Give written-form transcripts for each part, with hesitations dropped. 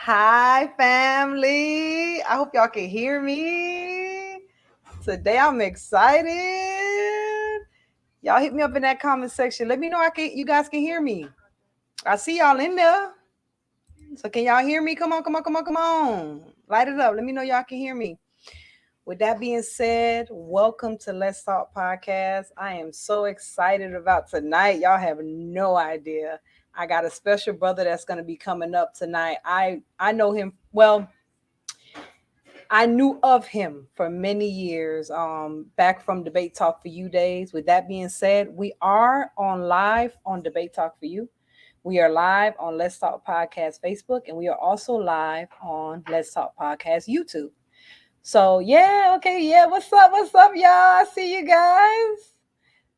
Hi, family. I hope y'all can hear me. Today I'm excited. Y'all hit me up in that comment section. Let me know you guys can hear me. I see y'all in there. So can y'all hear me? Come on. Light it up. Let me know y'all can hear me. With that being said, welcome to Let's Talk Podcast. I am so excited about tonight. Y'all have no idea. I got a special brother that's going to be coming up tonight. I know him well. I knew of him for many years, back from Debate Talk for You days. With that being said, we are on live on Debate Talk for You. We are live on Let's Talk Podcast Facebook, and we are also live on Let's Talk Podcast YouTube. So yeah. What's up, y'all? I see you guys.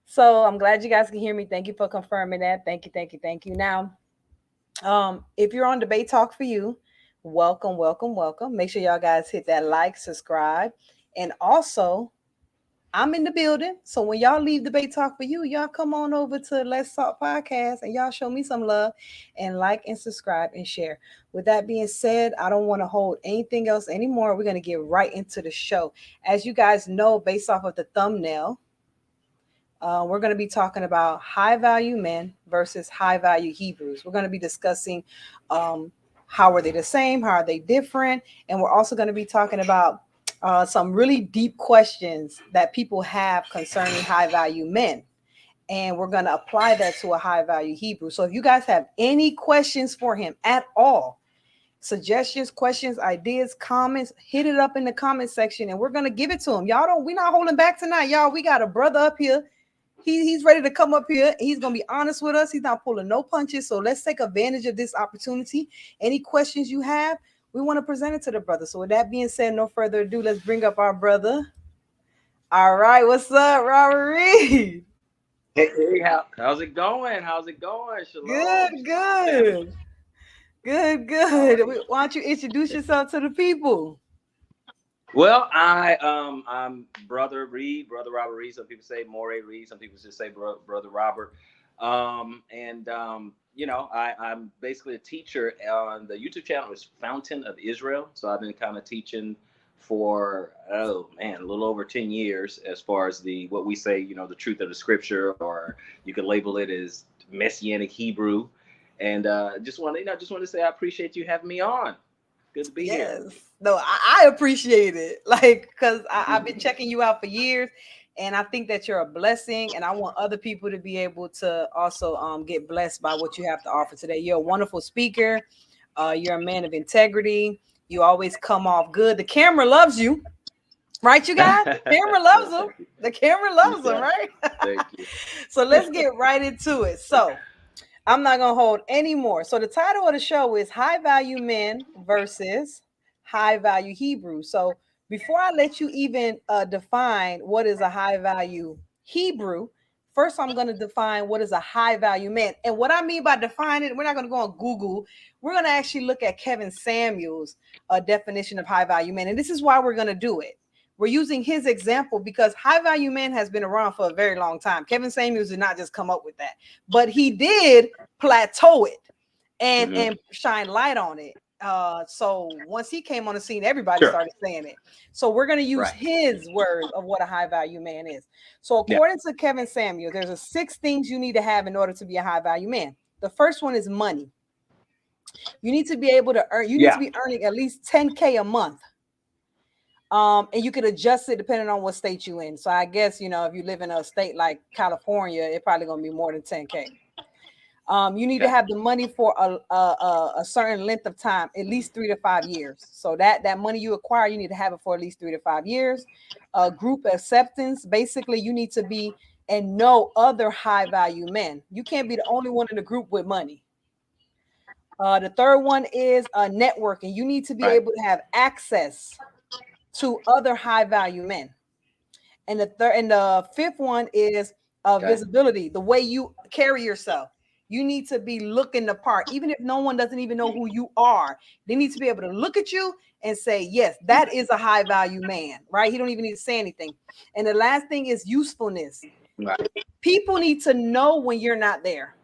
So I'm glad you guys can hear me. Thank you for confirming that. Thank you. Now, if you're on Debate Talk for You, welcome. Make sure y'all guys hit that like, subscribe, and also I'm in the building. So when y'all leave Debate Talk for You, y'all come on over to Let's Talk Podcast and y'all show me some love and like and subscribe and share. With that being said, I don't want to hold anything else anymore. We're going to get right into the show. As you guys know, based off of the thumbnail, we're going to be talking about high value men versus high value Hebrews. We're going to be discussing how are they the same? How are they different? And we're also going to be talking about some really deep questions that people have concerning high value men. And we're going to apply that to a high value Hebrew. So if you guys have any questions for him at all, suggestions, questions, ideas, comments, hit it up in the comment section and we're going to give it to him. We're not holding back tonight, y'all. We got a brother up here. He's ready to come up here. He's going to be honest with us. He's not pulling no punches. So let's take advantage of this opportunity. Any questions you have, we want to present it to the brother. So with that being said, no further ado, let's bring up our brother. All right. What's up, RandomReed? Hey, how's it going? How's it going? Shalom. Good. Why don't you introduce yourself to the people? Well, I'm Brother Reed, Brother Robert Reed. Some people say Moray Reed. Some people just say Brother Robert. I'm basically a teacher on the YouTube channel. Is Fountain of Israel. So I've been kind of teaching for a little over 10 years as far as what we say, the truth of the scripture, or you could label it as Messianic Hebrew. And just want to say I appreciate you having me on. Good to be here. Yes. No, I appreciate it. Like, because I've been checking you out for years. And I think that you're a blessing. And I want other people to be able to also get blessed by what you have to offer today. You're a wonderful speaker. You're a man of integrity. You always come off good. The camera loves you. Right, you guys? The camera loves them. The camera loves them, right? Thank you. So let's get right into it. So I'm not going to hold any more. So the title of the show is High Value Men versus High Value Hebrew. So before I let you even define what is a high value Hebrew, first I'm going to define what is a high value man. And what I mean by defining it, we're not going to go on Google. We're going to actually look at Kevin Samuel's definition of high value man. And this is why we're going to do it. We're using his example because high value man has been around for a very long time. Kevin Samuels did not just come up with that, but he did plateau it and shine light on it. So once he came on the scene, everybody started saying it. So we're going to use his words of what a high value man is. So according to Kevin Samuel, there's 6 things you need to have in order to be a high value man. The first one is money. You need to be able to earn. You need to be earning at least 10K a month. And you could adjust it depending on what state you're in. So I guess, if you live in a state like California, it's probably going to be more than 10K. You need to have the money for a certain length of time, at least 3 to 5 years. So that money you acquire, you need to have it for at least 3 to 5 years. Group acceptance, basically, you need to be and know other high value men. You can't be the only one in the group with money. The third one is networking. You need to be able to have access to other high value men. And the fifth one is visibility, the way you carry yourself. You need to be looking the part, even if no one doesn't even know who you are. They need to be able to look at you and say, yes, that is a high value man, right? He don't even need to say anything. And the last thing is usefulness. Right. People need to know when you're not there.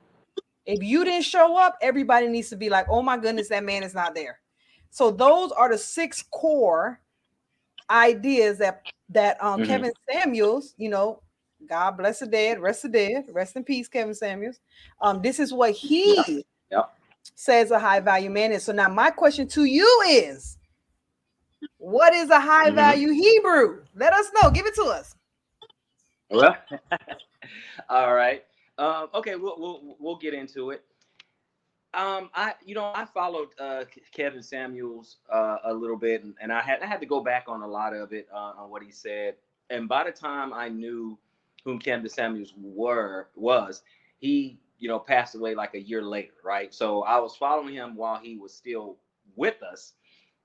If you didn't show up, everybody needs to be like, oh my goodness, that man is not there. So those are the 6 core ideas that Mm-hmm. Kevin Samuels, God bless the dead, rest in peace, Kevin Samuels. This is what Yep. he Yep. says a high value man is. So now my question to you is, what is a high Mm-hmm. value Hebrew? Let us know. Give it to us. Well, all right. Okay, we'll get into it. I followed Kevin Samuels a little bit, and I had to go back on a lot of it on what he said. And by the time I knew whom Kevin Samuels was, he passed away like a year later, right? So I was following him while he was still with us,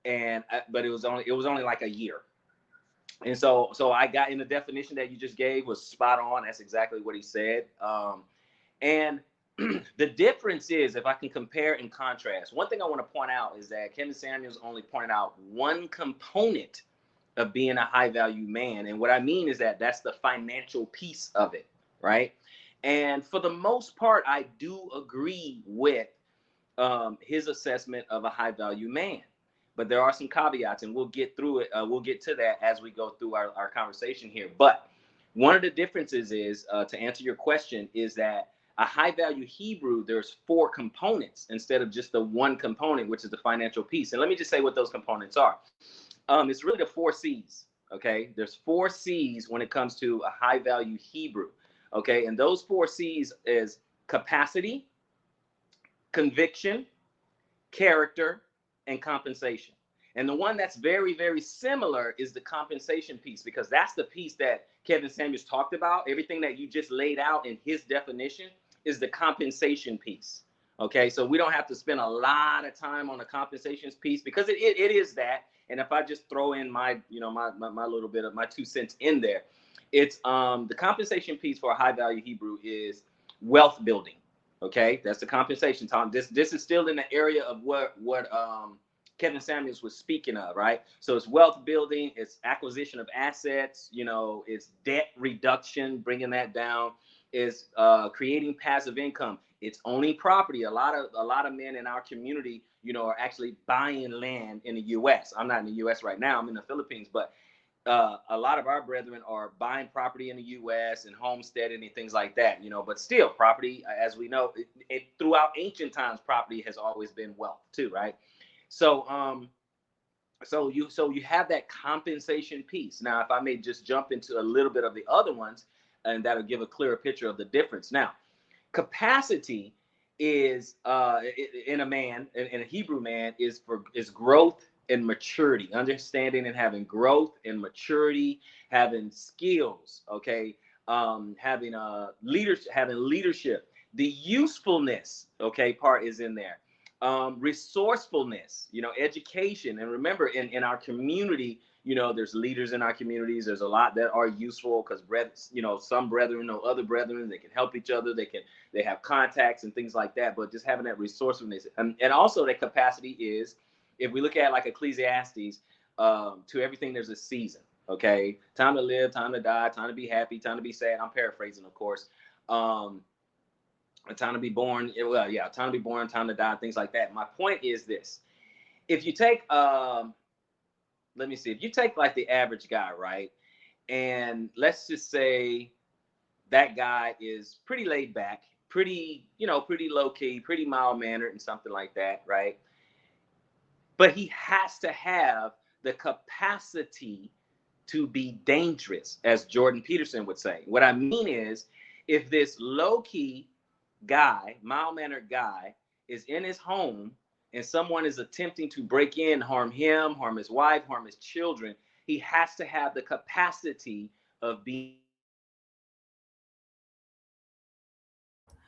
but it was only like a year. And so I got in the definition that you just gave was spot on. That's exactly what he said. And the difference is, if I can compare and contrast, one thing I want to point out is that Kevin Samuels only pointed out one component of being a high value man. And what I mean is that that's the financial piece of it, right? And for the most part, I do agree with his assessment of a high value man. But there are some caveats, and we'll get through it. We'll get to that as we go through our conversation here. But one of the differences is, to answer your question, is that a high value Hebrew, there's 4 components instead of just the one component, which is the financial piece. And let me just say what those components are. It's really the 4 C's. Okay, there's 4 C's when it comes to a high value Hebrew. Okay, and those 4 C's is capacity, conviction, character, and compensation. And the one that's very, very similar is the compensation piece, because that's the piece that Kevin Samuels talked about. Everything that you just laid out in his definition is the compensation piece. Okay, so we don't have to spend a lot of time on the compensations piece, because it is that. And if I just throw in my little bit of my 2 cents in there, it's the compensation piece for a high value Hebrew is wealth building. Okay, that's the compensation, Tom. This is still in the area of what Kevin Samuels was speaking of, right? So it's wealth building, it's acquisition of assets, it's debt reduction, bringing that down, it's creating passive income, it's owning property. A lot of men in our community, are actually buying land in the U.S. I'm not in the U.S. right now. I'm in the Philippines, but a lot of our brethren are buying property in the U.S. and homesteading and things like that, But still, property, as we know, throughout ancient times, property has always been wealth too, right? So, so you have that compensation piece. Now, if I may just jump into a little bit of the other ones, and that'll give a clearer picture of the difference. Now, capacity is in a Hebrew man is growth and maturity, understanding and having growth and maturity, having skills, okay, having leadership. The usefulness, okay, part is in there. Resourcefulness, education. And remember, in our community, there's leaders in our communities. There's a lot that are useful, because some brethren know other brethren. They can help each other. They have contacts and things like that. But just having that resourcefulness, and also that capacity is, if we look at like Ecclesiastes, to everything there's a season. Okay, time to live, time to die, time to be happy, time to be sad. I'm paraphrasing, of course. A time to be born. Well, yeah, time to be born, time to die, things like that. My point is this: if you take, let me see, if you take like the average guy, right, and let's just say that guy is pretty laid back, pretty low key, pretty mild mannered, and something like that, right? But he has to have the capacity to be dangerous, as Jordan Peterson would say. What I mean is, if this low key guy, mild mannered guy, is in his home and someone is attempting to break in, harm him, harm his wife, harm his children, he has to have the capacity of being dangerous.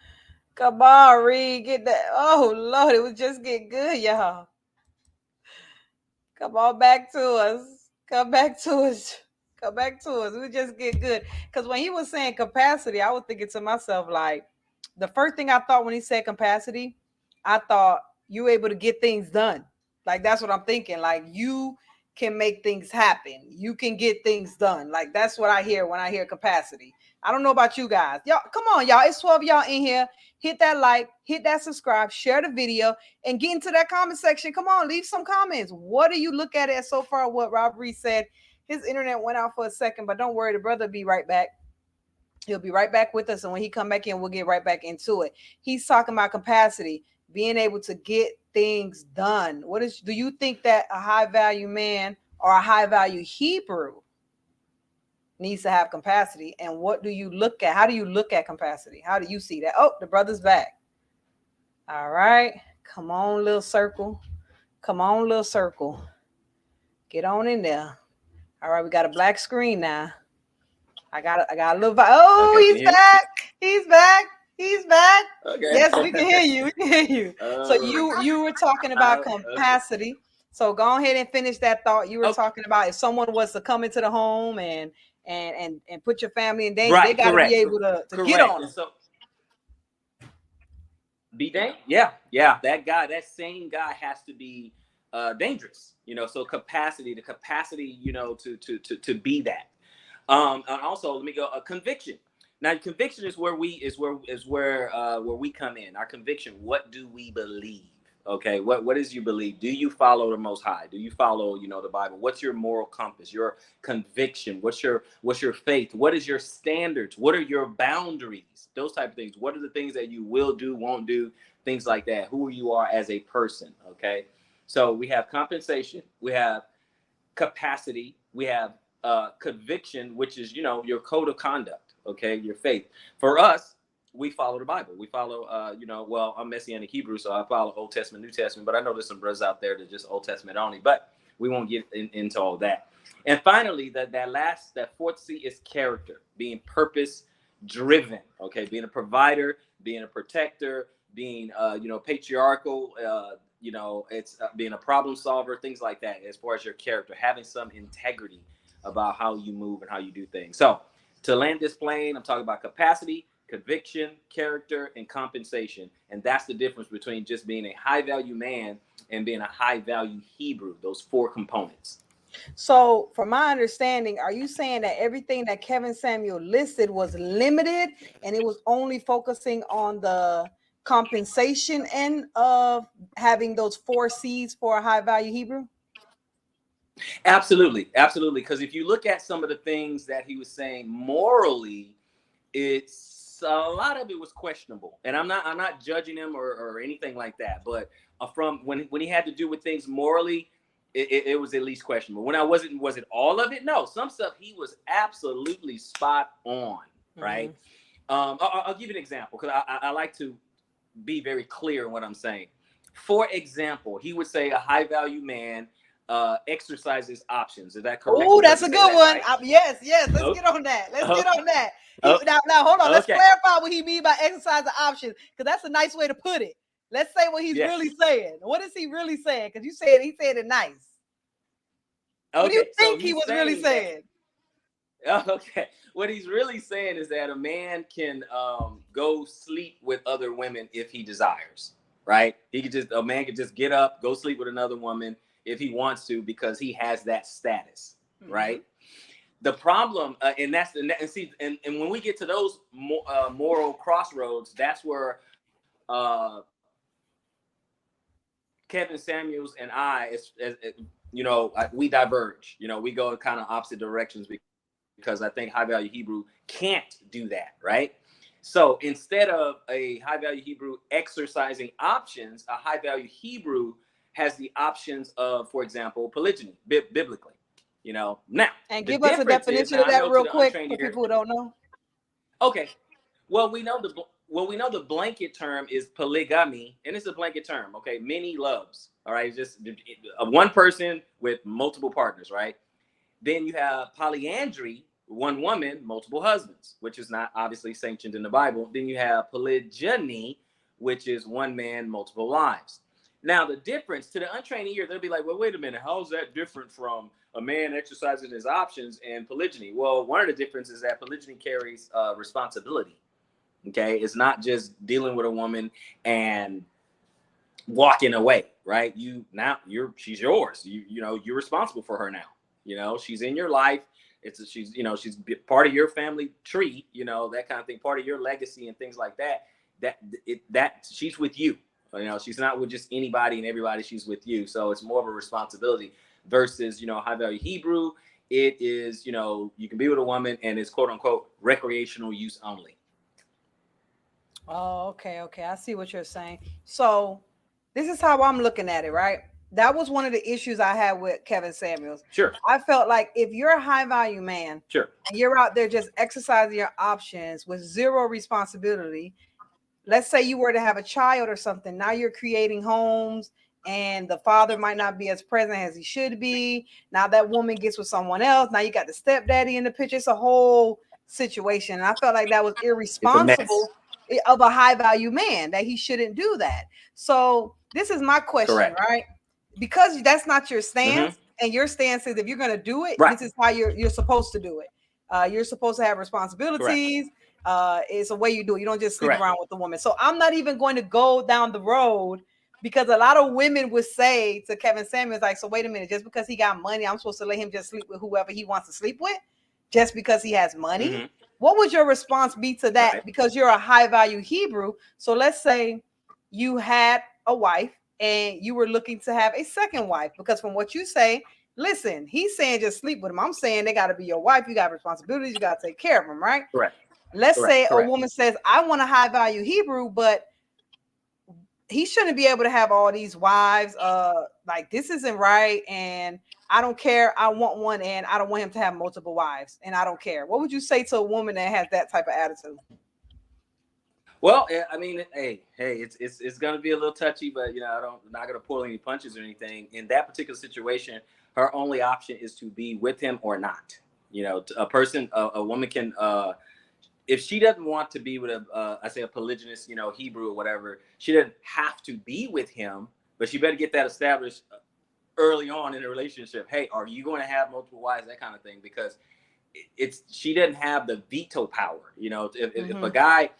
Come on, Reed, get that. Oh Lord, it was just getting good, y'all. Come on back to us. Come back to us. Come back to us. We just get good. Because when he was saying capacity, I was thinking to myself, like, the first thing I thought when he said capacity, I thought you able to get things done. Like, that's what I'm thinking. Like, you can make things happen. You can get things done. Like, that's what I hear when I hear capacity. I don't know about you guys. Y'all, come on, y'all. It's 12 y'all in here. Hit that like, hit that subscribe, share the video, and get into that comment section. Come on, leave some comments. What do you look at it so far? What Rob Reed said. His internet went out for a second, but don't worry, the brother will be right back. He'll be right back with us, and when he come back in, we'll get right back into it. He's talking about capacity, being able to get things done. Do you think that a high value man or a high value Hebrew needs to have capacity? And what do you look at? How do you look at capacity? How do you see that? Oh, the brother's back. All right. Come on, little circle. Come on, little circle. Get on in there. All right, we got a black screen now. I got a little. Oh, okay, he's back. He's back. He's back. Okay. Yes, we can hear you. We can hear you. So you were talking about capacity. Okay. So go ahead and finish that thought. You were talking about if someone was to come into the home and put your family in danger, they got to be able to get on them. So, be dangerous. Yeah. That same guy has to be dangerous. So the capacity, to be that. Also, let me go. Conviction. Now, conviction is where we come in. Our conviction. What do we believe? Okay. What is you believe? Do you follow the Most High? Do you follow the Bible? What's your moral compass? Your conviction. What's your faith? What is your standards? What are your boundaries? Those type of things. What are the things that you will do, won't do? Things like that. Who you are as a person. Okay. So we have compensation. We have capacity. We have conviction, which is your code of conduct, okay, your faith. For us, we follow the Bible. We follow well, I'm Messianic Hebrew, so I follow Old Testament, New Testament, but I know there's some brothers out there that just Old Testament only, but we won't get into all that. And finally, that fourth C is character, being purpose driven, okay, being a provider, being a protector, being patriarchal, it's being a problem solver, things like that. As far as your character, having some integrity about how you move and how you do things. So to land this plane, I'm talking about capacity, conviction, character, and compensation. And that's the difference between just being a high value man and being a high value Hebrew, those four components. So from my understanding, are you saying that everything that Kevin Samuel listed was limited and it was only focusing on the compensation end of having those 4 C's for a high value Hebrew? Absolutely. Because if you look at some of the things that he was saying morally, it's a lot of it was questionable. And I'm not judging him or anything like that. But from when he had to do with things morally, it was at least questionable. When was it all of it? No, some stuff he was absolutely spot on. Right. I'll give you an example because I like to be very clear in what I'm saying. For example, he would say a high value man exercises options. Is that correct? Oh, that's a good one. Right? Yes. Let's get on that. Get on that. Now, hold on. Let's clarify what he means by exercising options, because that's a nice way to put it. Let's say what he's really saying. What is he really saying? Because he said it nice. Okay, what do you think he was really saying? Okay. What he's really saying is that a man can go sleep with other women if he desires, right? A man can just get up, go sleep with another woman if he wants to, because he has that status, right? The problem, and when we get to those moral crossroads, that's where Kevin Samuels and I, we diverge. We go in kind of opposite directions because I think high value Hebrew can't do that, right? So instead of a high value Hebrew exercising options, a high value Hebrew has the options of, for example, polygyny, biblically. Now. And give us a definition of that real quick for people who don't know. Okay. Well, we know the blanket term is polygamy, and it's a blanket term. Okay, many loves. All right, just one person with multiple partners, right? Then you have polyandry, one woman, multiple husbands, which is not obviously sanctioned in the Bible. Then you have polygyny, which is one man, multiple wives. Now, the difference to the untrained ear, they'll be like, well, wait a minute, how is that different from a man exercising his options and polygyny? Well, one of the differences is that polygyny carries responsibility. Okay, it's not just dealing with a woman and walking away, right? She's yours. You're responsible for her now. She's in your life. she's, you know, she's part of your family tree, you know, that kind of thing, part of your legacy and things like that. That she's with you. You know, she's not with just anybody and everybody. She's with you. So it's more of a responsibility versus, you know, high value Hebrew. It is, you know, you can be with a woman and it's quote unquote recreational use only. Oh, okay, okay. I see what you're saying. So this is how I'm looking at it, right? That was one of the issues I had with Kevin Samuels. Sure. I felt like if you're a high value man, sure, and you're out there just exercising your options with zero responsibility, let's say you were to have a child or something, now you're creating homes and the father might not be as present as he should be. Now that woman gets with someone else. Now you got the stepdaddy in the picture. It's a whole situation. And I felt like that was it's a mess. irresponsible of a high value man, that he shouldn't do that. So this is my question, Correct. right? Because that's not your Mm-hmm. stance, and your stance is if you're going to do it, Right. this is how you're supposed to do it. You're supposed to have Correct. responsibilities. It's a way you do it. You don't just sleep Correct. around with the woman. So I'm not even going to go down the road, because a lot of women would say to Kevin Samuels, like, so wait a minute, just because he got money, I'm supposed to let him just sleep with whoever he wants to sleep with just because he has money? Mm-hmm. What would your response be to that? Right. Because you're a high value Hebrew. So let's say you had a wife and you were looking to have a second wife, because from what you say, listen, he's saying just sleep with him. I'm saying they got to be your wife. You got responsibilities. You got to take care of them, right? Correct. Let's Correct. say a Correct. woman says, I want a high value Hebrew, but he shouldn't be able to have all these wives. Like, this isn't right. And I don't care. I want one, and I don't want him to have multiple wives, and I don't care. What would you say to a woman that has that type of attitude? Well, I mean, hey, it's gonna be a little touchy, but you know, I'm not gonna pull any punches or anything. In that particular situation, her only option is to be with him or not. You know, a woman can, if she doesn't want to be with I say a polygynous, you know, Hebrew or whatever, she doesn't have to be with him, but she better get that established early on in the relationship. Hey, are you going to have multiple wives? That kind of thing, because she doesn't have the veto power. You know, if a guy,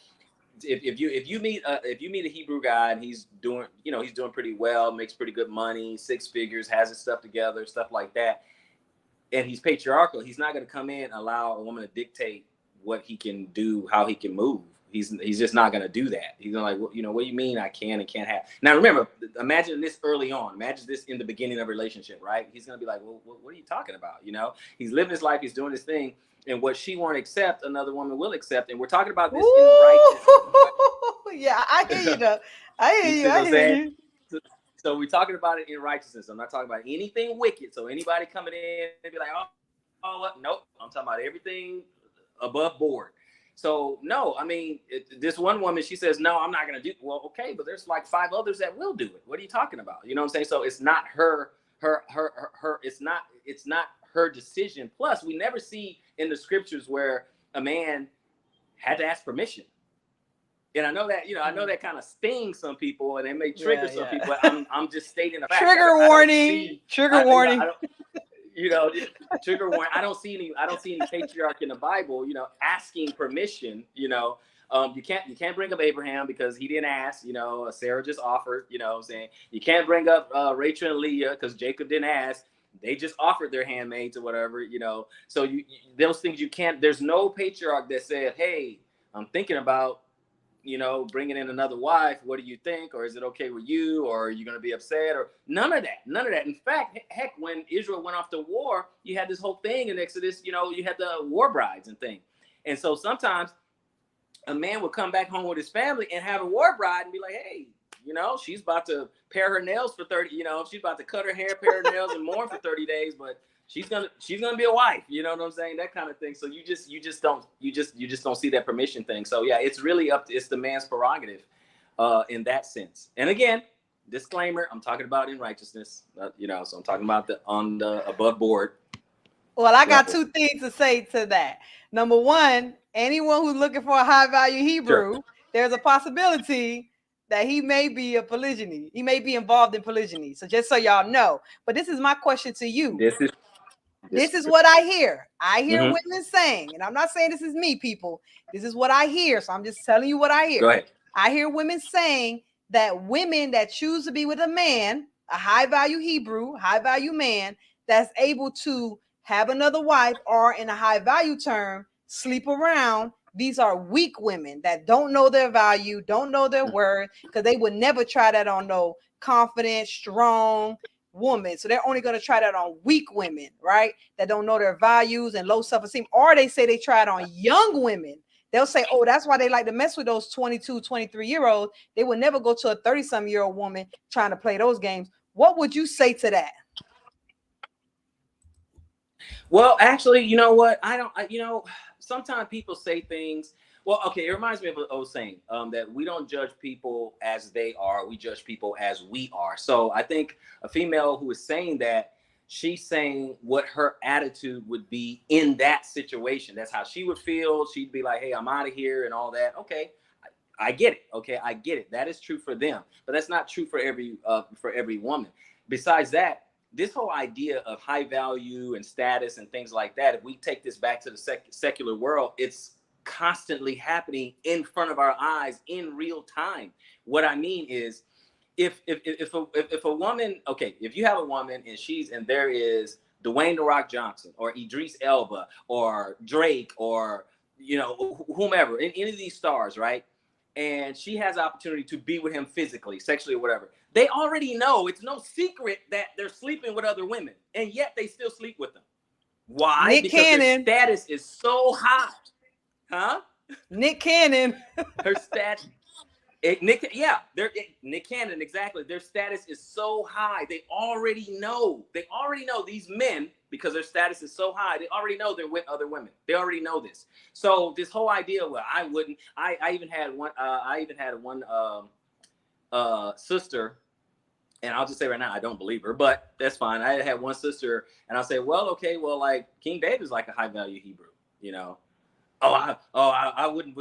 if you meet a Hebrew guy and he's doing, you know, he's doing pretty well, makes pretty good money, 6 figures, has his stuff together, stuff like that, and he's patriarchal, he's not going to come in and allow a woman to dictate what he can do, how he can move. He's just not going to do that. He's going to, like, well, you know, what do you mean I can and can't have? Now remember, imagine this early on. Imagine this in the beginning of a relationship, right? He's going to be like, well, what are you talking about? You know, he's living his life, he's doing his thing, and what she won't accept, another woman will accept. And we're talking about this in righteousness. Yeah, I hear you though. I hear you. I hear you. So we're talking about it in righteousness. I'm not talking about anything wicked. So anybody coming in and be like, oh, what? Nope. I'm talking about everything above board. So no, I mean, this one woman, she says, no, I'm not going to do. Well, okay, but there's like 5 others that will do it. What are you talking about? You know what I'm saying? So it's not her. It's not her decision. Plus, we never see in the scriptures where a man had to ask permission. And I know that, you know, I know that kind of stings some people and it may trigger some people. But I'm just stating a fact. Trigger warning. Trigger warning. You know, trigger warning. I don't see any patriarch in the Bible, you know, asking permission. You know, you can't bring up Abraham because he didn't ask. You know, Sarah just offered. You know what I'm saying? You can't bring up Rachel and Leah because Jacob didn't ask. They just offered their handmaids or whatever. You know, so you those things you can't. There's no patriarch that said, hey, I'm thinking about, you know, bringing in another wife. What do you think? Or is it okay with you? Or are you going to be upset? Or none of that. In fact, heck, when Israel went off to war, you had this whole thing in Exodus, you know, you had the war brides and things. And so sometimes a man would come back home with his family and have a war bride and be like, hey, you know, she's about to pare her nails for 30, you know, she's about to cut her hair, pare her nails and mourn for 30 days, but she's gonna be a wife, you know what I'm saying? That kind of thing. So you just don't see that permission thing. So yeah, it's really it's the man's prerogative in that sense. And again, disclaimer, I'm talking about in righteousness, you know, so I'm talking about on the above board. Well, I got 2 things to say to that. Number one, anyone who's looking for a high value Hebrew, sure, there's a possibility that he may be a polygyny. He may be involved in polygyny. So just so y'all know. But this is my question to you. This is what I hear. I hear women saying, and I'm not saying this is me, people. This is what I hear. So I'm just telling you what I hear. Go ahead. I hear women saying that women that choose to be with a man, a high value Hebrew, high value man, that's able to have another wife, or in a high value term, sleep around. These are weak women that don't know their value, don't know their worth, because they would never try that on no confident, strong woman. So they're only going to try that on weak women, right? That don't know their values and low self-esteem. Or they say they try it on young women. They'll say, oh, that's why they like to mess with those 22, 23-year-olds. They would never go to a 30-some-year-old woman trying to play those games. What would you say to that? Well, actually, you know what? Sometimes people say things. Well, okay, it reminds me of an old saying that we don't judge people as they are, we judge people as we are. So I think a female who is saying that, she's saying what her attitude would be in that situation. That's how she would feel. She'd be like, hey, I'm out of here and all that. Okay, I get it. Okay, I get it. That is true for them, but that's not true for every woman. Besides that, this whole idea of high value and status and things like that, if we take this back to the secular world, it's constantly happening in front of our eyes in real time. What I mean is, if a woman, okay, if you have a woman and there is Dwayne The Rock Johnson or Idris Elba or Drake or whomever, any of these stars, right? And she has the opportunity to be with him physically, sexually, or whatever. They already know, it's no secret that they're sleeping with other women, and yet they still sleep with them. Why? Because their status is so high. Huh? Nick Cannon. Her status. Nick Cannon, exactly. Their status is so high. They already know these men, because their status is so high. They already know they're with other women. They already know this. So this whole idea, well, I wouldn't. I even had one. Sister, and I'll just say right now, I don't believe her, but that's fine. I had one sister, and I'll say, well, okay, well, like King David's like a high value Hebrew, I wouldn't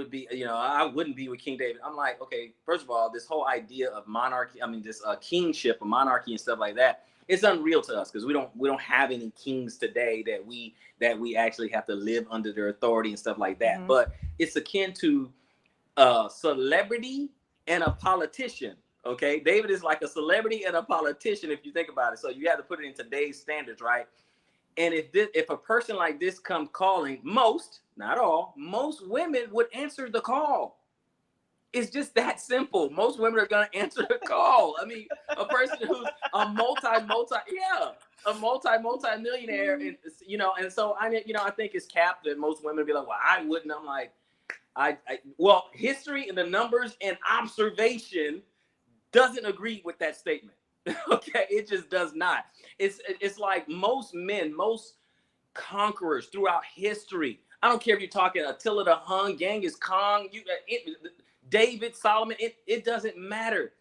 be with King David. I'm like, okay, first of all, this whole idea of monarchy, this kingship, of monarchy and stuff like that, it's unreal to us, because we don't have any kings today that we actually have to live under their authority and stuff like that. Mm-hmm. But it's akin to a celebrity and a politician. Okay, David is like a celebrity and a politician, if you think about it. So you have to put it in today's standards, right? And if a person like this comes calling, not all, most women would answer the call. It's just that simple. Most women are going to answer the call. I mean, a person who's a multi-millionaire, and so I think it's capped that most women be like, well, I wouldn't. I'm like, well, history and the numbers and observation doesn't agree with that statement. Okay, it just does not. It's like most men, most conquerors throughout history. I don't care if you're talking Attila the Hun, Genghis Khan, David, Solomon. It doesn't matter.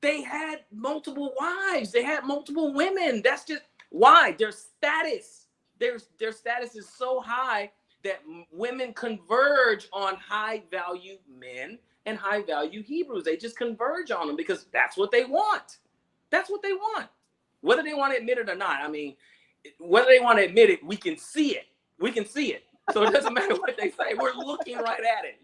They had multiple wives. They had multiple women. That's just why their status. Their status is so high that women converge on high value men and high value Hebrews. They just converge on them because that's what they want. That's what they want. Whether they want to admit it or not. I mean, whether they want to admit it, we can see it. We can see it. So it doesn't matter what they say. We're looking right at it,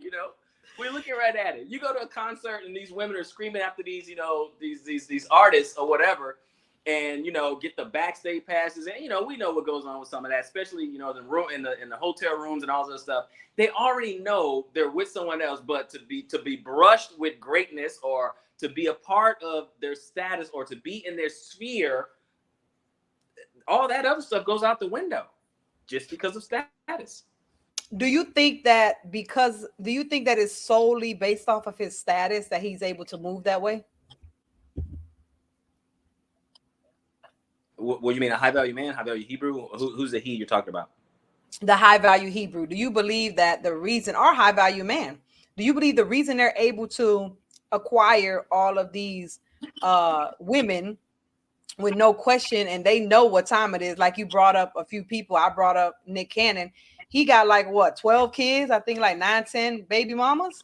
We're looking right at it. You go to a concert and these women are screaming after these, these artists or whatever, and get the backstage passes, and we know what goes on with some of that, especially in the hotel rooms and all that stuff. They already know they're with someone else, but to be brushed with greatness or to be a part of their status or to be in their sphere, all that other stuff goes out the window just because of status. Do you think that it's solely based off of his status that he's able to move that way? What do you mean, a high value man, high value Hebrew? Who's the he you're talking about? The high value Hebrew. Do you believe that the reason, or high value man, do you believe the reason they're able to acquire all of these women with no question, and they know what time it is? Like you brought up a few people. I brought up Nick Cannon. He got 12 kids, I think, like 9, 10 baby mamas.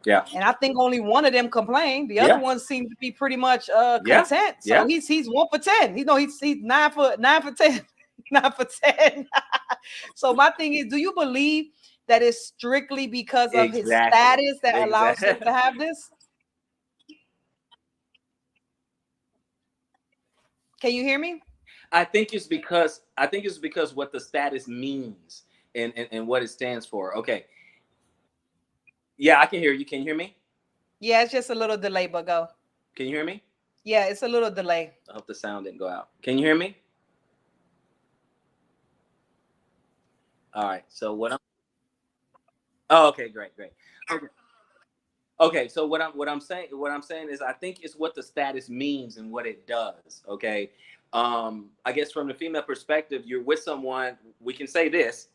Yeah. And I think only one of them complained. The other ones seem to be pretty much content. So he's 1 for 10. He's 9 for 10. 9 for 10. So my thing is, do you believe that it's strictly because of his status that allows him to have this? Can you hear me? I think it's because what the status means and what it stands for. Okay. Yeah, I can hear you. Can you hear me? Yeah, it's just a little delay, but go. Can you hear me? Yeah, it's a little delay. I hope the sound didn't go out. Can you hear me? All right. So what I'm Oh, okay, great, great. Okay. Okay, so what I'm saying is I think it's what the status means and what it does. Okay. I guess from the female perspective, you're with someone, we can say this.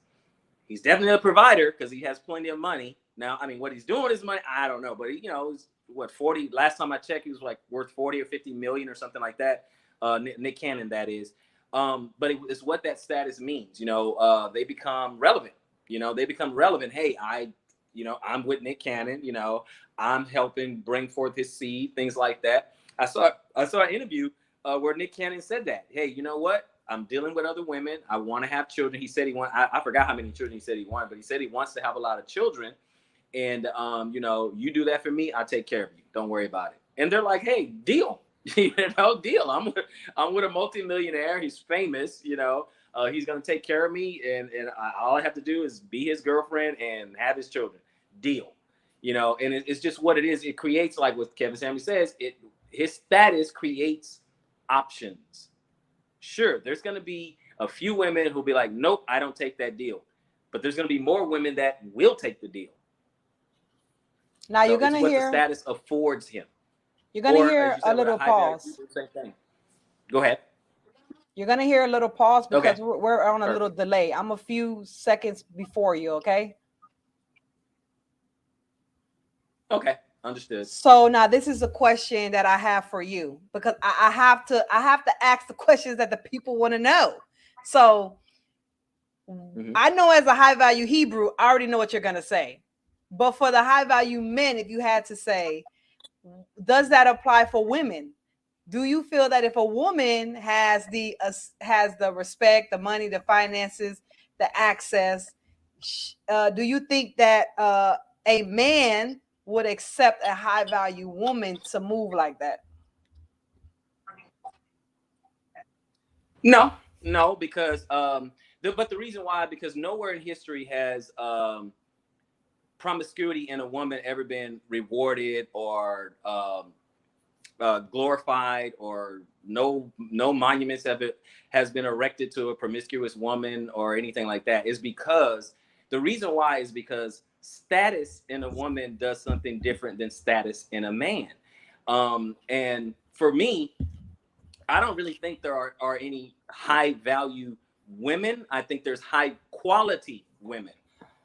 He's definitely a provider because he has plenty of money. Now, I mean, what he's doing with his money, I don't know, but he's what 40. Last time I checked, he was like worth 40 or 50 million or something like that. Nick Cannon, that is. But it's what that status means. They become relevant. They become relevant. Hey, I'm with Nick Cannon. I'm helping bring forth his seed, things like that. I saw an interview where Nick Cannon said that. Hey, you know what? I'm dealing with other women. I want to have children. He said I forgot how many children he said he wanted, but he said he wants to have a lot of children. And, you do that for me, I'll take care of you. Don't worry about it. And they're like, hey, deal. Deal. I'm with a multimillionaire. He's famous. He's going to take care of me. And all I have to do is be his girlfriend and have his children. Deal. And it's just what it is. It creates, like what Kevin Samuel says, his status creates options. Sure, there's going to be a few women who'll be like, nope, I don't take that deal. But there's going to be more women that will take the deal. Now you're going to hear what the status affords him. You're going to hear a little pause. Same thing. Go ahead. You're going to hear a little pause because we're on a little delay. I'm a few seconds before you, okay? Okay. Understood. So now this is a question that I have for you because I have to ask the questions that the people want to know. So I know as a high value Hebrew, I already know what you're going to say. But for the high value men, if you had to say, does that apply for women? Do you feel that if a woman has the respect, the money, the finances, the access, do you think that a man would accept a high value woman to move like that? No, because but the reason why, because nowhere in history has promiscuity in a woman ever been rewarded or glorified, or no monuments has been erected to a promiscuous woman or anything like that. Is because the reason why is because status in a woman does something different than status in a man. And for me, I don't really think there are any high value women. I think there's high quality women.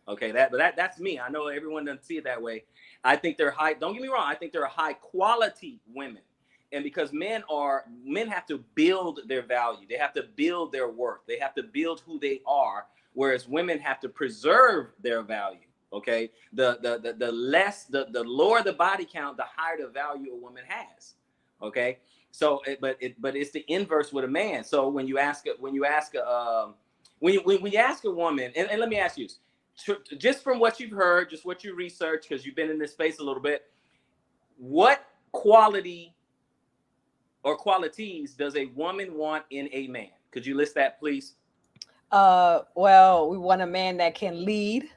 Okay, that's me. I know everyone doesn't see it that way. I think they're high. Don't get me wrong. I think they're high quality women. And because men have to build their value. They have to build their worth. They have to build who they are. Whereas women have to preserve their value. Okay. The lower the body count, the higher the value a woman has. Okay. So, but it's the inverse with a man. So when you ask a woman, and let me ask you, just from what you've heard, just what you researched, because you've been in this space a little bit, what quality or qualities does a woman want in a man? Could you list that, please? Well, we want a man that can lead.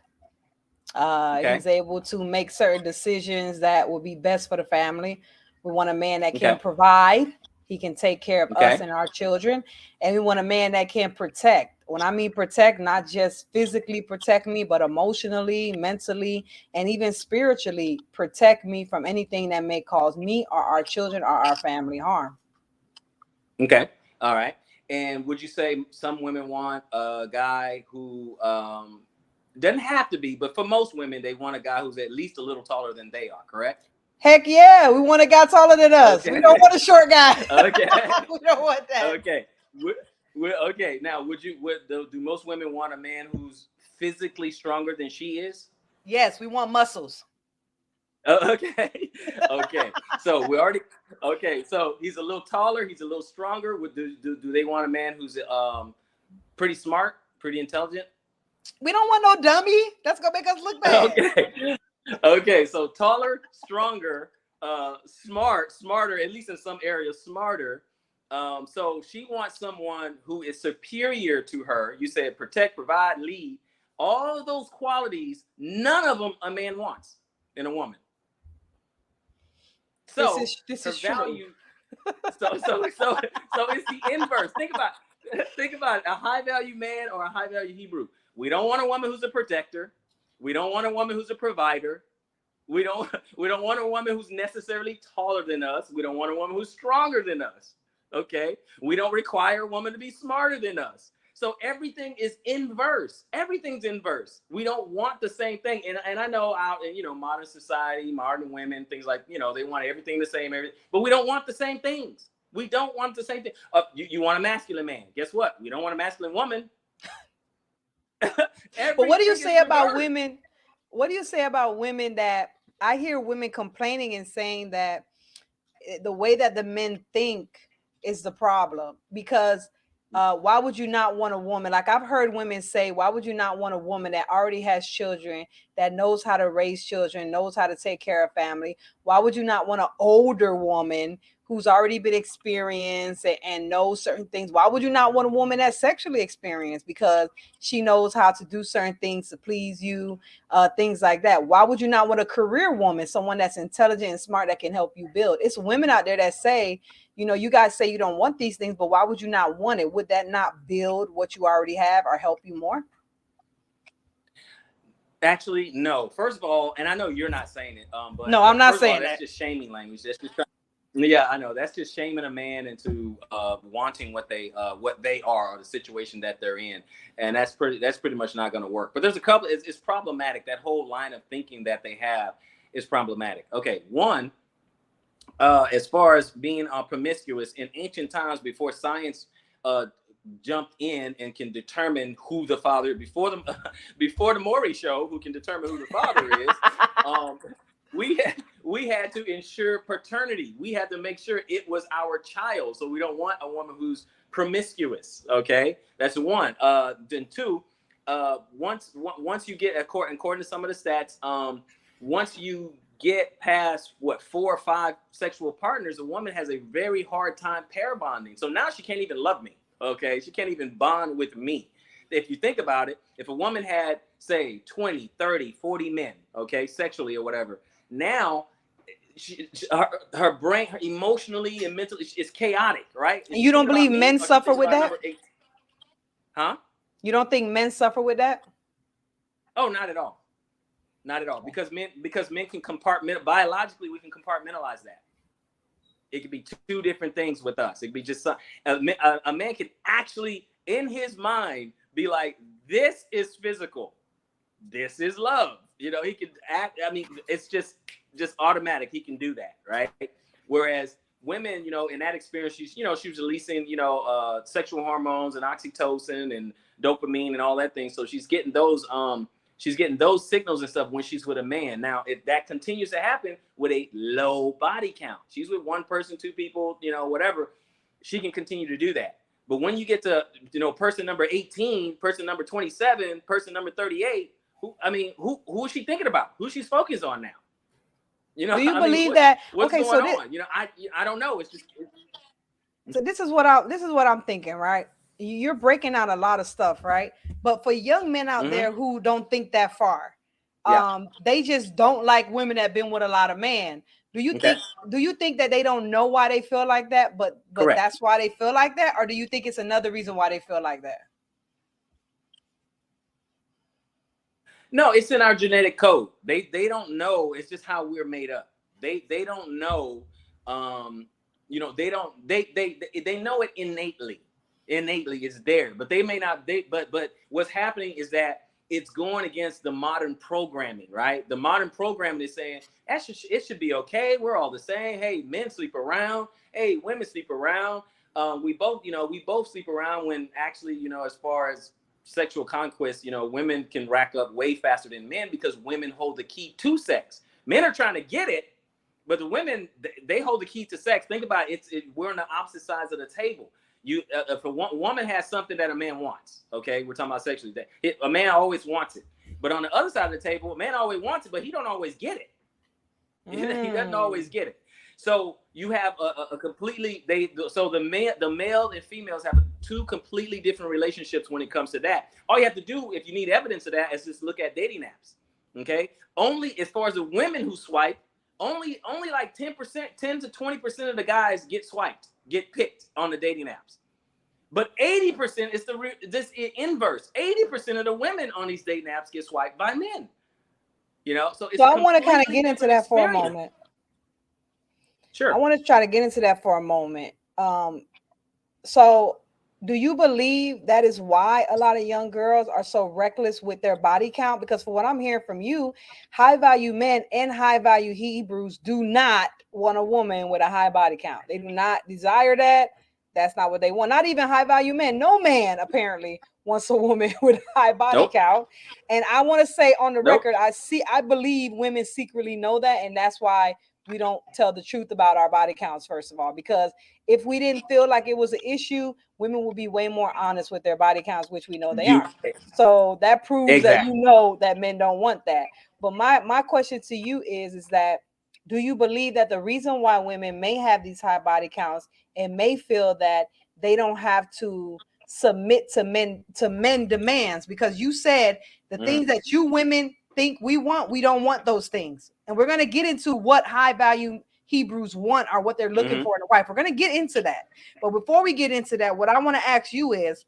Okay. He's able to make certain decisions that will be best for the family. We want a man that can provide. He can take care of us and our children. And we want a man that can protect. When I mean protect, not just physically protect me, but emotionally, mentally, and even spiritually protect me from anything that may cause me or our children or our family harm. Okay. All right. And would you say some women want a guy who doesn't have to be, but for most women, they want a guy who's at least a little taller than they are, correct? Heck yeah, we want a guy taller than us. Okay. We don't want a short guy. Okay. We don't want that. Okay. Okay. Now, do most women want a man who's physically stronger than she is? Yes, we want muscles. Okay. So so he's a little taller. He's a little stronger. Do they want a man who's pretty smart, pretty intelligent? We don't want no dummy. That's gonna make us look bad. Okay. So taller, stronger, smarter, at least in some areas, smarter. So she wants someone who is superior to her. You said protect, provide, lead. All of those qualities, none of them a man wants in a woman. So this her is true. value. So it's the inverse. Think about it, a high value man or a high value Hebrew. We don't want a woman who's a protector. We don't want a woman who's a provider. We don't want a woman who's necessarily taller than us. We don't want a woman who's stronger than us. Okay? We don't require a woman to be smarter than us. So everything is inverse. Everything's inverse. We don't want the same thing. And I know out in, modern society, modern women, things like, they want everything the same, but we don't want the same things. We don't want the same thing. You want a masculine man. Guess what? We don't want a masculine woman. But what do you say about women? What do you say about women that I hear women complaining and saying that the way that the men think is the problem? Because why would you not want a woman? Like I've heard women say, why would you not want a woman that already has children, that knows how to raise children, knows how to take care of family? Why would you not want an older woman who's already been experienced and knows certain things? Why would you not want a woman that's sexually experienced because she knows how to do certain things to please you, things like that? Why would you not want a career woman, someone that's intelligent and smart that can help you build? It's women out there that say, you guys say you don't want these things, but why would you not want it? Would that not build what you already have or help you more? Actually, no. First of all, and I know you're not saying it, but no, I'm not saying that's just shaming language. That's just yeah, I know. That's just shaming a man into wanting what they are, or the situation that they're in, and that's pretty much not going to work. But there's a couple. It's problematic. That whole line of thinking that they have is problematic. Okay, one. As far as being promiscuous in ancient times, before science jumped in and can determine who the father, before the Maury show, who can determine who the father is, we had to ensure paternity. We had to make sure it was our child. So we don't want a woman who's promiscuous. Okay, that's one. Then two, once you get, according to some of the stats, once you get past 4 or 5 sexual partners, a woman has a very hard time pair bonding. So now she can't even love me. Okay, she can't even bond with me. If you think about it, if a woman had, say, 20, 30, 40 men, okay, sexually or whatever, now her brain, her emotionally and mentally, is chaotic, right? And you don't believe men suffer with that? Huh? You don't think men suffer with that? Oh, not at all. Not at all, because men can biologically, we can compartmentalize that. It could be two different things with us. It could be just a man can actually, in his mind, be like, this is physical, this is love. He can act. I mean, it's just automatic. He can do that, right? Whereas women, in that experience, she was releasing, sexual hormones and oxytocin and dopamine and all that thing. So she's getting those signals and stuff when she's with a man. Now, if that continues to happen with a low body count, she's with one person, 2 people, whatever, she can continue to do that. But when you get to, person number 18, person number 27, person number 38, who is she thinking about? Who she's focused on now? Do you believe that? What's going on? I don't know. It's just. So this is what I'm thinking, right? You're breaking out a lot of stuff, right? But for young men out there who don't think that far, they just don't like women that have been with a lot of men. Do you think that they don't know why they feel like that, but that's why they feel like that? Or do you think it's another reason why they feel like that? No, it's in our genetic code. They don't know. It's just how we're made up. They don't know. They know it innately. Innately, it's there, but they may not. But what's happening is that it's going against the modern programming, right? The modern programming is saying it should be okay. We're all the same. Hey, men sleep around. Hey, women sleep around. We both sleep around, when actually, as far as sexual conquest, women can rack up way faster than men because women hold the key to sex. Men are trying to get it, but the women, they hold the key to sex. Think about it. We're on the opposite sides of the table. If a woman has something that a man wants, okay, we're talking about sexually, a man always wants it. But on the other side of the table, a man always wants it, but he don't always get it. He doesn't always get it. So you have a completely so the male and females have two completely different relationships when it comes to that. All you have to do, if you need evidence of that, is just look at dating apps. Okay, only as far as the women who swipe, only like 10%, 10 to 20% of the guys get picked on the dating apps. But 80% is this inverse. 80% of the women on these dating apps get swiped by men. You know, so it's I want to kind of get into that experience. for a moment. Sure. I want to try to get into that for a moment. So do you believe that is why a lot of young girls are so reckless with their body count? Because for what I'm hearing from you, high value men and high value Hebrews do not want a woman with a high body count. They do not desire that. That's not what they want. Not even high value men. No man apparently wants a woman with a high body count. And I want to say on the record, I believe women secretly know that, and that's why we don't tell the truth about our body counts, first of all, because if we didn't feel like it was an issue, women will be way more honest with their body counts, which we know they are. So that proves that you know that men don't want that. But my question to you is that do you believe that the reason why women may have these high body counts and may feel that they don't have to submit to men demands, because you said the things that you women think we don't want those things. And we're going to get into what high value Hebrews want or what they're looking for in a wife. We're going to get into that. But before we get into that, what I want to ask you is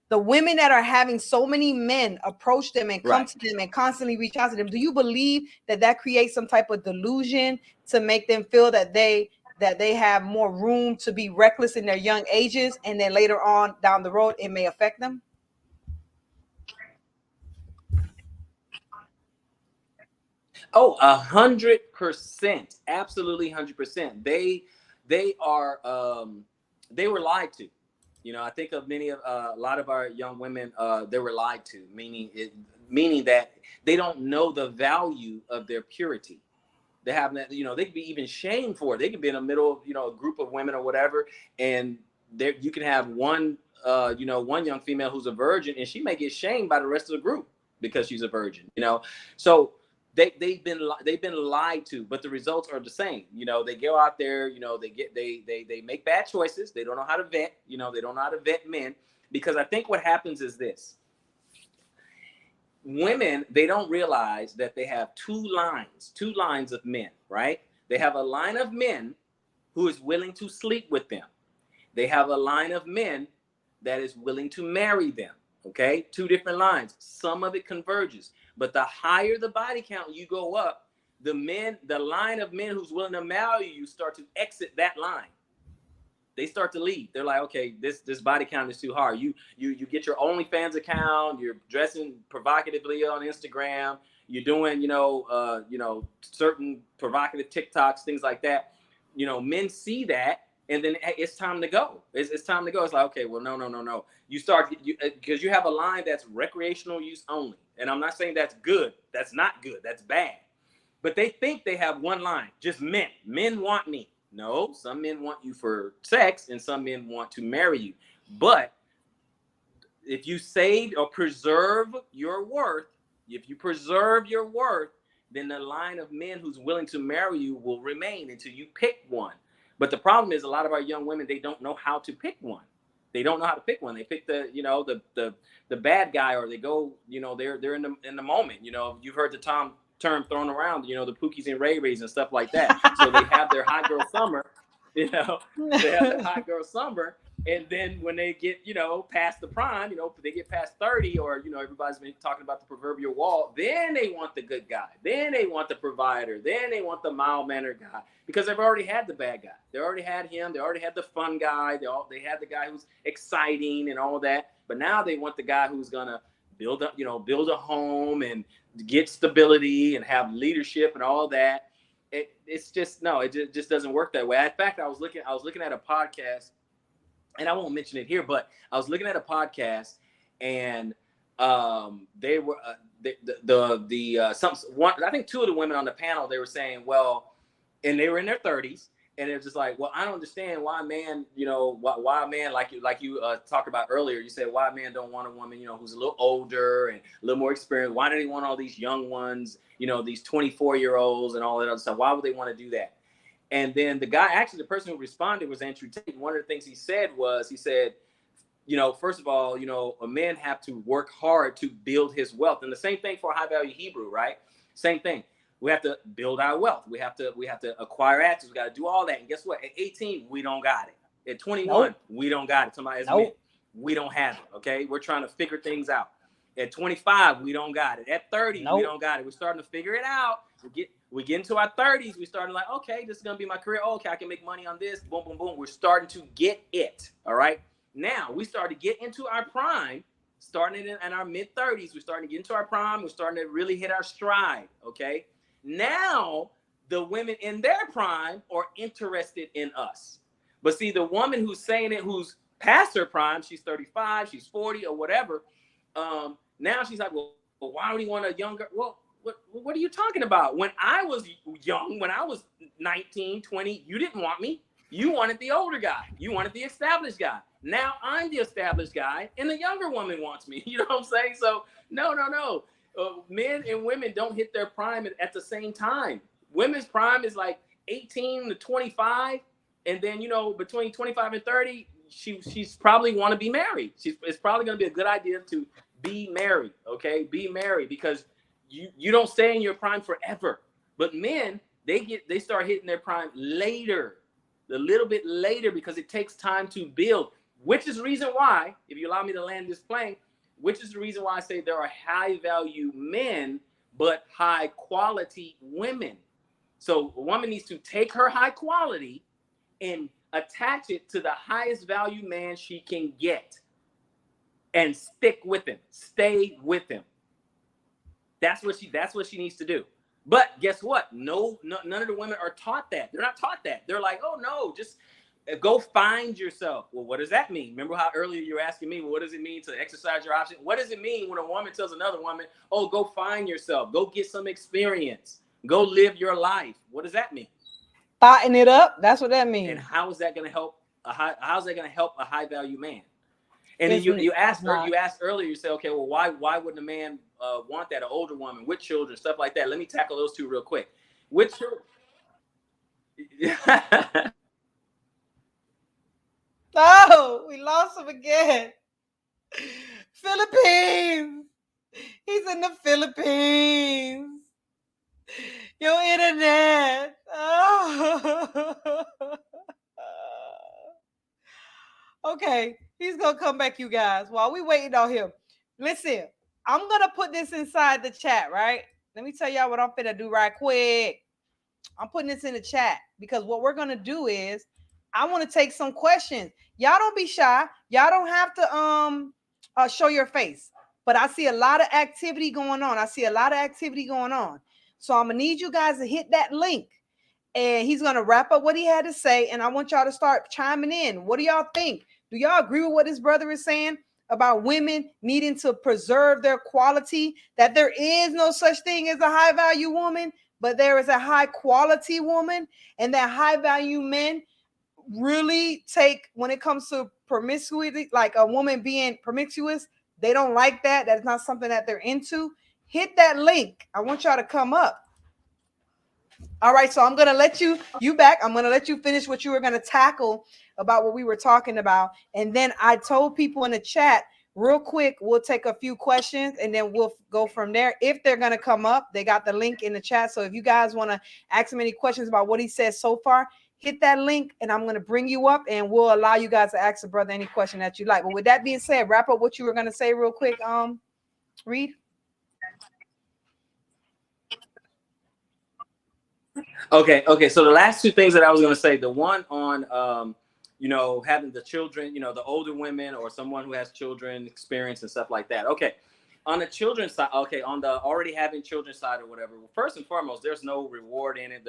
the women that are having so many men approach them and come to them and constantly reach out to them. Do you believe that creates some type of delusion to make them feel that they have more room to be reckless in their young ages, and then later on down the road it may affect them? Oh, 100%, absolutely 100%. They are they were lied to. You know, I think of a lot of our young women, they were lied to, meaning that they don't know the value of their purity. They have that, you know, they could be even shamed for it. They could be in the middle of, you know, a group of women or whatever, and there you can have one young female who's a virgin, and she may get shamed by the rest of the group because she's a virgin. You know, so they've been lied to, but the results are the same. You know, they go out there, you know, they make bad choices. They don't know how to vet. You know, they don't know how to vet men, because I think what happens is this. Women, they don't realize that they have two lines of men, right? They have a line of men who is willing to sleep with them. They have a line of men that is willing to marry them. Okay, two different lines. Some of it converges, but the higher the body count you go up, the line of men who's willing to marry you start to exit that line. They start to leave. They're like, okay, this body count is too hard. You get your OnlyFans account. You're dressing provocatively on Instagram. You're doing, certain provocative TikToks, things like that. You know, men see that, and then it's time to go. It's time to go. It's like, okay, well, no. You start because you have a line that's recreational use only, and I'm not saying that's good. That's not good. That's bad. But they think they have one line, just men. Men want me. No, some men want you for sex, and some men want to marry you. But if you save or preserve your worth, then the line of men who's willing to marry you will remain until you pick one. But the problem is a lot of our young women, they don't know how to pick one. They don't know how to pick one. They pick the bad guy, or they go, they're in the moment. You know, you've heard the term thrown around, the Pookies and Ray Rays and stuff like that. So they have their hot girl summer, they have their hot girl summer. And then when they get, past the prime, they get past 30, or, everybody's been talking about the proverbial wall, then they want the good guy. Then they want the provider. Then they want the mild-mannered guy, because they've already had the bad guy. They already had him. They already had the fun guy. They had the guy who's exciting and all that. But now they want the guy who's going to build a home and get stability and have leadership and all that. It just doesn't work that way. In fact, I was looking at a podcast, and I won't mention it here, but I was looking at a podcast, and they were I think two of the women on the panel, they were saying, well, and they were in their 30s, and it was just like, well, I don't understand why a man, why a man like you talked about earlier. You said why a man don't want a woman, who's a little older and a little more experienced. Why do they want all these young ones, these 24-year-olds and all that other stuff? Why would they want to do that? And then the guy, actually the person who responded was Andrew Tate. One of the things he said, you know, first of all, you know, a man have to work hard to build his wealth. And the same thing for a high value Hebrew, right? Same thing. We have to build our wealth. We have to acquire assets. We got to do all that. And guess what? At 18, we don't got it. At 21, nope. We don't got it. Somebody else, nope. We don't have it. Okay. We're trying to figure things out. At 25, we don't got it. At 30, nope. We don't got it. We're starting to figure it out. We get into our 30s. We started like, okay, this is going to be my career. Oh, okay, I can make money on this. Boom, boom, boom. We're starting to get it. All right. Now we start to get into our prime, starting in our mid 30s. We're starting to get into our prime. We're starting to really hit our stride. Okay. Now the women in their prime are interested in us. But see, the woman who's saying it, who's past her prime, she's 35, she's 40 or whatever. Now she's like, well, why would he want a younger? Well, what are you talking about? When I was young, when I was 19, 20, you didn't want me. You wanted the older guy. You wanted the established guy. Now I'm the established guy and the younger woman wants me. You know what I'm saying? So no. Men and women don't hit their prime at the same time. Women's prime is like 18 to 25. And then, you know, between 25 and 30, she's probably want to be married. It's probably going to be a good idea to be married. Okay. Be married, because you don't stay in your prime forever. But men, they start hitting their prime later, a little bit later, because it takes time to build, which is the reason why, if you allow me to land this plane, which is the reason why I say there are high value men, but high quality women. So a woman needs to take her high quality and attach it to the highest value man she can get and stick with him, stay with him. That's what she needs to do. But guess what? No, none of the women are taught that. They're not taught that. They're like, oh no, just go find yourself. Well, what does that mean? Remember how earlier you were asking me, well, what does it mean to exercise your option? What does it mean when a woman tells another woman, oh, go find yourself, go get some experience, go live your life? What does that mean? Botting it up. That's what that means. And how is that going to help how's that going to help a high value man? And then you asked earlier, you said, okay, well, why wouldn't a man want that, an older woman with children, stuff like that? Let me tackle those two real quick. With children. Oh, we lost him again. Philippines. He's in the Philippines. Your internet. Oh. Okay, he's gonna come back, you guys, while we waiting on him. Listen, I'm gonna put this inside the chat, right? Let me tell y'all what I'm finna do right quick. I'm putting this in the chat because what we're gonna do is I want to take some questions. Y'all don't be shy. Y'all don't have to show your face. But I see a lot of activity going on. So I'm gonna need you guys to hit that link. And he's gonna wrap up what he had to say. And I want y'all to start chiming in. What do y'all think? Do y'all agree with what his brother is saying about women needing to preserve their quality? That there is no such thing as a high value woman, but there is a high quality woman, and that high value men really take, when it comes to promiscuity, like a woman being promiscuous, they don't like that. That's not something that they're into. Hit that link. I want y'all to come up. All right, so I'm going to let you back. I'm going to let you finish what you were going to tackle about what we were talking about. And then I told people in the chat, real quick, we'll take a few questions and then we'll go from there. If they're going to come up, they got the link in the chat. So if you guys want to ask him any questions about what he said so far, hit that link and I'm going to bring you up and we'll allow you guys to ask the brother any question that you like. But with that being said, wrap up what you were going to say real quick, Reed. Okay. So the last two things that I was going to say, the one on, having the children, the older women or someone who has children experience and stuff like that. Okay. On the children's side, on the already having children side or whatever, well, first and foremost, there's no reward in it.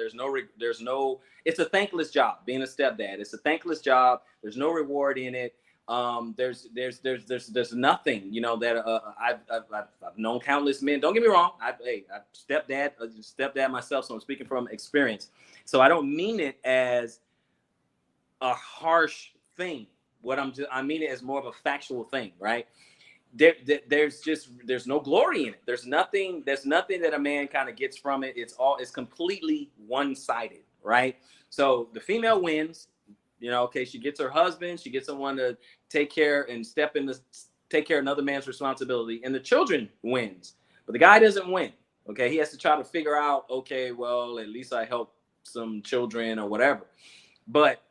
It's a thankless job being a stepdad. It's a thankless job. There's no reward in it. There's nothing, that I've known countless men. Don't get me wrong. I've stepdad myself, so I'm speaking from experience. So I don't mean it as a harsh thing. I mean it as more of a factual thing, right? There's no glory in it. There's nothing that a man kind of gets from it. It's completely one-sided, right? So the female wins. You know, okay, she gets her husband, she gets someone to take care and step in to take care of another man's responsibility, and the children wins. But the guy doesn't win. Okay, he has to try to figure out, okay, well, at least I help some children or whatever. But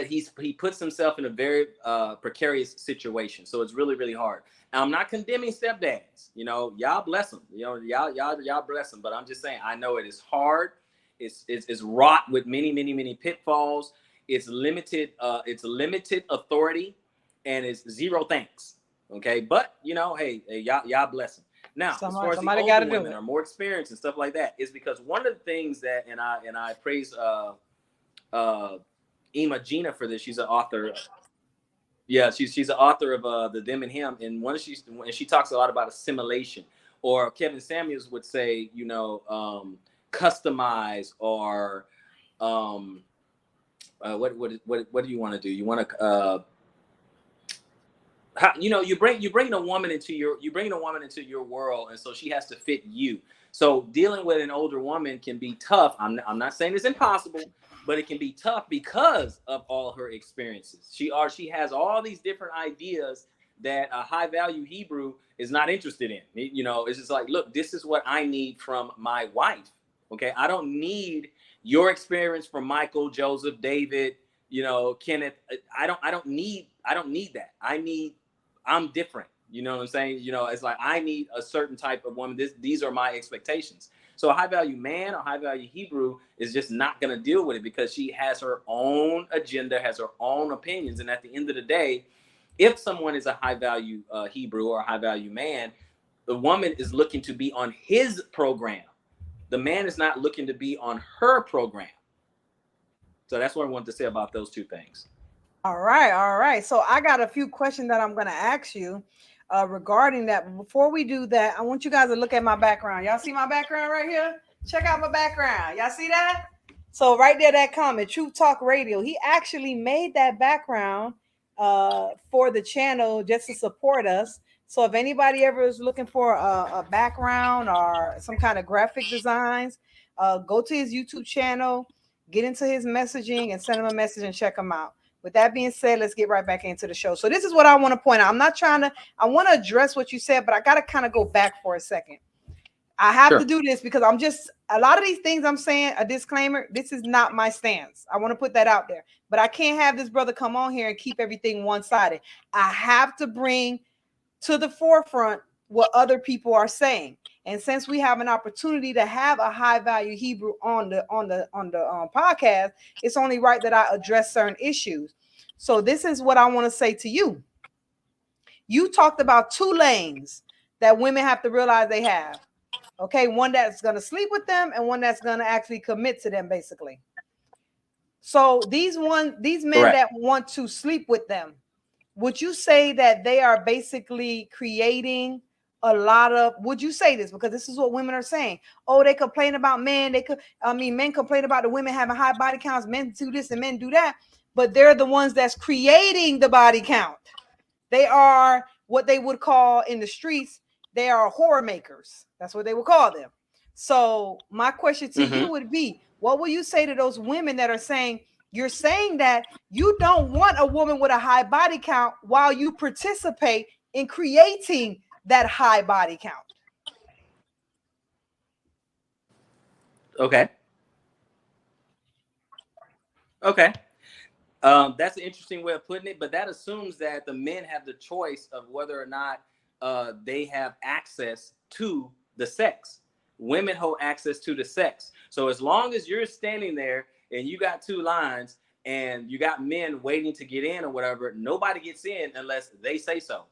he puts himself in a very precarious situation. So it's really, really hard. And I'm not condemning stepdads. You know, y'all bless them. You know, y'all bless them. But I'm just saying, I know it is hard. It's wrought with many, many, many pitfalls. It's limited. It's limited authority, and it's zero thanks. Okay, but you know, hey y'all bless them. Now, as far as the older women are more experienced and stuff like that, is because one of the things that, and I praise Ema Gina for this. She's an author. Yeah, she's an author of the Them and Him, and she talks a lot about assimilation, or Kevin Samuels would say, you know, customize, or what do you want to do? You want to you know, you bring a woman into your world, and so she has to fit you. So dealing with an older woman can be tough. I'm not saying it's impossible, but it can be tough because of all her experiences. She has all these different ideas that a high value Hebrew is not interested in. You know, it's just like, look, this is what I need from my wife. Okay, I don't need your experience from Michael, Joseph, David, you know, Kenneth. I don't need that. I'm different. You know what I'm saying? You know, it's like, I need a certain type of woman. These are my expectations. So a high value man or high value Hebrew is just not going to deal with it, because she has her own agenda, has her own opinions. And at the end of the day, if someone is a high value Hebrew or a high value man, the woman is looking to be on his program. The man is not looking to be on her program. So that's what I wanted to say about those two things. All right. So I got a few questions that I'm going to ask you regarding that. But before we do that, I want you guys to look at my background. Y'all see my background right here? Check out my background. Y'all see that? So right there, that comment, Truth Talk Radio. He actually made that background for the channel just to support us. So if anybody ever is looking for a background or some kind of graphic designs, go to his YouTube channel, get into his messaging, and send him a message and check him out. With that being said, let's get right back into the show. So this is what I want to point out. I want to address what you said, but I got to kind of go back for a second. I have to do this because a lot of these things I'm saying, a disclaimer, this is not my stance. I want to put that out there. But I can't have this brother come on here and keep everything one-sided. I have to bring to the forefront what other people are saying. And since we have an opportunity to have a high value Hebrew on the podcast, it's only right that I address certain issues. So this is what I want to say to you. You talked about two lanes that women have to realize they have. Okay, one that's going to sleep with them and one that's going to actually commit to them, basically. So these men that want to sleep with them, would you say that they are basically creating a lot of, would you say this? Because this is what women are saying. Oh, they complain about men. Men complain about the women having high body counts. Men do this and men do that. But they're the ones that's creating the body count. They are what they would call in the streets, they are horror makers. That's what they would call them. So my question to you would be, what will you say to those women that are saying, you're saying that you don't want a woman with a high body count while you participate in creating that high body count? Okay. That's an interesting way of putting it, but that assumes that the men have the choice of whether or not they have access to the sex. Women hold access to the sex. So as long as you're standing there and you got two lines and you got men waiting to get in or whatever, nobody gets in unless they say so.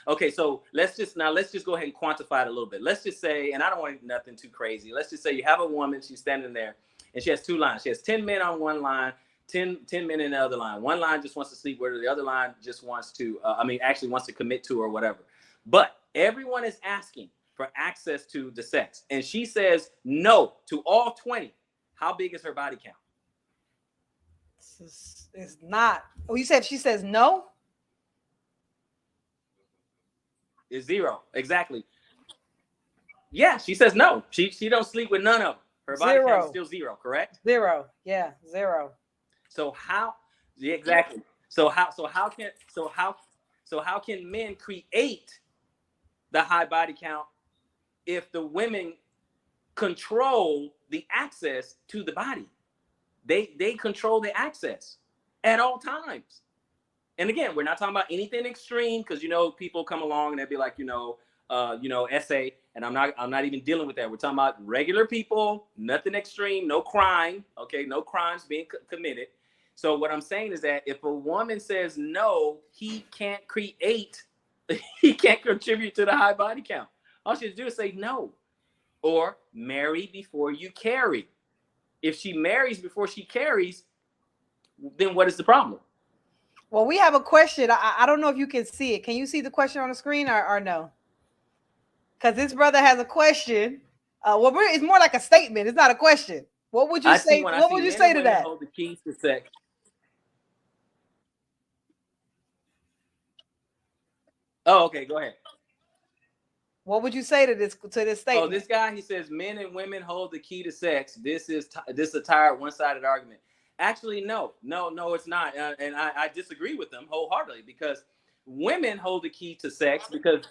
Okay, so let's just go ahead and quantify it a little bit. Let's just say, and I don't want nothing too crazy. Let's just say you have a woman, she's standing there and she has two lines. She has 10 men on one line, 10 men in the other line. One line just wants to sleep with her. The other line just wants to, actually wants to commit to her or whatever. But everyone is asking for access to the sex. And she says no to all 20. How big is her body count? It's not. Oh, you said she says no? It's zero. Exactly. Yeah, she says no. She don't sleep with none of them. Her body count is Zero. still 0, correct? Zero. Yeah, 0. So how? Yeah, exactly. So how can men create the high body count if the women control the access to the body? They control the access at all times. And again, we're not talking about anything extreme, because people come along and they'll be like, essay, and I'm not even dealing with that. We're talking about regular people, nothing extreme, no crime, okay, no crimes being committed. So what I'm saying is that if a woman says no, he can't create, he can't contribute to the high body count. All she has to do is say no, or marry before you carry. If she marries before she carries, then what is the problem? Well, we have a question. I don't know if you can see it. Can you see the question on the screen or no? Because this brother has a question. It's more like a statement. It's not a question. What would you I see say? when I What see would you men say and to women that? hold the keys to sex. Oh, okay, go ahead. What would you say to this Oh, statement? this guy, he says men and women hold the key to sex. This is a tired, one-sided argument. Actually, no, it's not, and I disagree with them wholeheartedly, because women hold the key to sex because,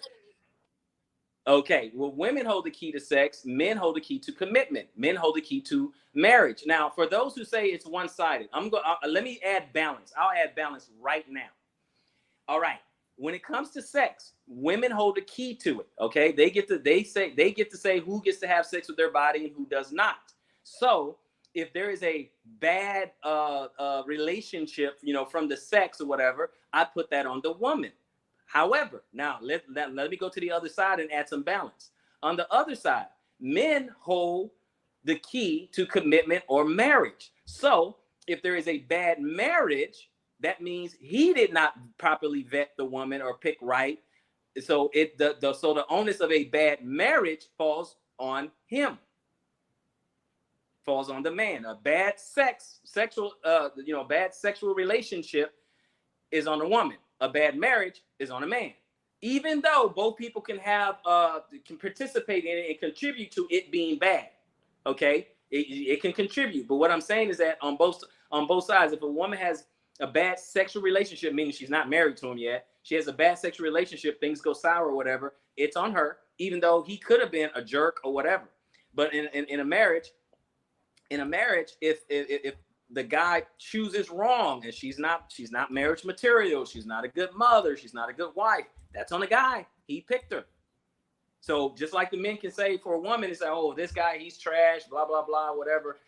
okay, well, women hold the key to sex, men hold the key to commitment, men hold the key to marriage. Now, for those who say it's one-sided, let me add balance. I'll add balance right now. All right. When it comes to sex, women hold the key to it. Okay, they get to say who gets to have sex with their body and who does not. So if there is a bad relationship, from the sex or whatever, I put that on the woman. However, now let me go to the other side and add some balance. On the other side, men hold the key to commitment or marriage. So if there is a bad marriage, that means he did not properly vet the woman or pick right. So the onus of a bad marriage falls on him, falls on the man. A bad bad sexual relationship is on a woman. A bad marriage is on a man. Even though both people can participate in it and contribute to it being bad, okay, it can contribute. But what I'm saying is that on both sides, if a woman has a bad sexual relationship, meaning she's not married to him yet, she has a bad sexual relationship, things go sour or whatever, it's on her, even though he could have been a jerk or whatever. But in a marriage, if the guy chooses wrong and she's not marriage material, she's not a good mother, she's not a good wife, that's on the guy. He picked her. So just like the men can say for a woman, it's like, oh, this guy, he's trash, blah blah blah, whatever.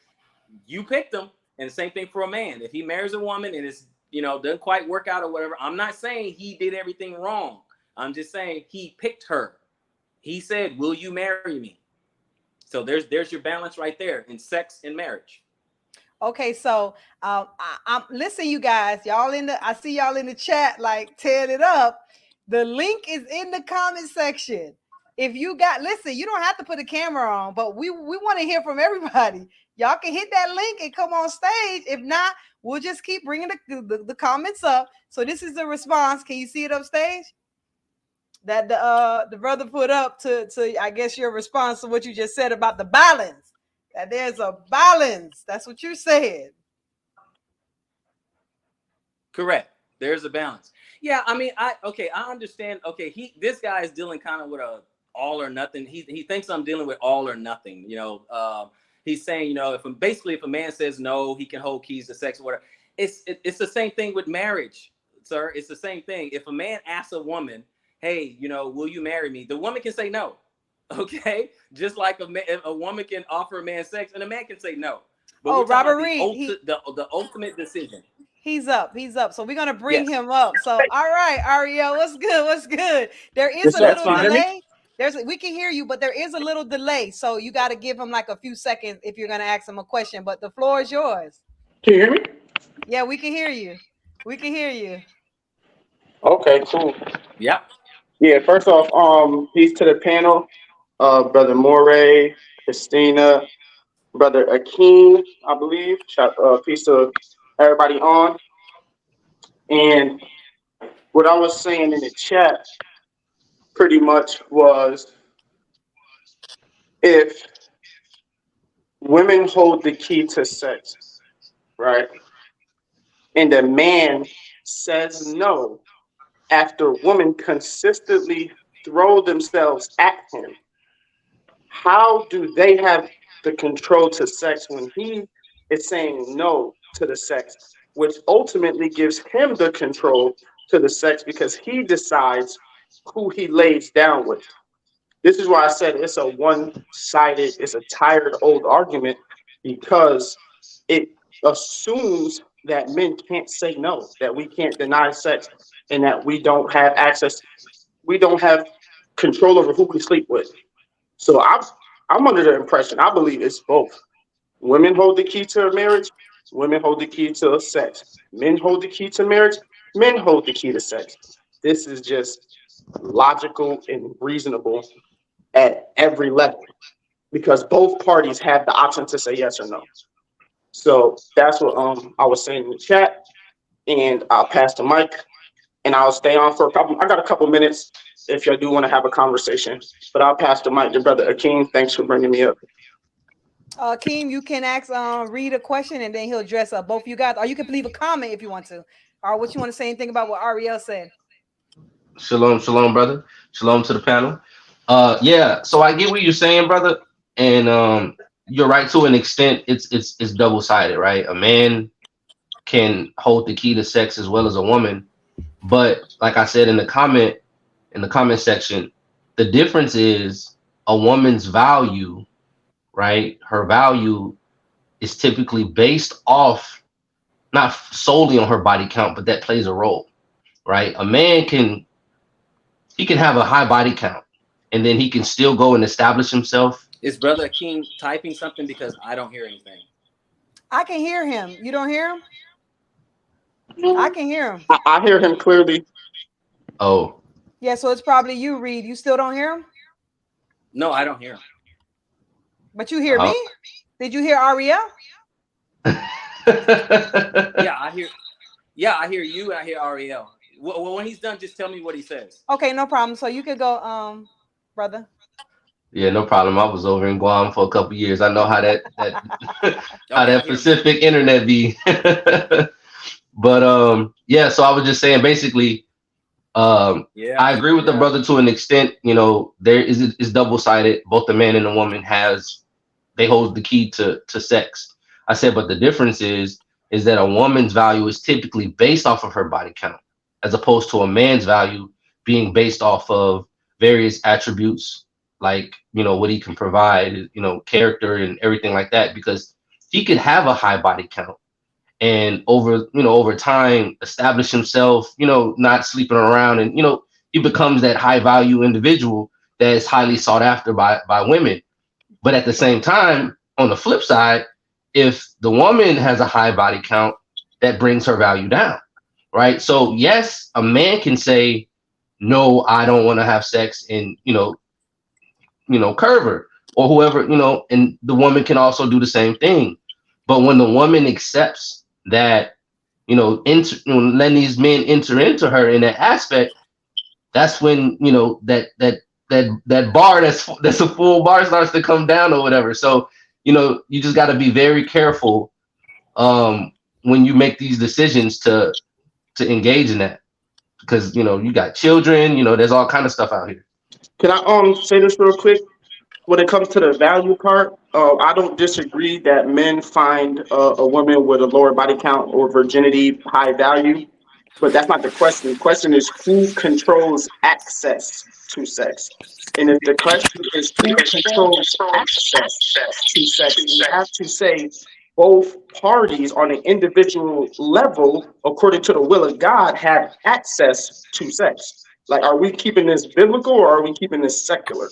You picked him. And the same thing for a man. If he marries a woman and it's doesn't quite work out or whatever, I'm not saying he did everything wrong. I'm just saying he picked her. He said, will you marry me? So there's your balance right there in sex and marriage. Okay, so I'm listen, you guys. I see y'all in the chat, like tearing it up. The link is in the comment section. If you listen, you don't have to put a camera on, but we want to hear from everybody. Y'all can hit that link and come on stage. If not, we'll just keep bringing the comments up. So this is the response. Can you see it up stage? That the brother put up to I guess your response to what you just said about the balance. That there's a balance. That's what you said. Correct. There's a balance. Yeah, I mean, I understand. Okay, this guy is dealing kind of with a all or nothing. He thinks I'm dealing with all or nothing. He's saying, if a man says no, he can hold keys to sex or whatever. It's the same thing with marriage, sir. It's the same thing. If a man asks a woman, hey, will you marry me? The woman can say no. Okay, just like a woman can offer a man sex and a man can say no. But we're talking about the ultimate decision. He's up. So we're gonna bring Yes. him up. So all right, Ariel, what's good? What's good? There is a That's little fine. delay. We can hear you, but there is a little delay. So you got to give him like a few seconds if you're gonna ask him a question. But the floor is yours. Can you hear me? Yeah, we can hear you. We can hear you. Okay, cool. Yeah. Yeah, first off, peace to the panel. Brother Moray, Christina, Brother Akeem, I believe. Peace to everybody on. And what I was saying in the chat pretty much was if women hold the key to sex, right? And a man says no after women consistently throw themselves at him. How do they have the control to sex when he is saying no to the sex, which ultimately gives him the control to the sex because he decides who he lays down with? This is why I said it's a one-sided, it's a tired old argument because it assumes that men can't say no, that we can't deny sex, and that we don't have access, we don't have control over who we sleep with. So I'm under the impression, I believe it's both. Women hold the key to marriage, women hold the key to sex. Men hold the key to marriage, men hold the key to sex. This is just logical and reasonable at every level because both parties have the option to say yes or no. So that's what I was saying in the chat, and I'll pass the mic and I'll stay on for a couple. I got a couple minutes if you do want to have a conversation, but I'll pass the mic to Brother Akeem. Thanks for bringing me up. Keem, you can ask read a question and then he'll address both you guys, or you can leave a comment if you want to, or what you want to say anything about what Ariel said. Shalom, shalom, brother. Shalom to the panel. Yeah, so I get what you're saying, brother, and you're right to an extent. It's double sided, right? A man can hold the key to sex as well as a woman, but like I said in the comment section, the difference is a woman's value, right? Her value is typically based off not solely on her body count, but that plays a role, right? A man can he can have a high body count and then he can still go and establish himself. Is Brother Akeem typing something because I don't hear anything? I can hear him. You don't hear him? I can hear him. I hear him clearly. Oh, Yeah, so it's probably you, Reed. You still don't hear him? No, I don't hear him. But you hear me? Did you hear Ariel? Yeah, I hear. Yeah, I hear you and I hear Ariel. Well, when he's done, just tell me what he says. Okay, no problem. So you could go, brother. Yeah, no problem. I was over in Guam for a couple years. I know how that how that Pacific internet be. But yeah, so I was just saying basically I agree with the brother to an extent. You know, there is double-sided. Both the man and the woman they hold the key to sex. I said, but the difference is that a woman's value is typically based off of her body count, as opposed to a man's value being based off of various attributes, like, you know, what he can provide, you know, character and everything like that, because he could have a high body count and over time establish himself, you know, not sleeping around, and, you know, he becomes that high value individual that is highly sought after by women. But at the same time, on the flip side, if the woman has a high body count, that brings her value down, right? So yes, a man can say, no, I don't want to have sex, and, curve her or whoever, and the woman can also do the same thing. But when the woman accepts that, letting these men enter into her in that aspect, that's when, that bar that's a full bar starts to come down or whatever. So, you just got to be very careful when you make these decisions to engage in that, because, you got children, there's all kind of stuff out here. Can I say this real quick? When it comes to the value part, I don't disagree that men find a woman with a lower body count or virginity high value, but that's not the question. The question is who controls access to sex. And if the question is who controls access to sex, we have to say both parties on an individual level, according to the will of God, have access to sex. Like, are we keeping this biblical or are we keeping this secular?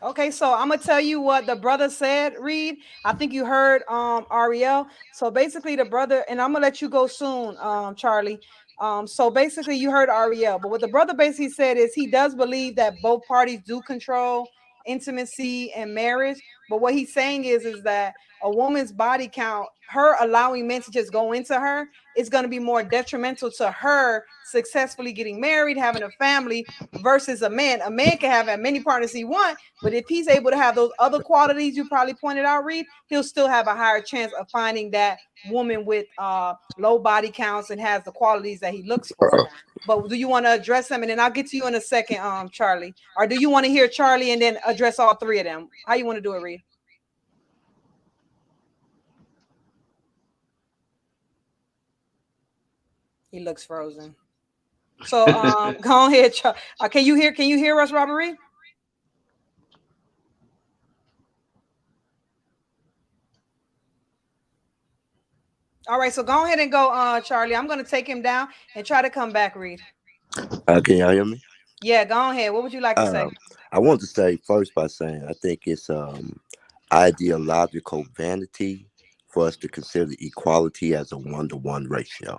Okay, so I'm gonna tell you what the brother said, Reed. I think you heard Ariel. So basically the brother, and I'm gonna let you go soon, Charlie. So basically you heard Ariel, but what the brother basically said is he does believe that both parties do control intimacy and marriage, But what he's saying is that a woman's body count, her allowing men to just go into her, is going to be more detrimental to her successfully getting married, having a family, versus a man. A man can have as many partners he wants, but if he's able to have those other qualities you probably pointed out, Reed, he'll still have a higher chance of finding that woman with low body counts and has the qualities that he looks for. But do you want to address them? And then I'll get to you in a second, Charlie. Or do you want to hear Charlie and then address all three of them? How you want to do it, Reed? He looks frozen. So go ahead. Can you hear us, Robert Reed? All right, so go ahead and go, Charlie. I'm going to take him down and try to come back, Reed. Can y'all hear me? Yeah, go ahead. What would you like to say? I want to say first by saying I think it's ideological vanity for us to consider equality as a 1-to-1 ratio,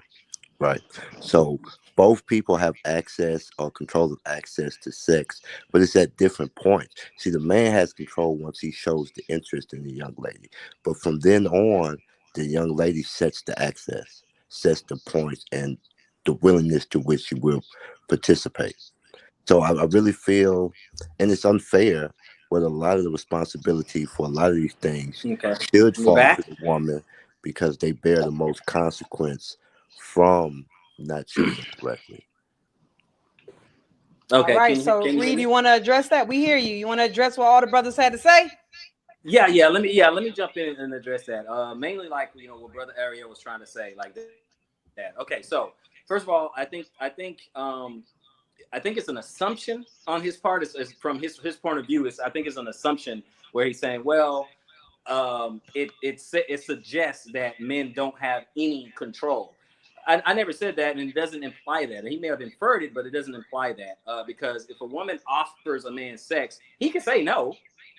right? So both people have access or control of access to sex, but it's at different points. See, the man has control once he shows the interest in the young lady, but from then on, the young lady sets the access, sets the points, and the willingness to which she will participate. So I really feel, and it's unfair, where a lot of the responsibility for a lot of these things Okay. should We're fall back. to the woman because they bear the most consequence from not choosing correctly. Okay. All right, Can so you hear Reed, me? you want to address that? We hear you. You want to address what all the brothers had to say? Yeah. Let me jump in and address that. Mainly like what Brother Ariel was trying to say, like that. Okay. So first of all, I think it's an assumption on his part. Is from his point of view. I think it's an assumption where he's saying, well, it suggests that men don't have any control. I never said that, and it doesn't imply that. He may have inferred it, but it doesn't imply that. Because if a woman offers a man sex, he can say no,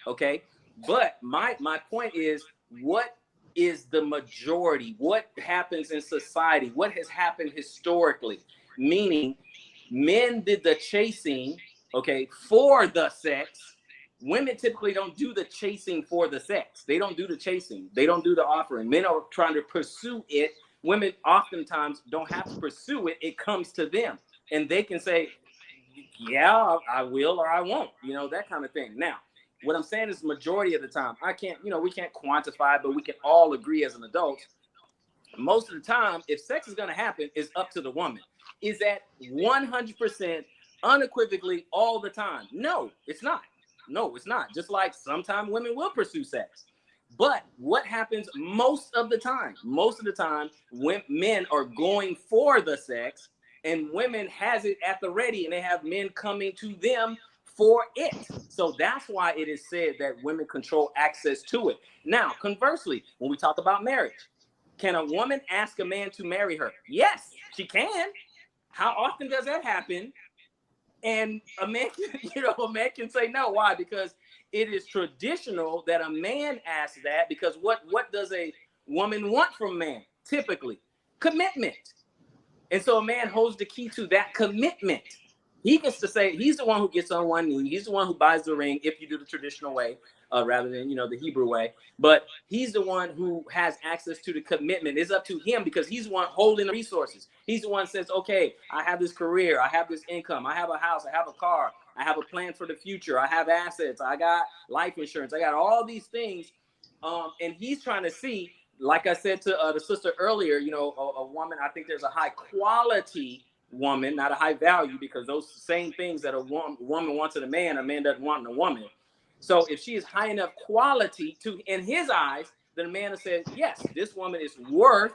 okay? But my point is, what is the majority? What happens in society? What has happened historically? Meaning, men did the chasing, okay, for the sex. Women typically don't do the chasing for the sex. They don't do the chasing. They don't do the offering. Men are trying to pursue it. Women oftentimes don't have to pursue it. It comes to them. And they can say, yeah, I will or I won't, that kind of thing. Now, what I'm saying is majority of the time, we can't quantify, but we can all agree as an adult, most of the time, if sex is going to happen, it's up to the woman. Is that 100% unequivocally all the time? No, it's not. No, it's not. Just like sometimes women will pursue sex. But what happens most of the time? Most of the time, when men are going for the sex and women has it at the ready and they have men coming to them for it. So that's why it is said that women control access to it. Now, conversely, when we talk about marriage, can a woman ask a man to marry her? Yes, she can. How often does that happen? And a man can say no. Why? Because it is traditional that a man asks that, because what does a woman want from a man? Typically, commitment. And so a man holds the key to that commitment. He gets to say, he's the one who gets on one knee. He's the one who buys the ring, if you do the traditional way, rather than, the Hebrew way. But he's the one who has access to the commitment. It's up to him because he's the one holding the resources. He's the one who says, okay, I have this career. I have this income. I have a house. I have a car. I have a plan for the future. I have assets. I got life insurance. I got all these things. And he's trying to see, like I said to the sister earlier, a woman, I think there's a high quality woman, not a high value, because those same things that a woman wants in a man doesn't want in a woman. So if she is high enough quality in his eyes, then a man has said, yes, this woman is worth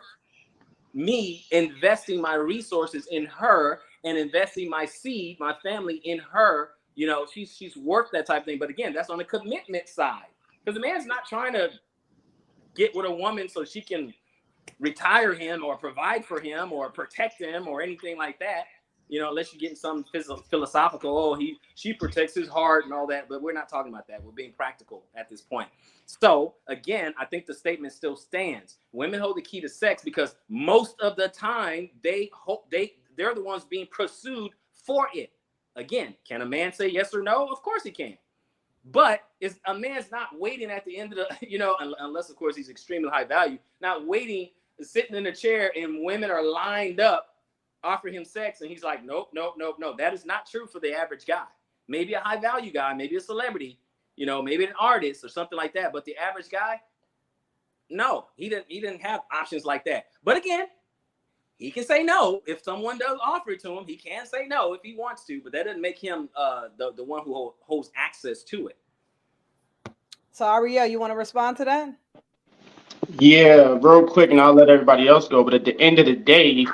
me investing my resources in her and investing my seed, my family in her. She's worth that type of thing. But again, that's on the commitment side, because the man's not trying to get with a woman so she can retire him or provide for him or protect him or anything like that, unless you're getting some philosophical, she protects his heart and all that. But we're not talking about that. We're being practical at this point. So again, I think the statement still stands. Women hold the key to sex because most of the time they're the ones being pursued for it. Again, can a man say yes or no? Of course he can. But it's a man's not waiting at the end of the, unless of course he's extremely high value, not waiting, sitting in a chair and women are lined up offering him sex and he's like, nope. That is not true for the average guy. Maybe a high value guy, maybe a celebrity, maybe an artist or something like that. But the average guy, no, he didn't have options like that. But again, he can say no if someone does offer it to him. He can say no if he wants to, but that doesn't make him the one who holds access to it. So Ariel, you want to respond to that? Yeah, real quick, and I'll let everybody else go. But at the end of the day,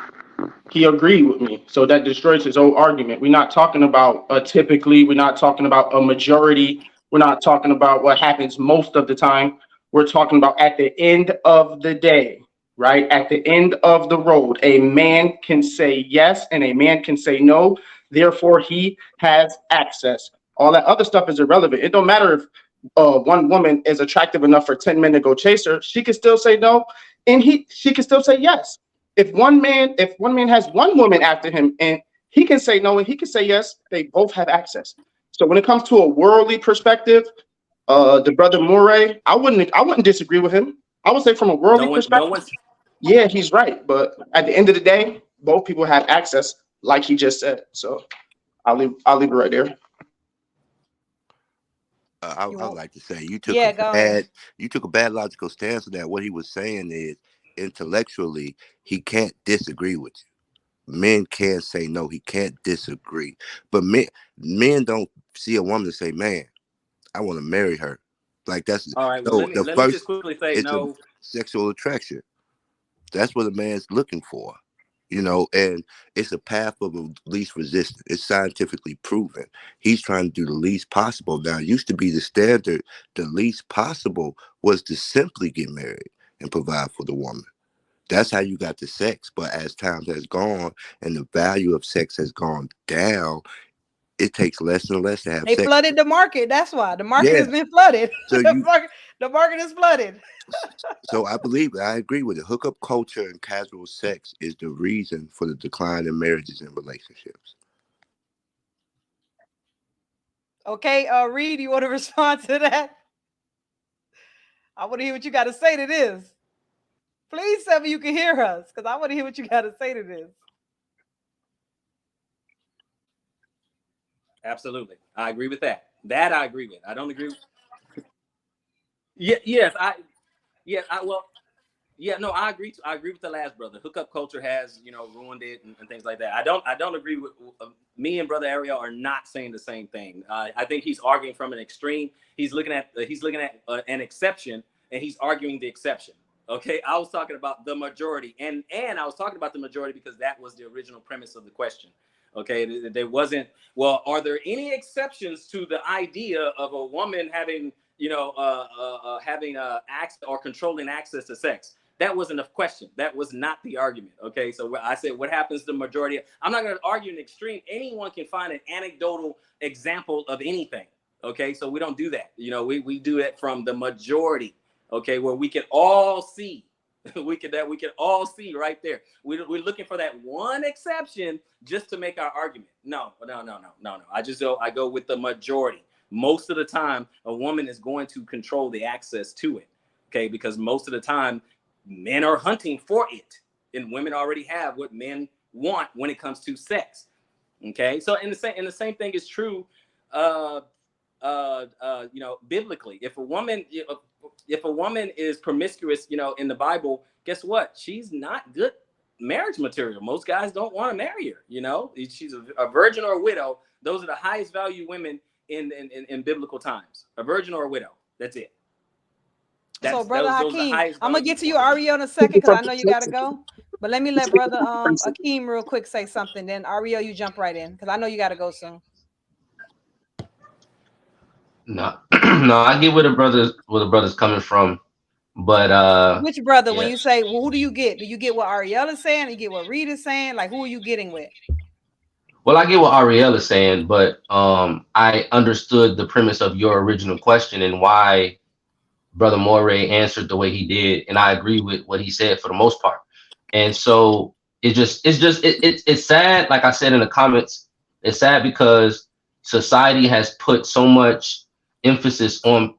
he agreed with me, so that destroys his whole argument. We're not talking about typically. We're not talking about a majority. We're not talking about what happens most of the time. We're talking about at the end of the day, right? At the end of the road, a man can say yes and a man can say no. Therefore, he has access. All that other stuff is irrelevant. It don't matter if one woman is attractive enough for 10 men to go chase her. She can still say no, and she can still say yes. If one man has one woman after him and he can say no and he can say yes, they both have access. So when it comes to a worldly perspective, the brother Moray, I wouldn't disagree with him. I would say from a worldly perspective, yeah, he's right. But at the end of the day, both people have access, like he just said. So I'll leave it right there. I would like to say you took a bad logical stance on that. What he was saying is intellectually he can't disagree with you. Men can say no, he can't disagree. But men don't see a woman and say, man, I want to marry her. Like that's all right. Well, let me just quickly say no. Sexual attraction. That's what a man's looking for. And it's a path of least resistance. It's scientifically proven. He's trying to do the least possible. Now, it used to be the standard. The least possible was to simply get married and provide for the woman. That's how you got the sex. But as time has gone and the value of sex has gone down, it takes less and less to have sex. They flooded the market. That's why the market has been flooded. So the market is flooded. So I agree with it. Hookup culture and casual sex is the reason for the decline in marriages and relationships. Okay, Reed, you want to respond to that? I want to hear what you got to say to this. Please tell me you can hear us, because I want to hear what you got to say to this. Absolutely. I agree with that. That I agree with. I don't agree with. Yes, I agree. I agree with the last brother. Hookup culture has, ruined it and things like that. I don't agree with me and brother Ariel are not saying the same thing. I think he's arguing from an extreme. He's looking at an exception, and he's arguing the exception. Okay, I was talking about the majority, and I was talking about the majority because that was the original premise of the question. Okay, there wasn't. Well, are there any exceptions to the idea of a woman having having access or controlling access to sex? That wasn't a question. That was not the argument. Okay, so I said, what happens to the majority? I'm not going to argue an extreme. Anyone can find an anecdotal example of anything. Okay, so we don't do that. We do it from the majority. Okay, where we can all see. we can all see right there. We're looking for that one exception just to make our argument. No. I go with the majority. Most of the time, a woman is going to control the access to it. Okay, because most of the time, men are hunting for it, and women already have what men want when it comes to sex. Okay, so and the same thing is true. Biblically, if a woman is promiscuous, in the Bible, guess what? She's not good marriage material. Most guys don't want to marry her. She's a virgin or a widow. Those are the highest value women in biblical times. A virgin or a widow. That's it. So brother Hakeem, I'm gonna get to you, Ariel, in a second, because I know you gotta go. But let me let brother Hakeem real quick say something. Then Ariel, you jump right in, because I know you gotta go soon. No, I get where the brother's coming from, but which brother? Yeah. When you say, well, who do you get? Do you get what Ariel is saying? Do you get what Reed is saying? Like, who are you getting with? Well, I get what Ariel is saying, but I understood the premise of your original question and why Brother Moray answered the way he did, and I agree with what he said for the most part. And so it's sad. Like I said in the comments, it's sad because society has put so much emphasis on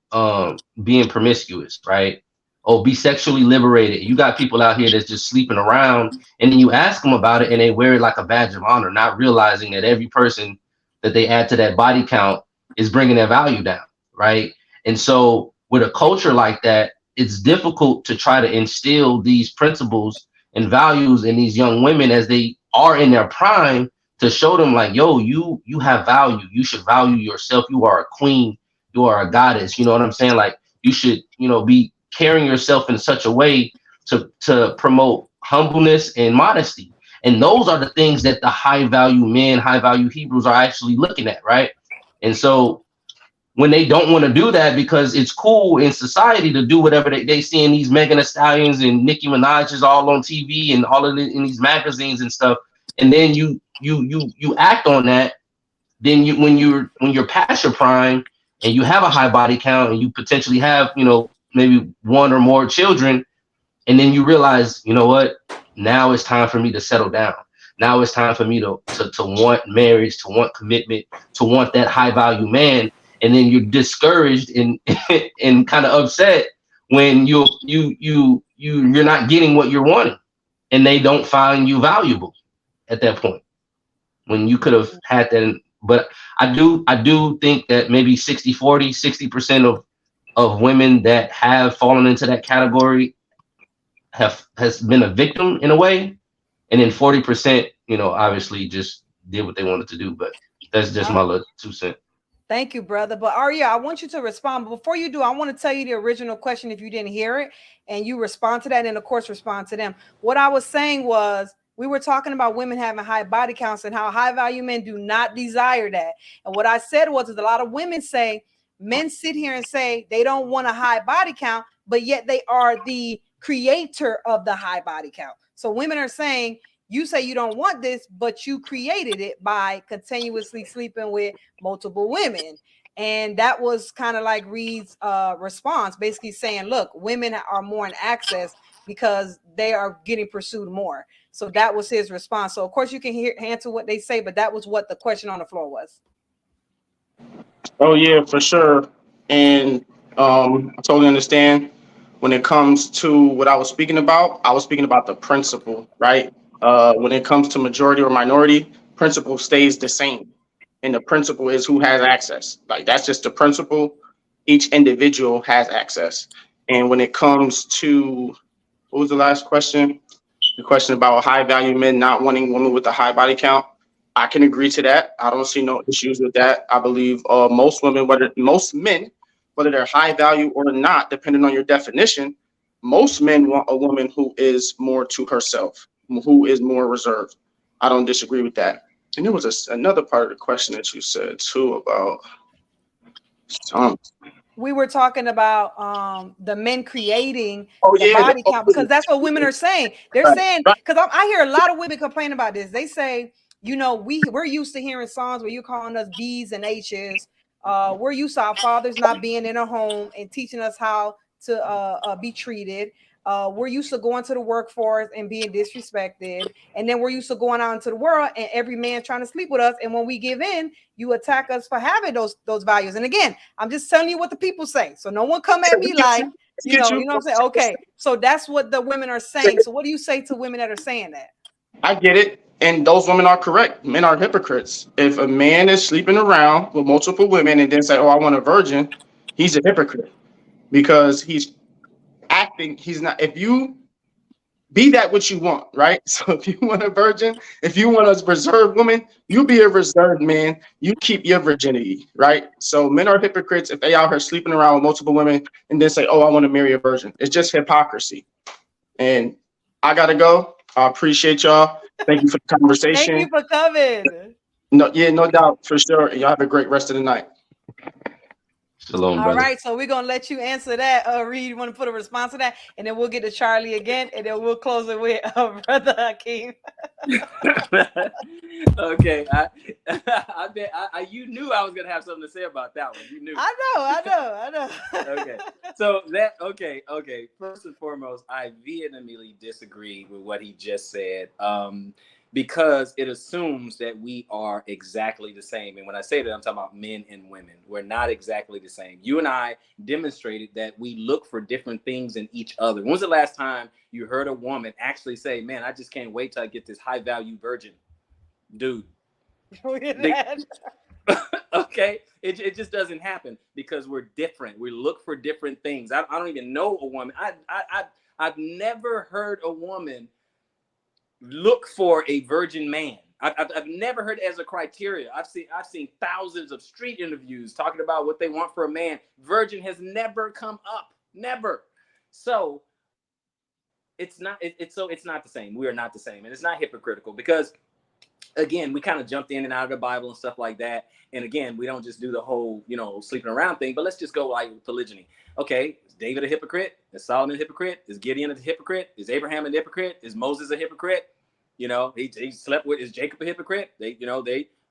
being promiscuous, right? Oh, be sexually liberated. You got people out here that's just sleeping around, and then you ask them about it, and they wear it like a badge of honor, not realizing that every person that they add to that body count is bringing their value down, right? And so, with a culture like that, it's difficult to try to instill these principles and values in these young women as they are in their prime, to show them like, yo, you have value. You should value yourself. You are a queen. You are a goddess. You know what I'm saying? Like, you should, be carrying yourself in such a way to promote humbleness and modesty. And those are the things that the high value men, high value Hebrews are actually looking at, right? And so when they don't want to do that because it's cool in society to do whatever they see in these Megan Thee Stallions and Nicki Minaj's all on TV and all of it in these magazines and stuff, and then you act on that, then when you're past your prime and you have a high body count and you potentially have maybe one or more children, and then you realize, you know what, now it's time for me to settle down. Now it's time for me to want marriage, to want commitment, to want that high value man. And then you're discouraged and and kind of upset when you're not getting what you're wanting, and they don't find you valuable at that point when you could have had that. But I do think that maybe 60% of women that have fallen into that category has been a victim in a way, and then 40%, obviously just did what they wanted to do. But that's just my little 2 cents. Thank you, brother. But Arya, I want you to respond. But before you do, I want to tell you the original question if you didn't hear it, and you respond to that, and of course respond to them. What I was saying was, we were talking about women having high body counts and how high value men do not desire that. And what I said was, is a lot of women say, men sit here and say they don't want a high body count, but yet they are the creator of the high body count. So women are saying, you say you don't want this, but you created it by continuously sleeping with multiple women. And that was kind of like Reed's response, basically saying, look, women are more in access because they are getting pursued more. So that was his response. So of course you can answer what they say, but that was what the question on the floor was. Oh yeah, for sure. And I totally understand. When it comes to what I was speaking about the principle, right? When it comes to majority or minority, principle stays the same. And the principle is who has access. Like, that's just the principle. Each individual has access. And when it comes to, what was the last question? The question about high value men not wanting women with a high body count. I can agree to that. I don't see no issues with that. I believe most men, whether they're high value or not, depending on your definition, most men want a woman who is more to herself, who is more reserved. I don't disagree with that. And there was another part of the question that you said too about. We were talking about the men creating the body count, because that's what women are saying. They're saying, because I hear a lot of women complain about this. They say, we're used to hearing songs where you're calling us B's and H's. We're used to our fathers not being in a home and teaching us how to be treated. We're used to going to the workforce and being disrespected. And then we're used to going out into the world and every man trying to sleep with us. And when we give in, you attack us for having those values. And again, I'm just telling you what the people say. So no one come at me like, you know what I'm saying? Okay. So that's what the women are saying. So what do you say to women that are saying that? I get it. And those women are correct. Men are hypocrites. If a man is sleeping around with multiple women and then say, oh, I want a virgin, he's a hypocrite because he's acting. He's not. If you be that what you want, right? So if you want a virgin, if you want a reserved woman, you be a reserved man. You keep your virginity, right? So men are hypocrites if they out here sleeping around with multiple women and then say, oh, I want to marry a virgin. It's just hypocrisy. And I got to go. I appreciate y'all. Thank you for the conversation. Thank you for coming. No doubt, for sure. Y'all have a great rest of the night. Shalom, brother. All right, so we're gonna let you answer that. Reed, you want to put a response to that, and then we'll get to Charlie again, and then we'll close it with Brother Hakeem. Okay, you knew I was gonna have something to say about that one. You knew. I know. Okay, so okay. First and foremost, I vehemently disagree with what he just said. because it assumes that we are exactly the same. And when I say that, I'm talking about men and women. We're not exactly the same. You and I demonstrated that we look for different things in each other. When's the last time you heard a woman actually say, man, I just can't wait till I get this high value virgin dude? Okay, it just doesn't happen because we're different. We look for different things. I don't even know a woman. I've never heard a woman look for a virgin man. I've never heard it as a criteria. I've seen thousands of street interviews talking about what they want for a man. Virgin has never come up, never. So it's not the same. We are not the same, and it's not hypocritical because, again, we kind of jumped in and out of the Bible and stuff like that. And again, we don't just do the whole, sleeping around thing, but let's just go like polygyny. Okay, is David a hypocrite? Is Solomon a hypocrite? Is Gideon a hypocrite? Is Abraham a hypocrite? Is Moses a hypocrite? He slept with, is Jacob a hypocrite? They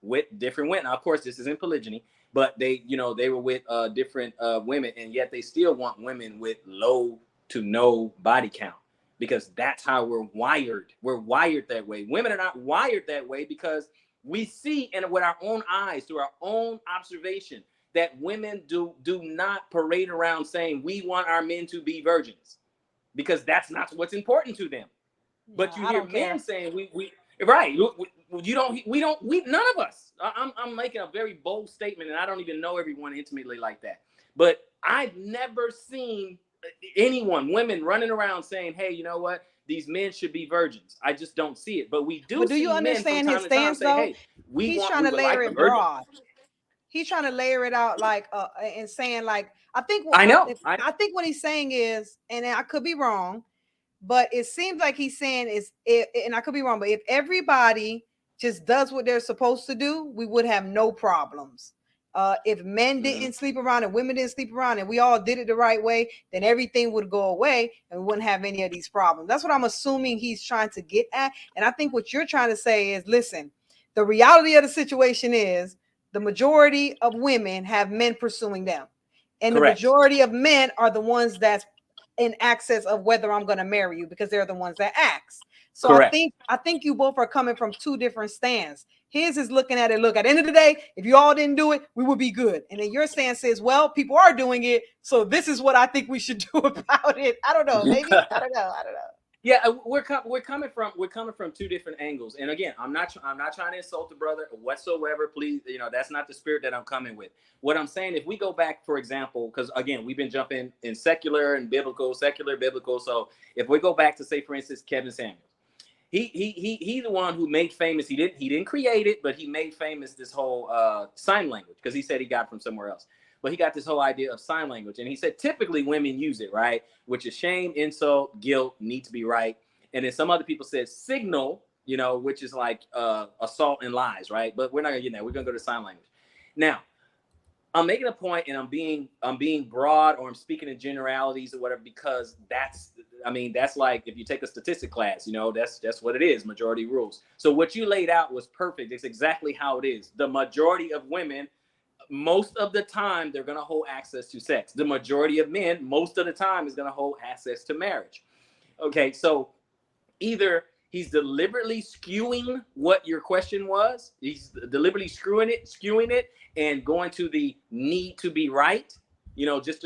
with different women. Now, of course, this isn't polygyny, but they were with different women, and yet they still want women with low to no body count. Because that's how we're wired. We're wired that way. Women are not wired that way because we see with our own eyes, through our own observation, that women do not parade around saying we want our men to be virgins, because that's not what's important to them. But you hear men saying we right. We none of us. I'm making a very bold statement, and I don't even know everyone intimately like that. But I've never seen women running around saying, hey, you know what? These men should be virgins. I just don't see it. But we do. But do you understand his stance, though? Say, hey, he's trying to layer it broad. He's trying to layer it out and saying like, I think what he's saying is, and I could be wrong, but it seems like he's saying and I could be wrong, but if everybody just does what they're supposed to do, we would have no problems. If men didn't sleep around and women didn't sleep around and we all did it the right way, then everything would go away and we wouldn't have any of these problems. That's what I'm assuming he's trying to get at. And I think what you're trying to say is, listen, the reality of the situation is the majority of women have men pursuing them. And Correct. The majority of men are the ones that's in access of whether I'm going to marry you, because they're the ones that ask. So Correct. I think you both are coming from two different stands. His is looking at it. Look, at the end of the day, if you all didn't do it, we would be good. And then your stance says, well, people are doing it, so this is what I think we should do about it. I don't know. Maybe I don't know. Yeah, we're coming from two different angles. And again, I'm not trying to insult the brother whatsoever. Please, that's not the spirit that I'm coming with. What I'm saying, if we go back, for example, because again, we've been jumping in secular, biblical. So if we go back to, say, for instance, Kevin Samuels, he's the one who made famous. He didn't create it, but he made famous this whole sign language, because he said he got it from somewhere else. But he got this whole idea of sign language. And he said typically women use it, right? Which is shame, insult, guilt, need to be right. And then some other people said signal, which is like assault and lies, right? But we're not going to get there. We're going to go to sign language. Now, I'm making a point, and I'm being broad, or I'm speaking in generalities or whatever, because that's like if you take a statistic class, that's what it is, majority rules. So what you laid out was perfect. It's exactly how it is. The majority of women, most of the time, they're going to hold access to sex. The majority of men, most of the time, is going to hold access to marriage. Okay, so either he's deliberately skewing what your question was, he's deliberately skewing it, and going to the need to be right, just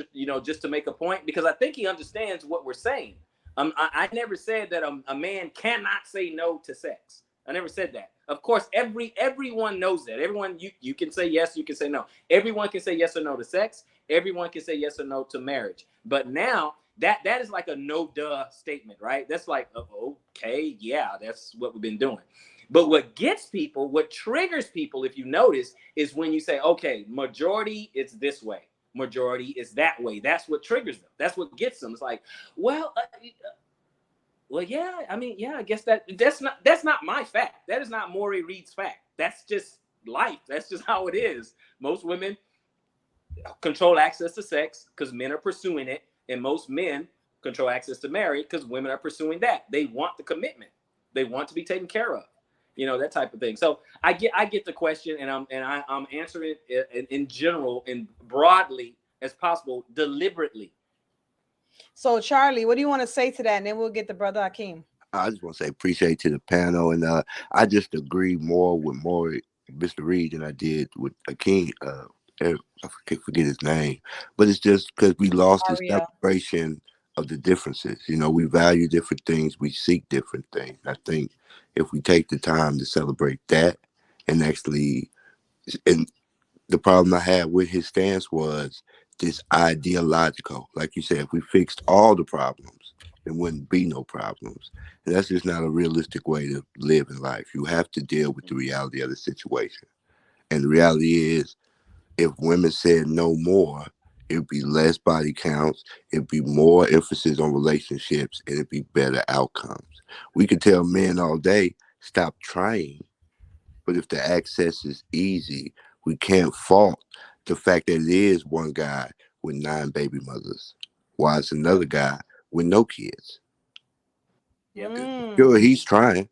to make a point, because I think he understands what we're saying. I never said that a man cannot say no to sex. I never said that. Of course, everyone knows that. Everyone, you can say yes, you can say no. Everyone can say yes or no to sex. Everyone can say yes or no to marriage. But now that is like a no duh statement, right? That's like, okay, yeah, that's what we've been doing. But what gets people, what triggers people, if you notice, is when you say, okay, majority is this way, majority is that way. That's what triggers them. That's what gets them. It's like, well, yeah, I guess that's not my fact. That is not Maury Reed's fact. That's just life. That's just how it is. Most women control access to sex because men are pursuing it, and most men control access to marriage because women are pursuing that. They want the commitment. They want to be taken care of. That type of thing. So I get the question, and I'm answering it in general and broadly as possible, deliberately. So, Charlie, what do you want to say to that? And then we'll get the brother Hakeem. I just want to say appreciate to the panel, and I just agree more with Mr. Reed than I did with Akeem. I forget his name, but it's just because we lost the Aria. celebration of the differences. You know, we value different things, we seek different things. I think if we take the time to celebrate that, and actually, and the problem I had with his stance was this ideological. Like you said, if we fixed all the problems, there wouldn't be no problems. And that's just not a realistic way to live in life. You have to deal with the reality of the situation. And the reality is, if women said no more, it'd be less body counts, it'd be more emphasis on relationships, and it'd be better outcomes. We could tell men all day, stop trying, but if the access is easy, we can't fault the fact that it is one guy with 9 baby mothers, while it's another guy with no kids. Yep. Sure, Mm. he's trying.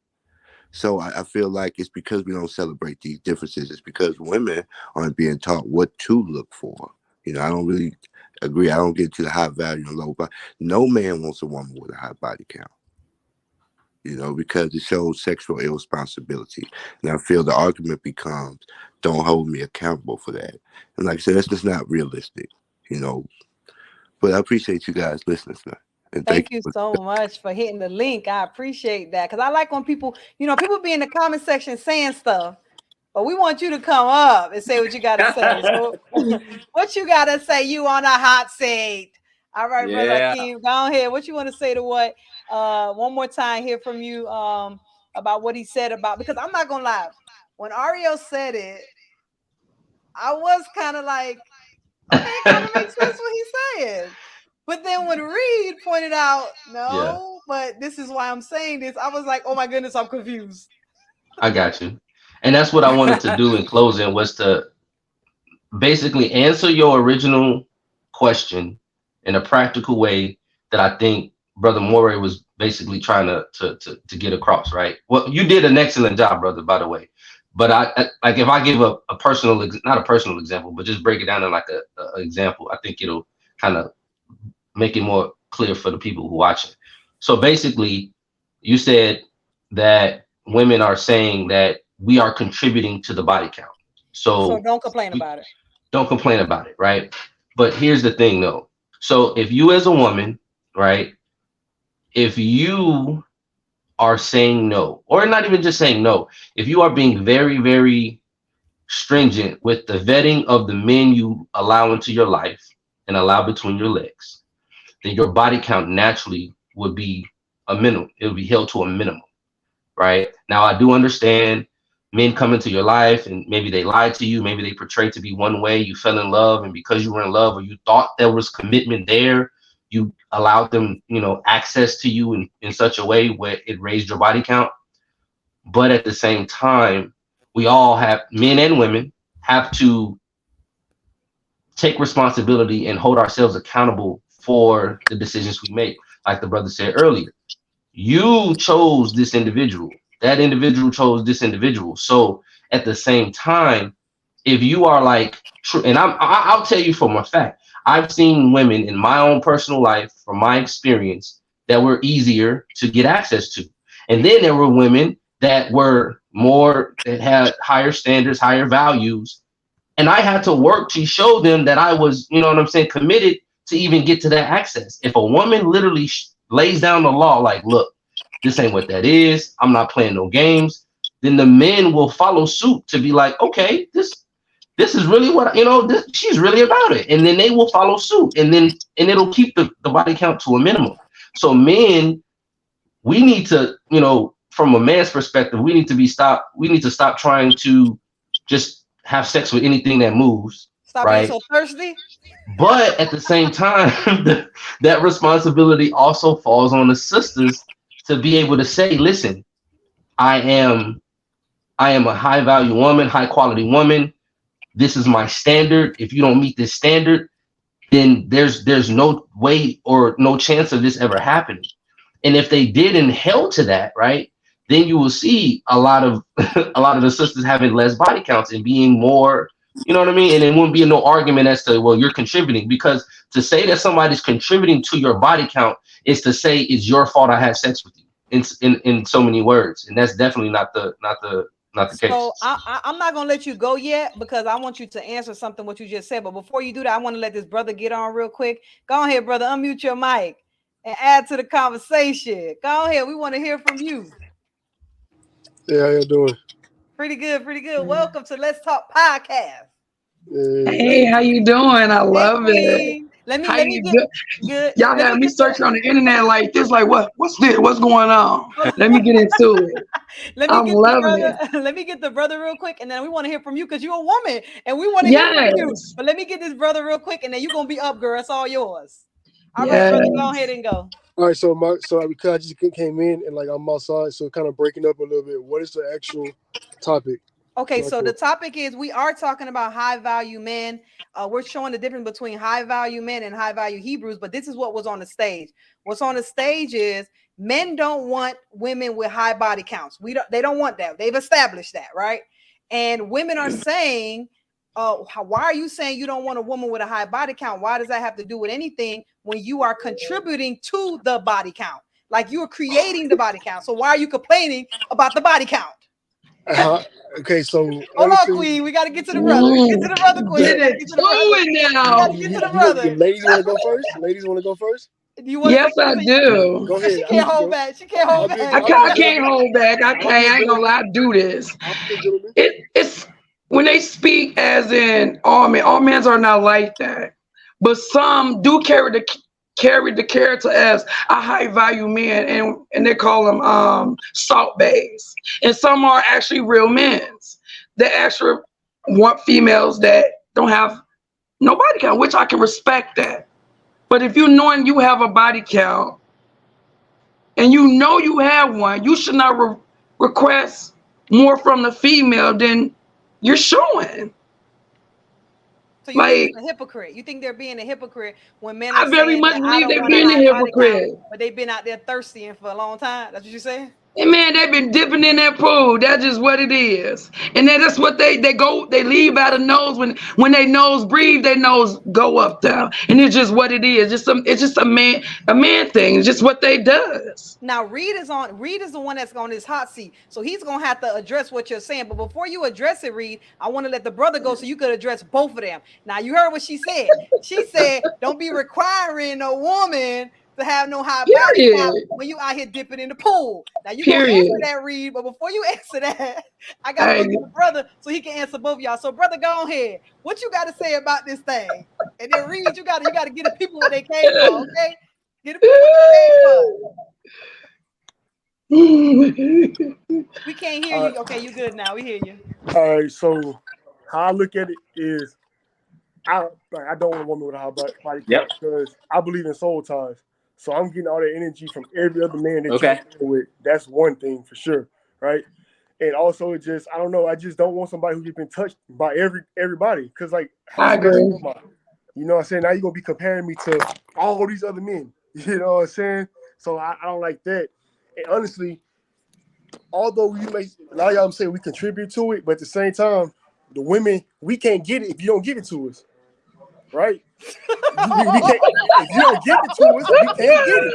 So I feel like it's because we don't celebrate these differences. It's because women aren't being taught what to look for. You know, I don't really agree. I don't get to the high value and low body. No man wants a woman with a high body count. You know, because it shows sexual irresponsibility. And I feel the argument becomes, don't hold me accountable for that. And like I said, that's just not realistic, you know. But I appreciate you guys listening tonight. And thank Thank you you for so much for hitting the link. I appreciate that because I like when people, people be in the comment section saying stuff, but we want you to come up and say what you got to say. So, what you got to say? You on a hot seat. All right, brother Yeah. Akeem, go ahead. What you want to say to what? One more time, hear from you about what he said about, because I'm not going to lie. When Ario said it, I was kind of like, okay, it kind of makes sense what he's saying. But then when Reed pointed out, Yeah, no, but this is why I'm saying this, I was like, oh my goodness, I'm confused. I got you. And that's what I wanted to do in closing was to basically answer your original question in a practical way that I think Brother Moray was basically trying to get across, right? Well, you did an excellent job, brother, by the way. But like if I give a personal, not a personal example, but just break it down in like a example, I think it'll kind of make it more clear for the people who watch it. So basically, you said that women are saying that we are contributing to the body count. So So don't complain about it. don't complain about it, right? But here's the thing though. So if you as a woman, right, if you are saying no, or not even just saying no, if you are being very, very stringent with the vetting of the men you allow into your life and allow between your legs, then your body count naturally would be a minimum. It would be held to a minimum, right? Now, I do understand men come into your life and maybe they lied to you, maybe they portrayed to be one way, you fell in love, and because you were in love or you thought there was commitment there, you allowed them, access to you in such a way where it raised your body count. But at the same time, we all have, men and women, have to take responsibility and hold ourselves accountable for the decisions we make. Like the brother said earlier, you chose this individual. That individual chose this individual. So at the same time, if you are like, and I'll tell you from a fact, I've seen women in my own personal life, from my experience, that were easier to get access to. And then there were women that were more, that had higher standards, higher values, and I had to work to show them that I was, you know what I'm saying, committed to even get to that access. If a woman literally lays down the law, like, look, this ain't what that is, I'm not playing no games, then the men will follow suit to be like, okay, this is really what, she's really about it. And then they will follow suit, and it'll keep the body count to a minimum. So men, we need to, from a man's perspective, we need to stop trying to just have sex with anything that moves, Stop being right? so thirsty. But at the same time, that responsibility also falls on the sisters to be able to say, listen, I am a high value woman, high quality woman. This is my standard. If you don't meet this standard, then there's no way or no chance of this ever happening. And if they did and held to that, right, then you will see a lot of a lot of the sisters having less body counts and being more, you know what I mean? And it wouldn't be no argument as to, well, you're contributing, because to say that somebody's contributing to your body count is to say it's your fault I had sex with you. in so many words, and that's definitely not the case. So I'm not gonna let you go yet because I want you to answer something what you just said. But before you do that, I want to let this brother get on real quick. Go ahead, brother. Unmute your mic and add to the conversation. Go ahead. We want to hear from you. Yeah, how you doing? Pretty good, pretty good. Welcome to Let's Talk Podcast. Hey, how you doing? I love it. Let me How you get do? good. Y'all Let have me get searching on the internet like this, like what's this? What's going on? Let me get into it. Let me I'm get the loving brother. it. Let me get the brother real quick, and then we want to hear from you because you're a woman, and we want to hear from you. Yes. But let me get this brother real quick, and then you're gonna be up, girl. It's all yours. All right, Yes. brother, go ahead and go. All right, so because I just came in and like I'm outside, so kind of breaking up a little bit. What is the actual topic? Okay, so the topic is we are talking about high value men. We're showing the difference between high value men and high value Hebrews, but this is what was on the stage. What's on the stage is men don't want women with high body counts. They don't want that. They've established that, right? And women are saying, why are you saying you don't want a woman with a high body count? Why does that have to do with anything when you are contributing to the body count? Like you are creating the body count. So why are you complaining about the body count? Okay, so hold on, Queen. We got to get to the brother. Get to the brother, Queen. Get it to it now. We got to get to the brother. Ladies want to go first? Ladies want to go first? Do you want yes, I do. Go ahead. She can't hold back. She can't hold back. I can't hold back. I can't. I ain't gonna lie. I do this. It's when they speak as in all men. All men are not like that, but some do carry the character as a high value man, and they call them salt bays, and some are actually real men that actually want females that don't have no body count, which I can respect that. But if you knowing you have a body count and you know you have one, you should not request more from the female than you're showing. So you think it's a hypocrite? You think they're being a hypocrite when men are I very saying much that believe I don't they're want being a hypocrite. count, but they've been out there thirsting for a long time. That's what you're saying? And man, they've been dipping in that pool. That's just what it is. And then that's what they leave out of nose when they nose breathe, their nose go up down. And it's just what it is. It's just a man thing. It's just what they does. Now Reed is the one that's on his hot seat. So he's gonna have to address what you're saying. But before you address it, Reed, I want to let the brother go so you could address both of them. Now you heard what she said. She said, don't be requiring a woman to have no high body count when you out here dipping in the pool. Now you gonna answer that, Reed, but before you answer that, I gotta go to the brother so he can answer both of y'all. So brother, go ahead. What you got to say about this thing? And then Reed, you gotta get the people what they came for, okay? Get the people what they came for. We can't hear you. Okay, you good now. We hear you. All right, so how I look at it is I don't want a woman with a high body count because I believe in soul ties. So I'm getting all that energy from every other man that you're dealing with. That's one thing for sure, right? And also, it just I don't know. I just don't want somebody who's been touched by everybody. Because like, I agree. You know what I'm saying? Now you're gonna be comparing me to all these other men. You know what I'm saying? So I don't like that. And honestly, although a lot of y'all saying we contribute to it, but at the same time, the women we can't get it if you don't give it to us. Right? we can't, if you don't give it to us, we can't get it.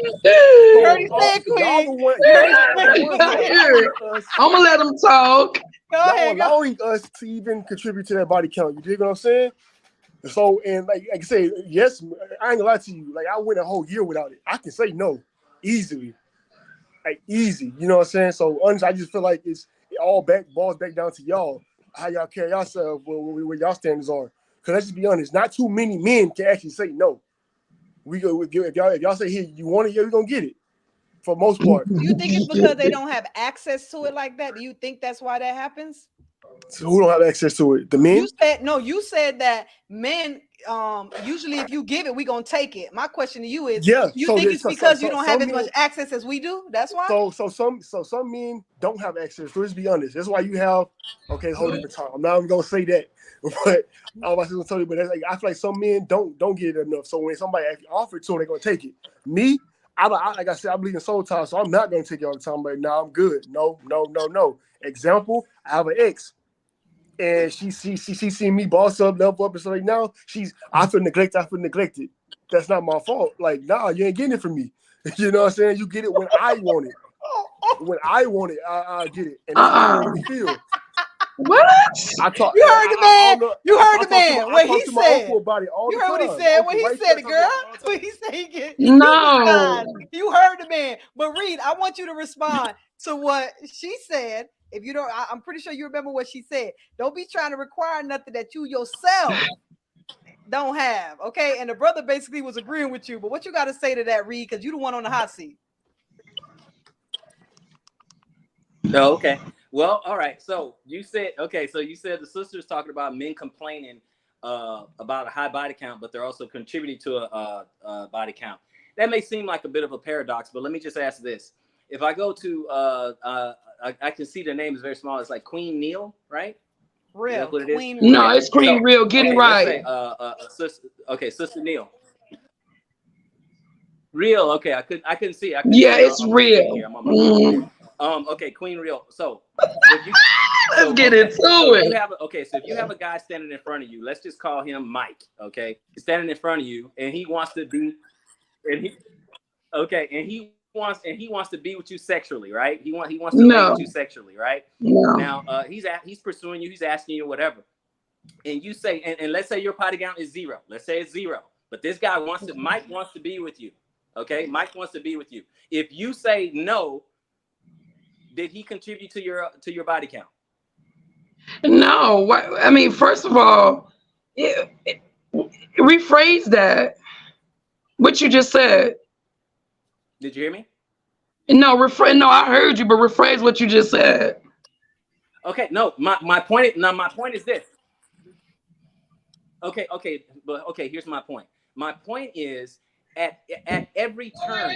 So, y'all the one, I'm gonna let them talk. Y'all allowing us to even contribute to that body count. You dig what I'm saying? So, and like I say, yes, I ain't gonna lie to you. Like I went a whole year without it. I can say no easily, like easy. You know what I'm saying? So honestly, I just feel like it all balls back down to y'all. How y'all carry yourself, where y'all standards are. Because let's just be honest, not too many men can actually say no. If y'all say here you want it, you're gonna get it. For most part. Do you think it's because they don't have access to it like that? Do you think that's why that happens? So who don't have access to it? The men? You said that men usually if you give it, we gonna take it. My question to you is, you think it's because you don't have as much access as we do? That's why. So some men don't have access. So let's be honest. That's why you have a whole different time. I'm not even gonna say that, but I was gonna tell you. But that's like, I feel like some men don't get it enough. So when somebody actually offers to them, they're gonna take it. Me, like I said, I believe in soul ties, so I'm not gonna take it all the time. But now I'm good. No. Example: I have an ex. And she seen me boss up, level up, and so like now I feel neglected. That's not my fault. Like, nah, you ain't getting it from me. You know what I'm saying? You get it when I want it. when I want it, I get it, and that's how I really feel. What? I talk. You heard the man. You heard the man. What he I talk to my said. uncle about it all You the heard time. what he said. What he said, girl. What he said. No. You heard the man. But Reed, I want you to respond to what she said. If you don't, I'm pretty sure you remember what she said. Don't be trying to require nothing that you yourself don't have. Okay. And the brother basically was agreeing with you. But what you got to say to that, Reed? Because you the one on the hot seat. Oh, okay. Well, all right. So you said the sister's talking about men complaining about a high body count, but they're also contributing to a body count. That may seem like a bit of a paradox, but let me just ask this: if I go to I can see the name is very small. It's like Queen Neil, right? Real. Is that what it is? Queen No, Real. it's Queen Real. Get it right. Let's say, Sister Neil. Real. Okay, I couldn't see. Yeah, it's Real. Okay, Queen Real. So if you let's get into it. So if you have a guy standing in front of you, let's just call him Mike. Okay, he's standing in front of you, and he wants to be, and he wants to be with you sexually, right? He wants to be with you sexually, right? No. Now he's pursuing you, he's asking you whatever, and you say, and let's say your body count is 0. Let's say it's 0, but this guy Mike wants to be with you. Okay, Mike wants to be with you. If you say no, did he contribute to your body count? No. I mean, first of all, rephrase that. What you just said. Did you hear me? No, No, I heard you, but rephrase what you just said. Okay, no, my point is this. Okay, here's my point. My point is at every turn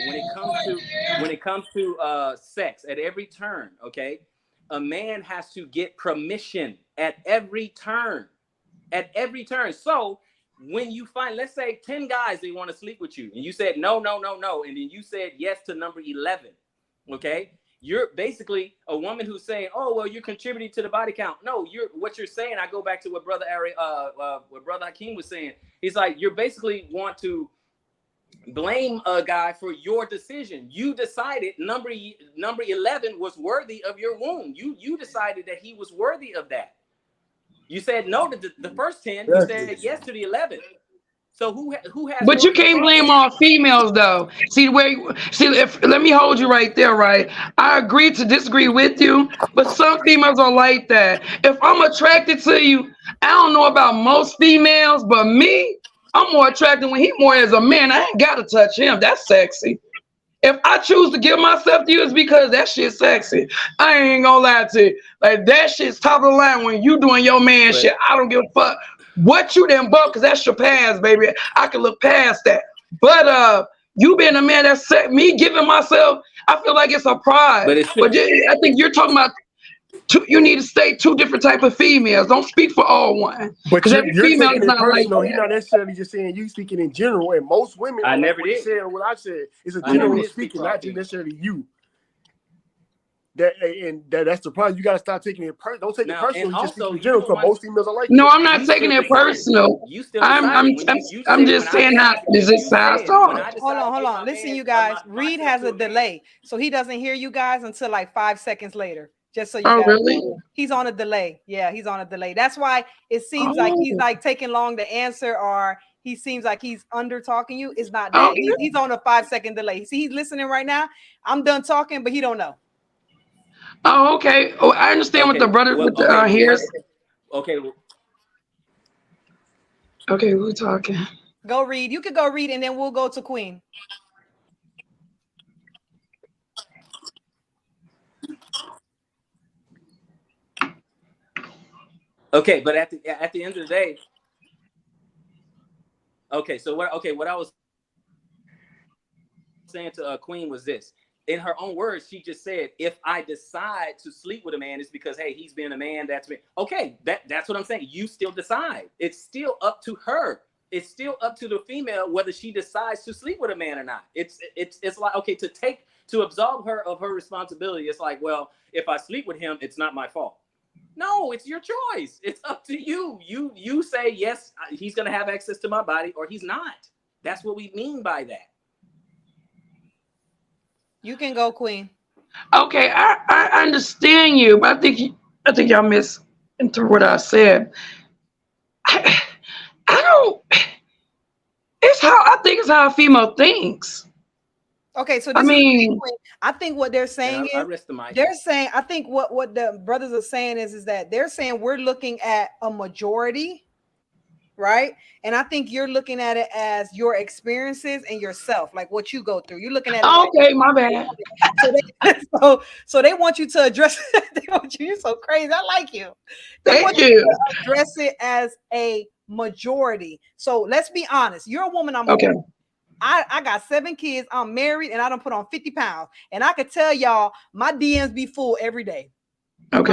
when it comes to sex, at every turn, okay, a man has to get permission at every turn. At every turn. So when you find, let's say 10 guys, they want to sleep with you, and you said no, and then you said yes to number 11, okay? You're basically a woman who's saying, oh, well, you're contributing to the body count. No, what you're saying, I go back to what Brother Hakeem was saying. He's like, you're basically want to blame a guy for your decision. You decided number 11 was worthy of your womb. You decided that he was worthy of that. You said no to the first 10. You said yes to the 11. So who has? But you can't blame all females, though. Let me hold you right there, right? I agree to disagree with you, but some females are like that. If I'm attracted to you, I don't know about most females, but me, I'm more attracted when he more as a man. I ain't gotta touch him. That's sexy. If I choose to give myself to you, it's because that shit's sexy. I ain't gonna lie to you. Like, that shit's top of the line when you doing your man shit. I don't give a fuck what you done bought, because that's your past, baby. I can look past that. But you being a man that's me giving myself, I feel like it's a pride. But I think you're talking about you need to stay 2 different type of females. Don't speak for all one. But you're female taking is it not personal. like You're not necessarily just saying you speaking in general. And most women, I never did. What I said is a general speaking, not just necessarily you. That's the problem. You gotta stop taking it personal. Don't take it personal. You just speak in general, because most females are like no, that. I'm not taking it personal. I'm just saying how is this how Hold on. Listen, you guys. Reed has a delay, so he doesn't hear you guys until like 5 seconds later. Just so you guys really? know. He's on a delay. Yeah, he's on a delay. That's why it seems like he's like taking long to answer, or he seems like he's under talking you. It's not that. He's on a 5-second delay. See, he's listening right now. I'm done talking, but he don't know. Oh, okay. Oh, I understand what the brother with the here's. Okay. Okay, we're talking. Go Reed. You could go Reed, and then we'll go to Queen. Okay, but at the end of the day, what I was saying to Queen was this. In her own words, she just said, if I decide to sleep with a man, it's because, hey, he's been a man. That's me. Okay, that's what I'm saying. You still decide. It's still up to her. It's still up to the female whether she decides to sleep with a man or not. It's like, okay, to absolve her of her responsibility. It's like, well, if I sleep with him, it's not my fault. No, it's your choice. It's up to you. You say, yes, he's going to have access to my body, or he's not. That's what we mean by that. You can go, Queen. Okay, I understand you, but I think y'all misinterpreted what I said. I, I don't. I think it's how a female thinks. Okay, so I this is mean, I think what they're saying And I is rest the mic. they're saying I think what the brothers are saying is that they're saying we're looking at a majority, right? And I think you're looking at it as your experiences and yourself, like what you go through. You're looking at it like okay, my bad. so so they want you to address they want you. You're so crazy. I like you. They want Thank you you. to address it as a majority. So let's be honest. You're a woman, I'm a Okay. woman. I got 7 kids. I'm married and I don't put on 50 pounds. And I could tell y'all my DMs be full every day. Okay.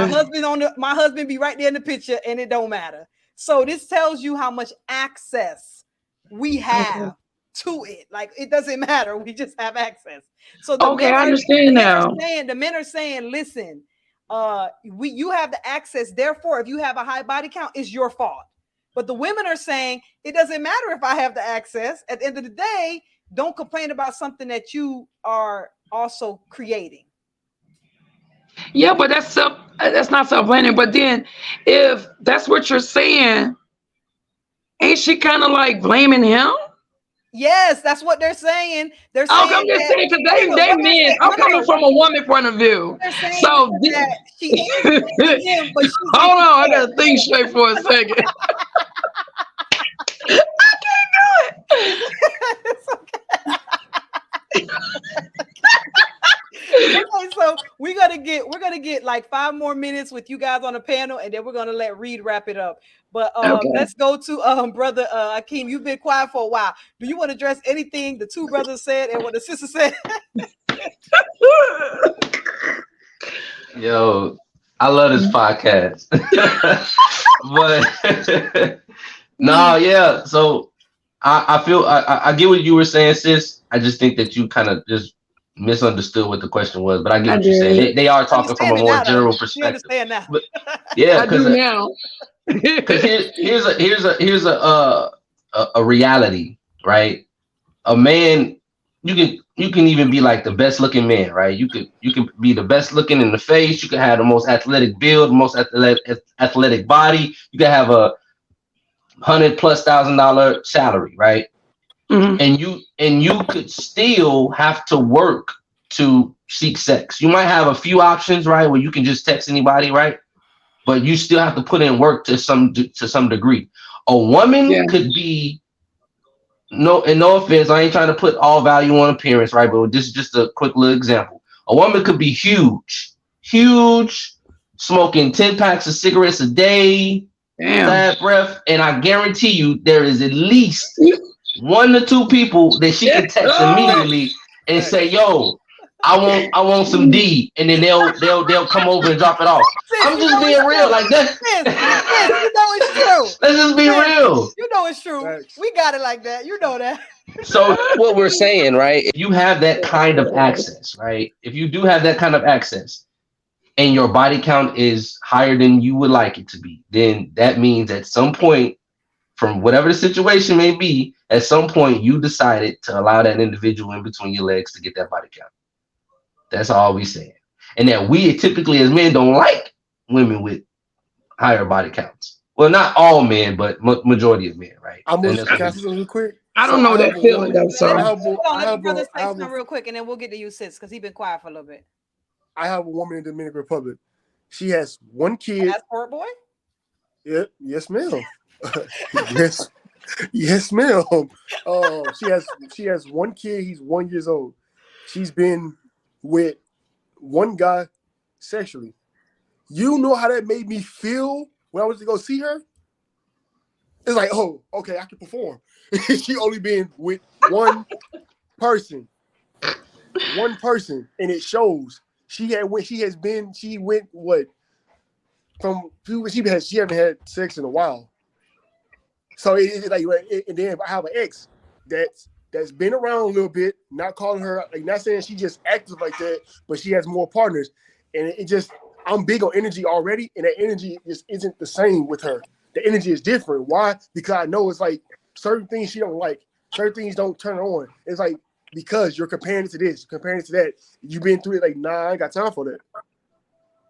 My husband be right there in the picture and it don't matter. So this tells you how much access we have to it. Like it doesn't matter. We just have access. So the Okay, I understand now. the men are saying, listen, you have the access. Therefore, if you have a high body count, it's your fault. But the women are saying it doesn't matter if I have the access. At the end of the day, don't complain about something that you are also creating. Yeah, but that's not self-planning. But then, if that's what you're saying, ain't she kind of like blaming him? Yes, that's what they're saying. They're saying I'm just saying because they what they're men. saying, I'm coming from a woman point of view. they're saying So that she is blaming him, but she's hold getting on, I fed. gotta think straight for a second. I can't do it. It's okay, so we're gonna get like 5 more minutes with you guys on the panel, and then we're gonna let Reed wrap it up. But Okay. let's go to brother Akeem. You've been quiet for a while. Do you want to address anything the two brothers said and what the sister said? Yo, I love this podcast. But no, yeah. So I feel I get what you were saying, sis. I just think that you kind of just misunderstood what the question was, but I get I what you're saying. did. They are talking from a Understand it more now, though. general You perspective. understand now. But yeah, I do now. because here's a reality, right? A man, you can even be like the best looking man, right? You can be the best looking in the face. You can have the most athletic build, most athletic body. You can have a $100,000+ salary, right? Mhm. And you could still have to work to seek sex. You might have a few options, right, where you can just text anybody, right? But you still have to put in work to some degree. A woman Yeah. could be no offense, I ain't trying to put all value on appearance, right? But this is just a quick little example. A woman could be huge, smoking 10 packs of cigarettes a day, Damn. bad breath, and I guarantee you there is at least 1 to 2 people that she can text immediately and say, "Yo, I want some D," and then they'll come over and drop it off. I'm just being real, like that. You know it's true. Let's just be real. You know it's true. Thanks. We got it like that. You know that. So what we're saying, right? If you have that kind of access, right? If you do have that kind of access and your body count is higher than you would like it to be, then that means at some point, from whatever the situation may be, at some point you decided to allow that individual in between your legs to get that body count. That's all we saying. And that we typically as men don't like women with higher body counts. Well, not all men, but majority of men, right? I'm gonna And that's what can I say something real quick? I don't So know I that have a feeling woman- though. So I have a- Hold on, I let have the brother a- say I have something a- real quick, and then we'll get to you, sis, because he's been quiet for a little bit. I have a woman in the Dominican Republic. She has 1 kid. Passport boy. Yeah, yes, ma'am. yes, ma'am. She has 1 kid. He's 1 year old. She's been with 1 guy sexually. You know how that made me feel when I was to go see her? It's like, oh, okay, I can perform. She only been with 1 person. 1 person, and it shows. She went what? She haven't had sex in a while. So it's like, and then I have an ex that's been around a little bit, not calling her, like not saying she just active like that, but she has more partners. And it just, I'm big on energy already, and that energy just isn't the same with her. The energy is different. Why? Because I know it's like certain things she don't like, certain things don't turn her on. It's like because you're comparing it to this, comparing it to that. You've been through it like, nah, I ain't got time for that.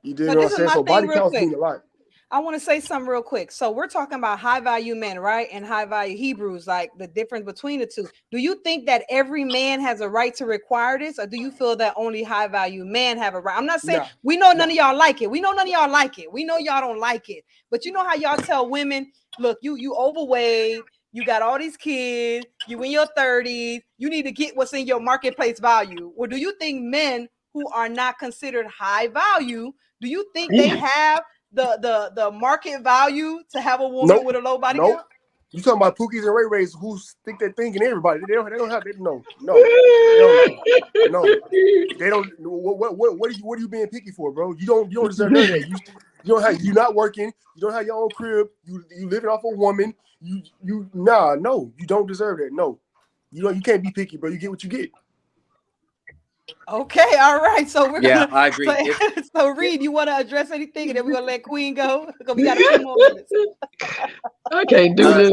You dig But what this I'm is saying? my So thing body real counts quick. mean a lot. I want to say something real quick. So we're talking about high value men, right? And high value Hebrews, like the difference between the two. Do you think that every man has a right to require this, or do you feel that only high value men have a right? I'm not saying we know none of y'all like it. We know none of y'all like it. We know y'all don't like it. But you know how y'all tell women, look, you overweight, you got all these kids, you in your 30s, you need to get what's in your marketplace value. Or do you think men who are not considered high value, do you think they have the market value to have a woman with a low body count? You talking about Pookies and Ray Rays who think they're thinking everybody. They don't have they no. They don't. What are you being picky for, bro? You don't deserve none of that. You're not working. You don't have your own crib. You living off a woman. You don't deserve that. No, you can't be picky, bro. You get what you get. Okay, all right. So we're gonna. I agree. So Reed, you want to address anything, and then we're gonna let Queen go because we got a few more minutes. I can't do this.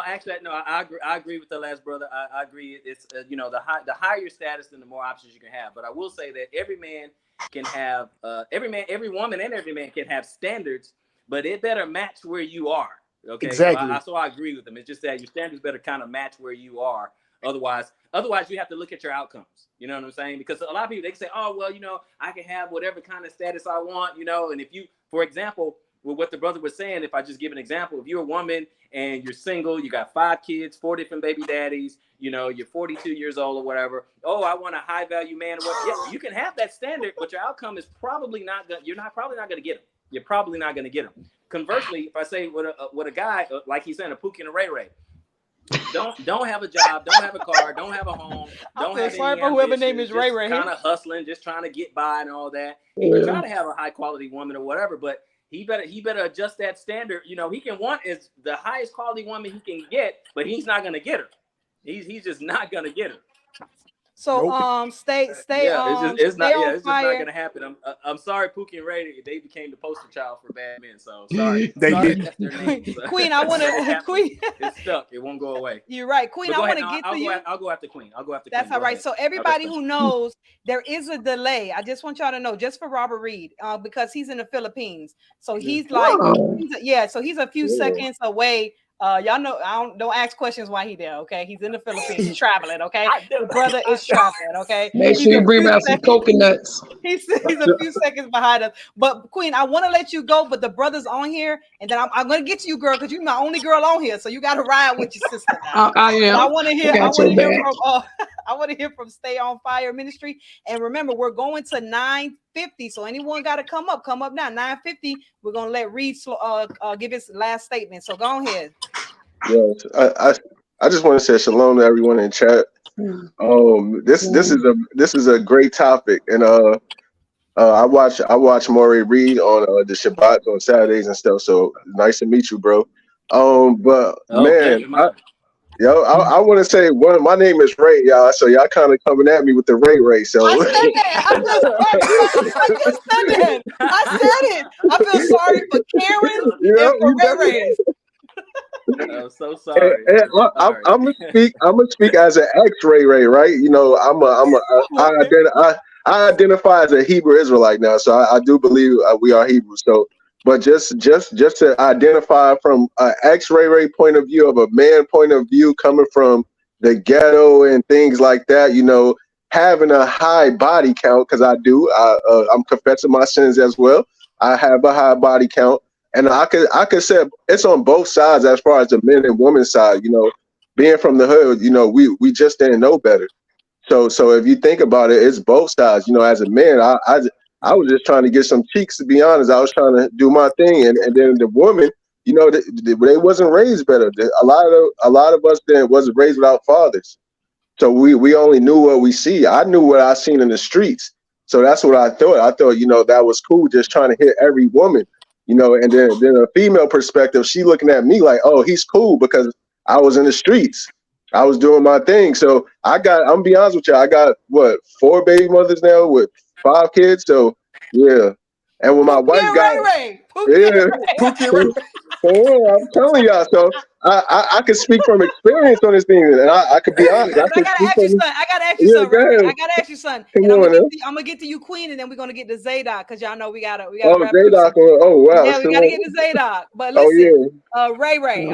Actually, I agree with the last brother. I agree. It's the higher status, then the more options you can have. But I will say that every man can have every woman, and every man can have standards, but it better match where you are. Okay, exactly. So I agree with them. It's just that your standards better kind of match where you are. Otherwise, you have to look at your outcomes. You know what I'm saying? Because a lot of people, they say, oh, well, I can have whatever kind of status I want, and if you, for example, with what the brother was saying, if I just give an example, if you're a woman and you're single, you got 5 kids, 4 different baby daddies, you're 42 years old or whatever. Oh, I want a high value man. Yeah, you can have that standard, but your outcome is probably not good. Probably not going to get him. You're probably not going to get him. Conversely, if I say with a guy, like he's saying, a Pookie and a Ray Ray, don't have a job, don't have a car, don't have a home, don't have any ambitions, whoever name is Ray Ray, kind of hustling, just trying to get by and all that. He can try to have a high quality woman or whatever, but he better adjust that standard. He can want is the highest quality woman he can get, but he's not gonna get her. He's just not gonna get her. So stay it's not just not gonna happen. I'm sorry, Pookie and Ray, they became the poster child for bad men. So sorry. They did. That's their name. So. Queen, I want to Queen. It's stuck. It won't go away. You're right, Queen. I want to get to you. I'll go after Queen. That's all right. So everybody who knows, there is a delay. I just want y'all to know, just for Robert Reed, because he's in the Philippines. So he's like, so he's a few seconds away. Y'all know, don't ask questions why he there. Okay, he's in the Philippines. He's traveling. Okay, the brother is traveling. Okay, make sure you bring out some coconuts. He's a few seconds behind us. But Queen, I want to let you go, but the brother's on here, and then I'm gonna get to you, girl, because you're my only girl on here. So you got to ride with your sister now. I am. I want to hear. I want to hear from Stay on Fire Ministry. And remember, we're going to 9:50. So anyone got to come up now. 9:50. We're gonna let Reed give his last statement. So go ahead. Yes, I just want to say shalom to everyone in chat. This is a great topic, and I watch Maury Reed on the Shabbat on Saturdays and stuff. So nice to meet you, bro. Man, I want to say my name is Ray, y'all. So y'all kind of coming at me with the Ray. So I said that. I said it. I feel sorry for Karen and for Ray. I'm so sorry. I'm gonna speak as an ex-Ray, right? I identify as a Hebrew Israelite now, so I do believe we are Hebrew. So, but just to identify from an ex-Ray point of view, of a man point of view, coming from the ghetto and things like that, having a high body count, because I'm confessing my sins as well. I have a high body count. And I could say it's on both sides as far as the men and women side. Being from the hood, we just didn't know better. So if you think about it, it's both sides. As a man, I was just trying to get some cheeks. To be honest, I was trying to do my thing, and then the woman, they wasn't raised better. A lot of us then wasn't raised without fathers. So we only knew what we see. I knew what I seen in the streets. So that's what I thought. I thought, that was cool, just trying to hit every woman. And then a female perspective, she looking at me like, oh, he's cool because I was in the streets. I was doing my thing. So I'm gonna be honest with you, I got 4 baby mothers now with 5 kids. So yeah. And when my wife got Yeah, I'm telling y'all. So I can speak from experience on this thing, and I could be honest. I But I can gotta speak ask you from something. I gotta ask you yeah. something, Go Ray Ray. ahead. I gotta ask you something, Come and on, now. I'm gonna get to you, Queen, and then we're gonna get to Zadok because y'all know we gotta Oh, wrap it up Zadok. soon. Oh, wow. Yeah, we gotta get Shalom. to Zadok. But Oh, listen, yeah. Ray Ray,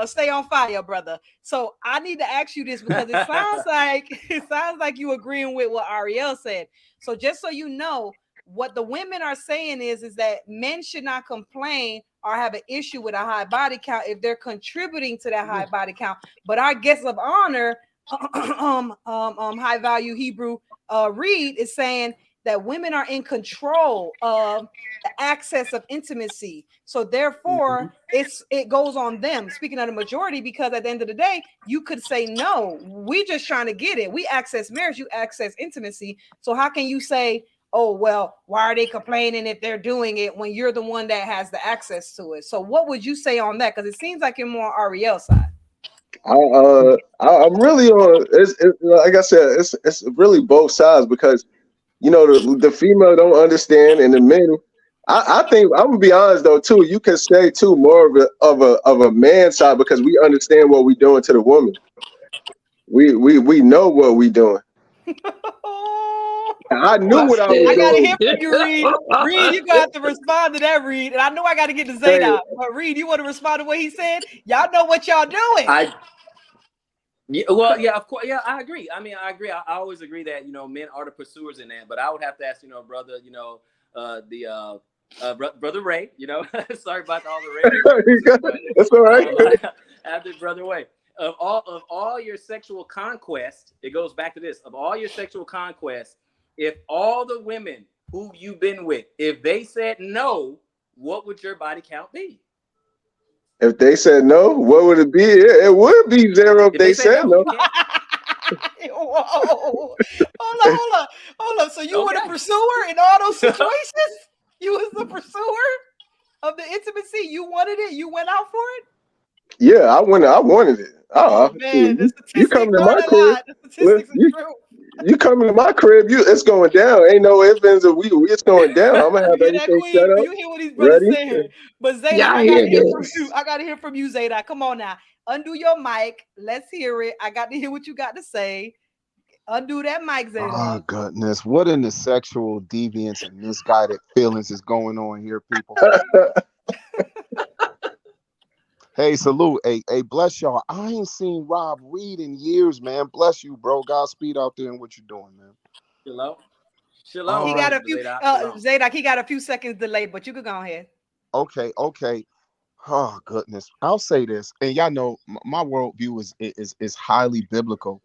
stay on fire, brother. So I need to ask you this because it sounds like you agreeing with what Ariel said. So just so you know, what the women are saying is that men should not complain or have an issue with a high body count if they're contributing to that high body count. But our guest of honor, high value Hebrew Reed, is saying that women are in control of the access of intimacy. So therefore, it goes on them. Speaking of the majority, because at the end of the day, you could say no. We just trying to get it. We access marriage. You access intimacy. So how can you say, oh well, why are they complaining if they're doing it when you're the one that has the access to it? So what would you say on that? Because it seems like you're more on Ariel's side. I'm really on. Like I said, it's really both sides because the female don't understand, and the men. I think I'm gonna be honest though too. You can say too more of a man side because we understand what we're doing to the woman. We know what we're doing. I knew Watch what I was I gotta doing. hear from you, Reed. Reed, you gonna have to respond to that, Reed. And I know I gotta get to Hey, Zadok, but Reed, you want to respond to what he said? Y'all know what y'all doing. Well, yeah, of course, yeah, I agree. I mean, I agree. I always agree that men are the pursuers in that. But I would have to ask, brother, brother Ray. Sorry about all the Ray references, but that's all right. after brother Ray, of all your sexual conquest, it goes back to this. Of all your sexual conquest, if all the women who you've been with, if they said no, what would your body count be? If they said no, what would it be? It would be zero if If they they said said no, no. you can't. Whoa. Hold up. So you were the Okay. pursuer in all those situations? You was the pursuer of the intimacy. You wanted it. You went out for it. Yeah, I wanted it. Oh man, the You statistics coming to my aren't a crib? lie. The statistics are true. You coming to my crib? It's going down. Ain't no ifs, ands, or we. It's going down. I'm gonna have You hear that, everything set Queen? Do up, you hear what these brothers ready. saying? But Zadok, Y'all I gotta hear hear from this? you. I gotta hear from you, Zadok. Come on now. Undo your mic. Let's hear it. I got to hear what you got to say. Undo that mic, Oh Zadok. goodness, what in the sexual deviance and misguided feelings is going on here, people? Hey, salute. Hey, bless y'all. I ain't seen Rob Reed in years, man. Bless you, bro. Godspeed out there and what you doing, man. Shalom. He Shalom, got brother a few Zadok. Shalom. Zadok, he got a few seconds delayed, but you could go ahead. Okay. Oh goodness. I'll say this, and y'all know my worldview is highly biblical.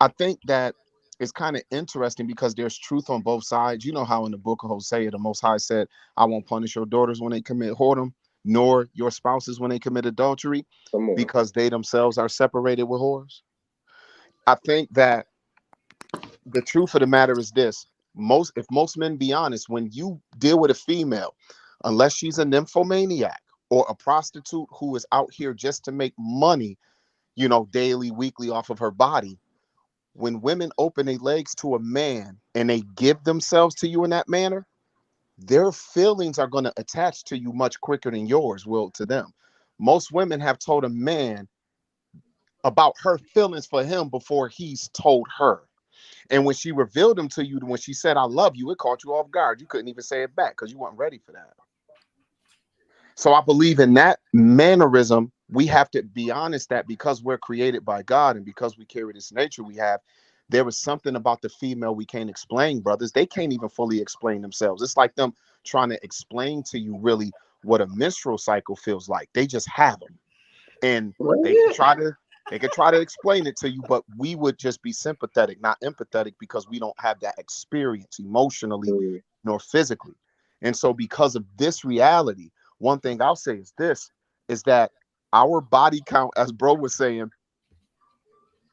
I think that it's kind of interesting because there's truth on both sides. You know how in the book of Hosea, the Most High said, I won't punish your daughters when they commit whoredom, nor your spouses when they commit adultery, Come on. because they themselves are separated with whores. I think that the truth of the matter is this. If most men be honest, when you deal with a female, unless she's a nymphomaniac or a prostitute who is out here just to make money, daily, weekly off of her body, when women open their legs to a man and they give themselves to you in that manner, their feelings are going to attach to you much quicker than yours will to them. Most women have told a man about her feelings for him before he's told her. And when she revealed them to you, when she said, I love you, it caught you off guard. You couldn't even say it back because you weren't ready for that. So I believe in that mannerism. We have to be honest that because we're created by God and because we carry this nature we have, there is something about the female we can't explain, brothers. They can't even fully explain themselves. It's like them trying to explain to you really what a menstrual cycle feels like. They just have them. And they can try to explain it to you, but we would just be sympathetic, not empathetic, because we don't have that experience emotionally nor physically. And so because of this reality, one thing I'll say is this, is that our body count, as bro was saying,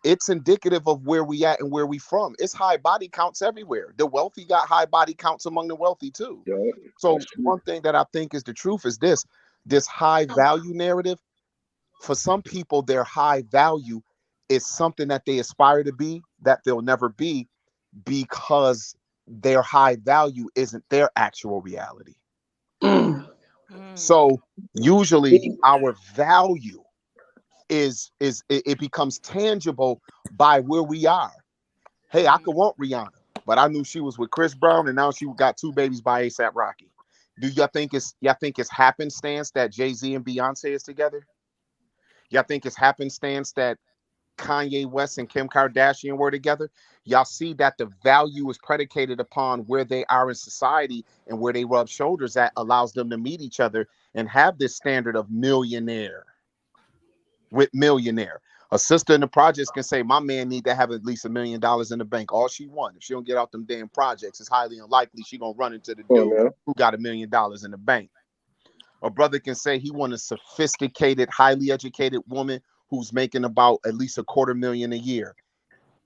it's indicative of where we at and where we from. It's high body counts everywhere. The wealthy got high body counts among the wealthy too. Yeah, So one thing that I think is the truth is this high value narrative. For some people, their high value is something that they aspire to be that they'll never be because their high value isn't their actual reality. So usually our value it becomes tangible by where we are. Hey, I could want Rihanna, but I knew she was with Chris Brown, and now she got 2 babies by ASAP Rocky. Do y'all think it's happenstance that Jay-Z and Beyonce is together? Y'all think it's happenstance that Kanye West and Kim Kardashian were together? Y'all see that the value is predicated upon where they are in society and where they rub shoulders at allows them to meet each other and have this standard of millionaire with millionaire. A sister in the projects can say, my man need to have at least $1 million in the bank. All she wants. If she don't get out them damn projects, it's highly unlikely she gonna run into the dude who got $1 million in the bank. A brother can say he want a sophisticated, highly educated woman who's making about at least $250,000 a year.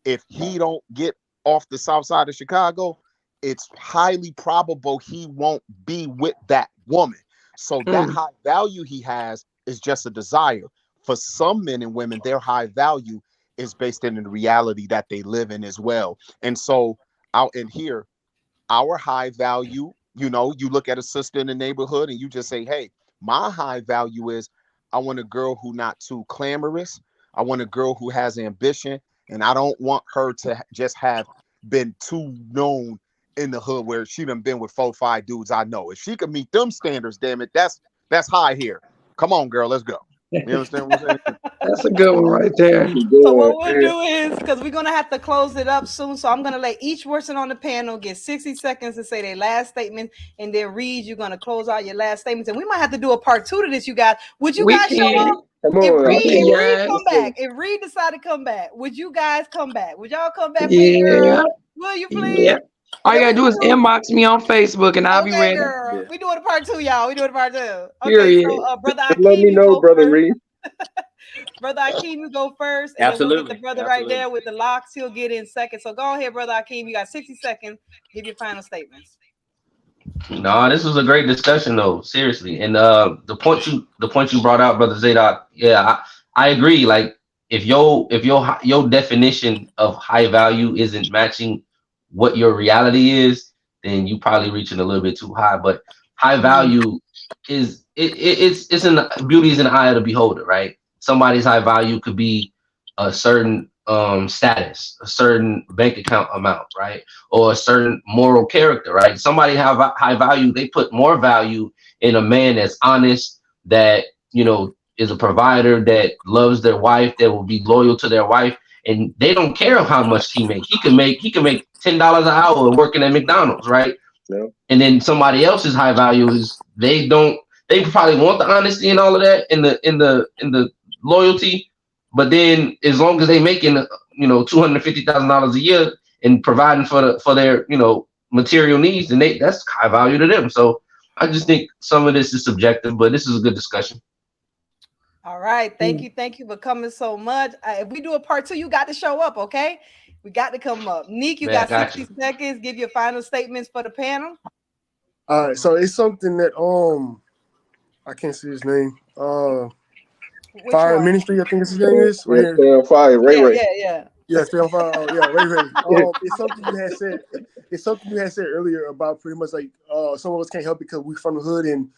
If he don't get off the south side of Chicago, it's highly probable he won't be with that woman. So that high value he has is just a desire. For some men and women, their high value is based in the reality that they live in as well. And so out in here, our high value, you look at a sister in the neighborhood and you just say, hey, my high value is I want a girl who not too clamorous. I want a girl who has ambition. And I don't want her to just have been too known in the hood where she done been with 4 5 dudes I know. If she can meet them standards, damn it, that's high here. Come on, girl, let's go. You understand what I'm saying? That's a good one right there. So what we'll do is, because we're going to have to close it up soon, so I'm going to let each person on the panel get 60 seconds to say their last statement, and then Reed, you're going to close out your last statements. And we might have to do a part 2 to this, you guys. Would you guys show up? If Reed come back, if Reed decide to come back, would you guys come back? Would y'all come back, please, girl? Will you please? Yeah. All you gotta do is inbox me on Facebook and I'll be ready. Girl. Yeah. We doing a part 2, y'all. We doing a part 2. Okay, period. So brother Just Akeem, let me know, brother Reed. Brother Akeem, you go first, and then we'll get the brother right there with the locks. He'll get in second. So go ahead, brother Akeem. You got 60 seconds. Give your final statements. No, this was a great discussion, though. Seriously, and the point you brought out, brother Zadok. Yeah, I agree. Like if your definition of high value isn't matching what your reality is, then you probably reaching a little bit too high. But high value is it's in the beauty is in the eye of the beholder, right? Somebody's high value could be a certain status, a certain bank account amount, right? Or a certain moral character, right? Somebody have high value, they put more value in a man that's honest, that is a provider, that loves their wife, that will be loyal to their wife, and they don't care how much he make. He can make $10 an hour working at McDonald's, right? Yeah. And then somebody else's high value is they probably want the honesty and all of that in the loyalty, but then as long as they making $250,000 a year and providing for their material needs, then that's high value to them. So I just think some of this is subjective, but this is a good discussion. All right, thank you for coming so much. If we do a part 2, you got to show up, okay? We got to come up. Neek, you got 60 seconds. Give your final statements for the panel. All right, so it's something that I can't see his name. Fire one? Ministry, I think his name is. Right here. Stay on fire, Ray. Yeah, stay on fire. Yeah, Ray. It's something you had said. It's something you had said earlier about pretty much like some of us can't help because we're from the hood and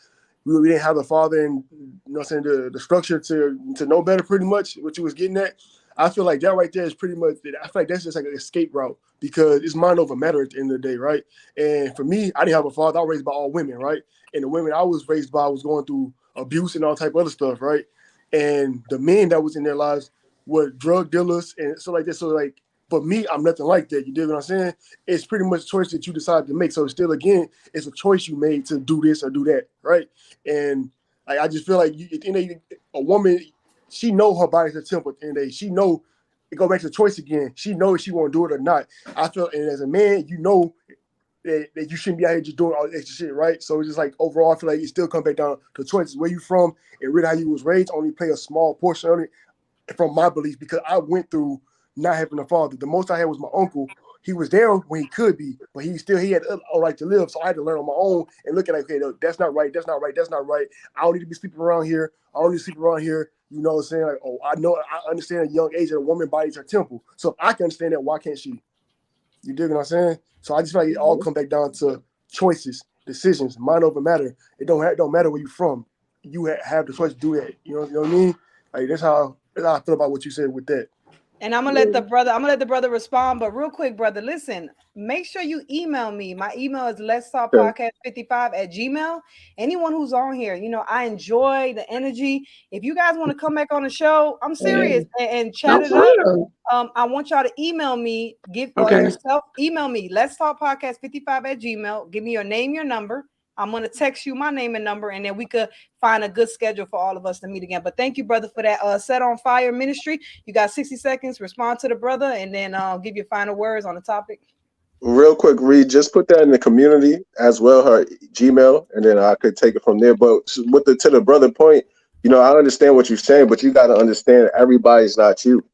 we didn't have the father and the structure to know better. Pretty much what you was getting at. I feel like that right there is pretty much. I feel like that's just like an escape route because it's mind over matter at the end of the day, right? And for me, I didn't have a father. I was raised by all women, right? And the women I was raised by was going through abuse and all type of other stuff, right? And the men that was in their lives were drug dealers and so like this. So like for me, I'm nothing like that. You dig what I'm saying? It's pretty much a choice that you decide to make. So still, again, it's a choice you made to do this or do that, right? And like, I just feel like a woman, she know her body's a temple at the end of the day. She know it go back to the choice again. She knows if she want to do it or not. I feel, and as a man, you know that you shouldn't be out here just doing all this extra shit, right? So it's just like overall, I feel like it still comes back down to choices. Where you from and really how you was raised only play a small portion of it from my beliefs because I went through not having a father. The most I had was my uncle. He was there when he could be, but he had a right to live. So I had to learn on my own and look at okay, that's not right, that's not right, that's not right. I don't need to be sleeping around here. I don't need to sleep around here. You know what I'm saying? Like, I understand at a young age that a woman body's her temple. So if I can understand that, why can't she? You dig what I'm saying? So I just feel like it all comes back down to choices decisions, mind over matter. It don't matter where you're from. You have the choice to do that. You know what I mean? Like that's how I feel about what you said with that. And I'm gonna let the brother respond. But real quick, brother, listen, make sure you email me. My email is let's talk Okay. podcast 55 at gmail. Anyone who's on here, I enjoy the energy. If you guys want to come back on the show, I'm serious and chat No, it for up. real. I want y'all to email me, Okay. yourself, email me, let's talk podcast 55 at gmail. Give me your name, your number. I'm going to text you my name and number, and then we could find a good schedule for all of us to meet again. But thank you, brother, for that Set on Fire ministry. You got 60 seconds, respond to the brother, and then give your final words on the topic. Real quick, Reed, just put that in the community as well, her Gmail, and then I could take it from there. But with to the brother point, I understand what you're saying, but you got to understand everybody's not you.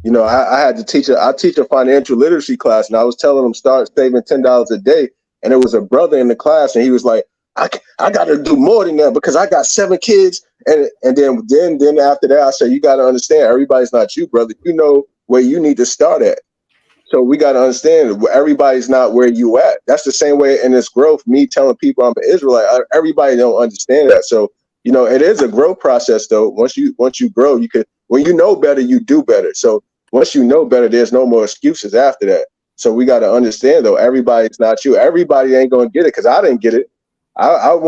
I had to I teach a financial literacy class, and I was telling them start saving $10 a day. And there was a brother in the class, and he was like, I got to do more than that because I got 7 kids. And then after that, I said, you got to understand everybody's not you, brother. You know where you need to start at. So we got to understand everybody's not where you at. That's the same way in this growth, me telling people I'm an Israelite, everybody don't understand that. So, it is a growth process though. Once you grow, when you know better, you do better. So once you know better, there's no more excuses after that. So we got to understand though, everybody's not you. Everybody ain't going to get it because I didn't get it. I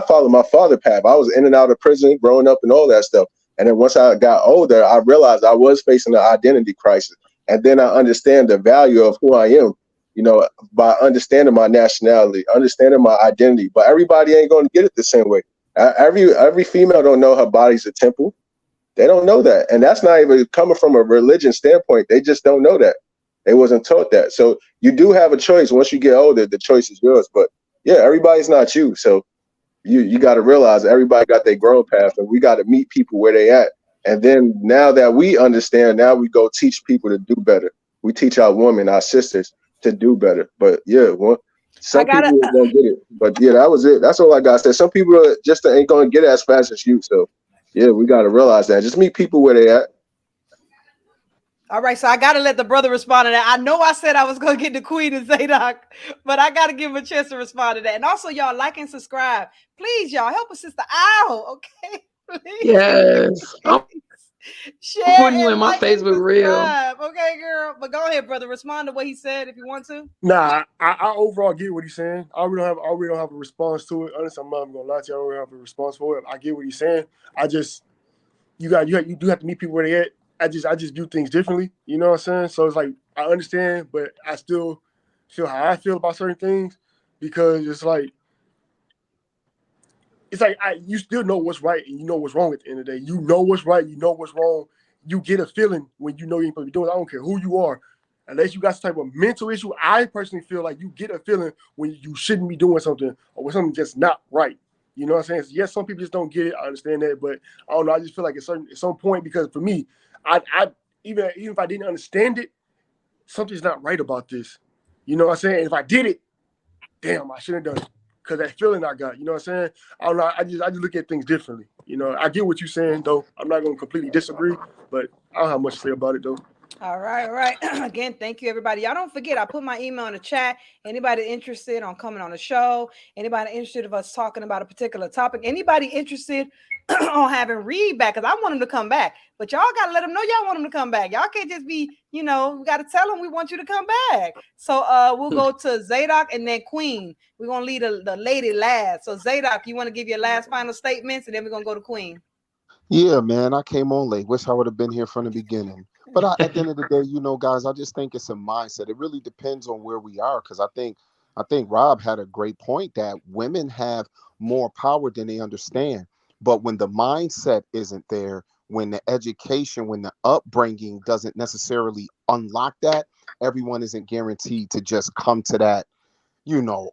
followed my father path. I was in and out of prison growing up and all that stuff. And then once I got older, I realized I was facing an identity crisis. And then I understand the value of who I am, by understanding my nationality, understanding my identity. But everybody ain't going to get it the same way. Every female don't know her body's a temple. They don't know that. And that's not even coming from a religion standpoint. They just don't know that. They wasn't taught that. So you do have a choice. Once you get older, the choice is yours. But yeah, everybody's not you. So you got to realize everybody got their growth path, and we got to meet people where they at. And then now that we understand, now we go teach people to do better. We teach our women, our sisters to do better. But yeah, some people don't get it. But yeah, that was it. That's all I got to say. Some people just ain't going to get it as fast as you. So yeah, we got to realize that. Just meet people where they at. All right, so I got to let the brother respond to that. I know I said I was going to get the Queen and Zadok, but I got to give him a chance to respond to that. And also, y'all, like and subscribe. Please, y'all, help a sister out, okay? Please. Yes. I'm Share putting you in my Facebook reel. Okay, girl. But go ahead, brother. Respond to what he said if you want to. Nah, I overall get what he's saying. I really don't have a response to it. Honestly, I'm not even gonna lie to you. I don't really have a response for it. I get what he's saying. I just you do have to meet people where they at. I just view things differently. You know what I'm saying? So it's like I understand, but I still feel how I feel about certain things because it's like you still know what's right and you know what's wrong at the end of the day. You know what's right, you know what's wrong. You get a feeling when you know you ain't supposed to be doing it. I don't care who you are. Unless you got some type of mental issue, I personally feel like you get a feeling when you shouldn't be doing something or when something's just not right. You know what I'm saying? So yes, some people just don't get it. I understand that, but I don't know. I just feel like at some point, because for me, I even if I didn't understand it, something's not right about this. You know what I'm saying? And if I did it, damn, I shouldn't have done it. Because that feeling I got, you know what I'm saying? I don't know. I just look at things differently. I get what you're saying, though. I'm not going to completely disagree, but I don't have much to say about it, though. All right. Again, thank you, everybody. Y'all don't forget, I put my email in the chat. Anybody interested on coming on the show? Anybody interested of us talking about a particular topic? Anybody interested on having Reed back? Because I want him to come back. But y'all got to let him know y'all want him to come back. Y'all can't just be, we got to tell him we want you to come back. So we'll go to Zadok and then Queen. We're going to leave the lady last. So Zadok, you want to give your last final statements? And then we're going to go to Queen. Yeah, man, I came on late. Wish I would have been here from the beginning. But at the end of the day, guys, I just think it's a mindset. It really depends on where we are, because I think Rob had a great point that women have more power than they understand. But when the mindset isn't there, when the education, when the upbringing doesn't necessarily unlock that, everyone isn't guaranteed to just come to that,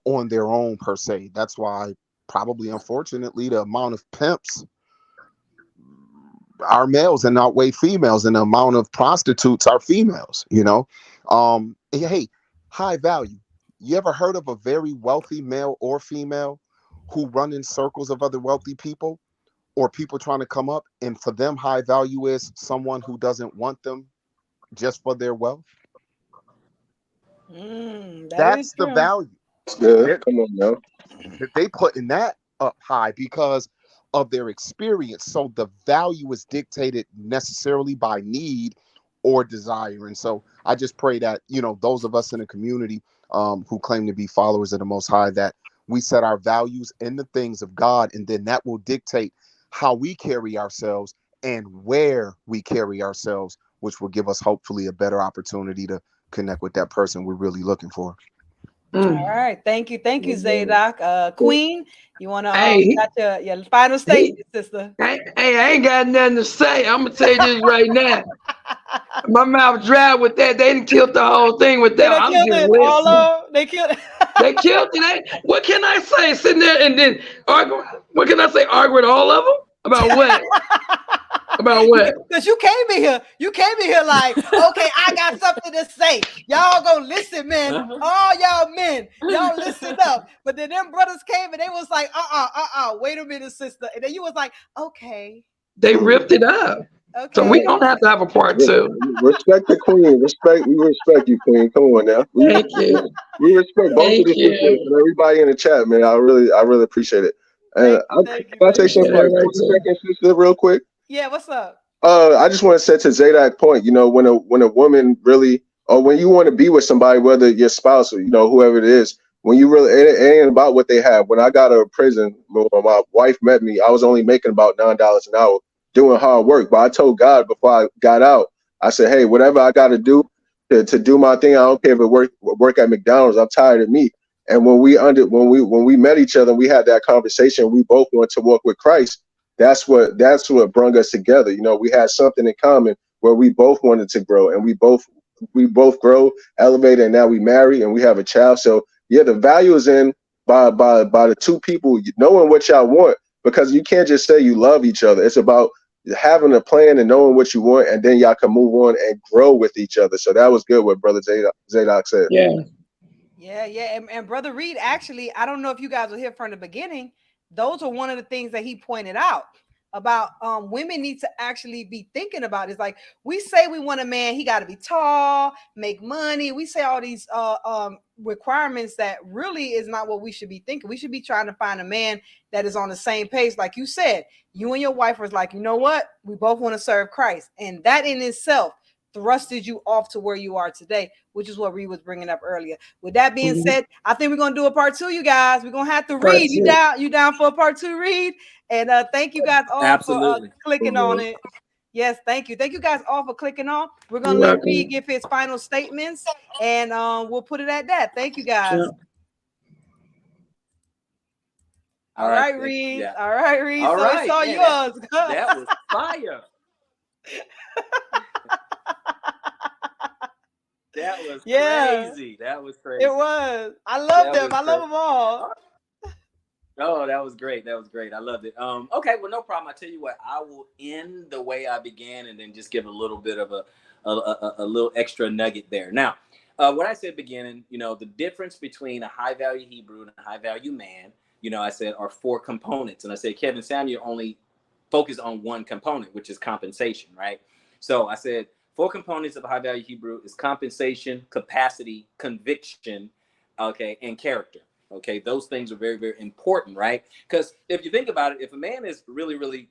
on their own per se. That's why probably, unfortunately, the amount of pimps are males and outweigh females, and the amount of prostitutes are females. Hey, high value. You ever heard of a very wealthy male or female who run in circles of other wealthy people or people trying to come up, and for them high value is someone who doesn't want them just for their wealth? That That's is the true. value. That's good. Come on now. that they putting that up high because of their experience. So the value is dictated necessarily by need or desire. And so I just pray that, you know, those of us in the community who claim to be followers of the Most High, that we set our values in the things of God, and then that will dictate how we carry ourselves and where we carry ourselves, which will give us hopefully a better opportunity to connect with that person we're really looking for. All right, thank you, Zadok. Queen, you want to got your final statement, sister? Hey, I ain't got nothing to say. I'm gonna tell you this right now. My mouth dry with that. They didn't kill the whole thing with that. I'm just listening. They killed it. They killed it. What can I say? Sitting there and then argue. What can I say? Argue with all of them about what? About what? Because you came in here. You came in here like, okay, I got something to say. Y'all go listen, man. All y'all men, y'all listen up. But then them brothers came and they was like, wait a minute, sister. And then you was like, okay. They ripped it up. Okay. So we don't have to have a part two. Respect the queen. We respect you, queen. Come on now. Thank you. We respect both of the sisters and everybody in the chat, man. I really appreciate it. And can I say something for like 20 seconds, sister, real quick? Yeah, what's up? I just want to say to Zadok's point, you know, when a woman really, or when you want to be with somebody, whether your spouse or, you know, whoever it is, when you really, it ain't about what they have. When I got out of prison, when my wife met me, I was only making about $9 an hour doing hard work. But I told God before I got out, I said, hey, whatever I got to do to do my thing, I don't care if it work at McDonald's. I'm tired of meat. And when we met each other, we had that conversation. We both wanted to walk with Christ. That's what brought us together. You know, we had something in common where we both wanted to grow, and we both grow, elevate, and now we marry and we have a child. So yeah, the value is in by the two people knowing what y'all want, because you can't just say you love each other. It's about having a plan and knowing what you want, and then y'all can move on and grow with each other. So that was good what Brother Zadok said. Yeah. And Brother Reed, actually, I don't know if you guys were here from the beginning. Those are one of the things that he pointed out about women need to actually be thinking about. It's like, we say we want a man, he got to be tall, make money. We say all these requirements that really is not what we should be thinking. We should be trying to find a man that is on the same page. Like you said, you and your wife was like, you know what? We both want to serve Christ. And that in itself thrusted you off to where you are today, which is what Reed was bringing up earlier. With that being said, I think we're going to do a part two, you guys. We're going to have to read. You down for a part two, Reed? And thank you guys all for clicking on it. Yes, thank you. Thank you guys all for clicking on. We're going to let Reed give his final statements, and we'll put it at that. Thank you, guys. Yeah. All right, Reed. Yeah. All right, Reed. All right. It's all yours. That was fire. That was crazy. That was crazy. It was. I love them. I love them all. Oh, that was great. That was great. I loved it. Okay, well, no problem. I tell you what, I will end the way I began and then just give a little bit of a little extra nugget there. Now, what I said beginning, you know, the difference between a high value Hebrew and a high value man, you know, I said are 4 components. And I said Kevin Samuel only focused on one component, which is compensation, right? So I said 4 components of a high value Hebrew is compensation, capacity, conviction, okay, and character. Okay, those things are very, very important, right? Because if you think about it, if a man is really, really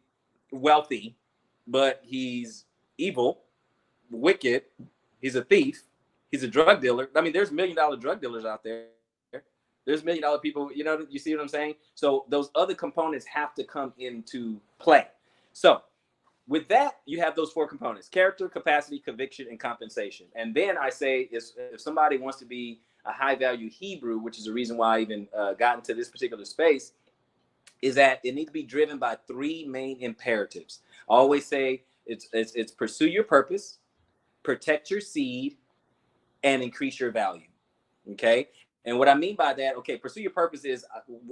wealthy, but he's evil, wicked, he's a thief, he's a drug dealer. I mean, there's $1 million drug dealers out there. There's $1 million people, you know, you see what I'm saying? So those other components have to come into play. So with that, you have those 4 components: character, capacity, conviction, and compensation. And then I say, if somebody wants to be a high value Hebrew, which is the reason why I even got into this particular space, is that it needs to be driven by 3 main imperatives. I always say it's pursue your purpose, protect your seed, and increase your value. Okay. And what I mean by that, okay, pursue your purpose is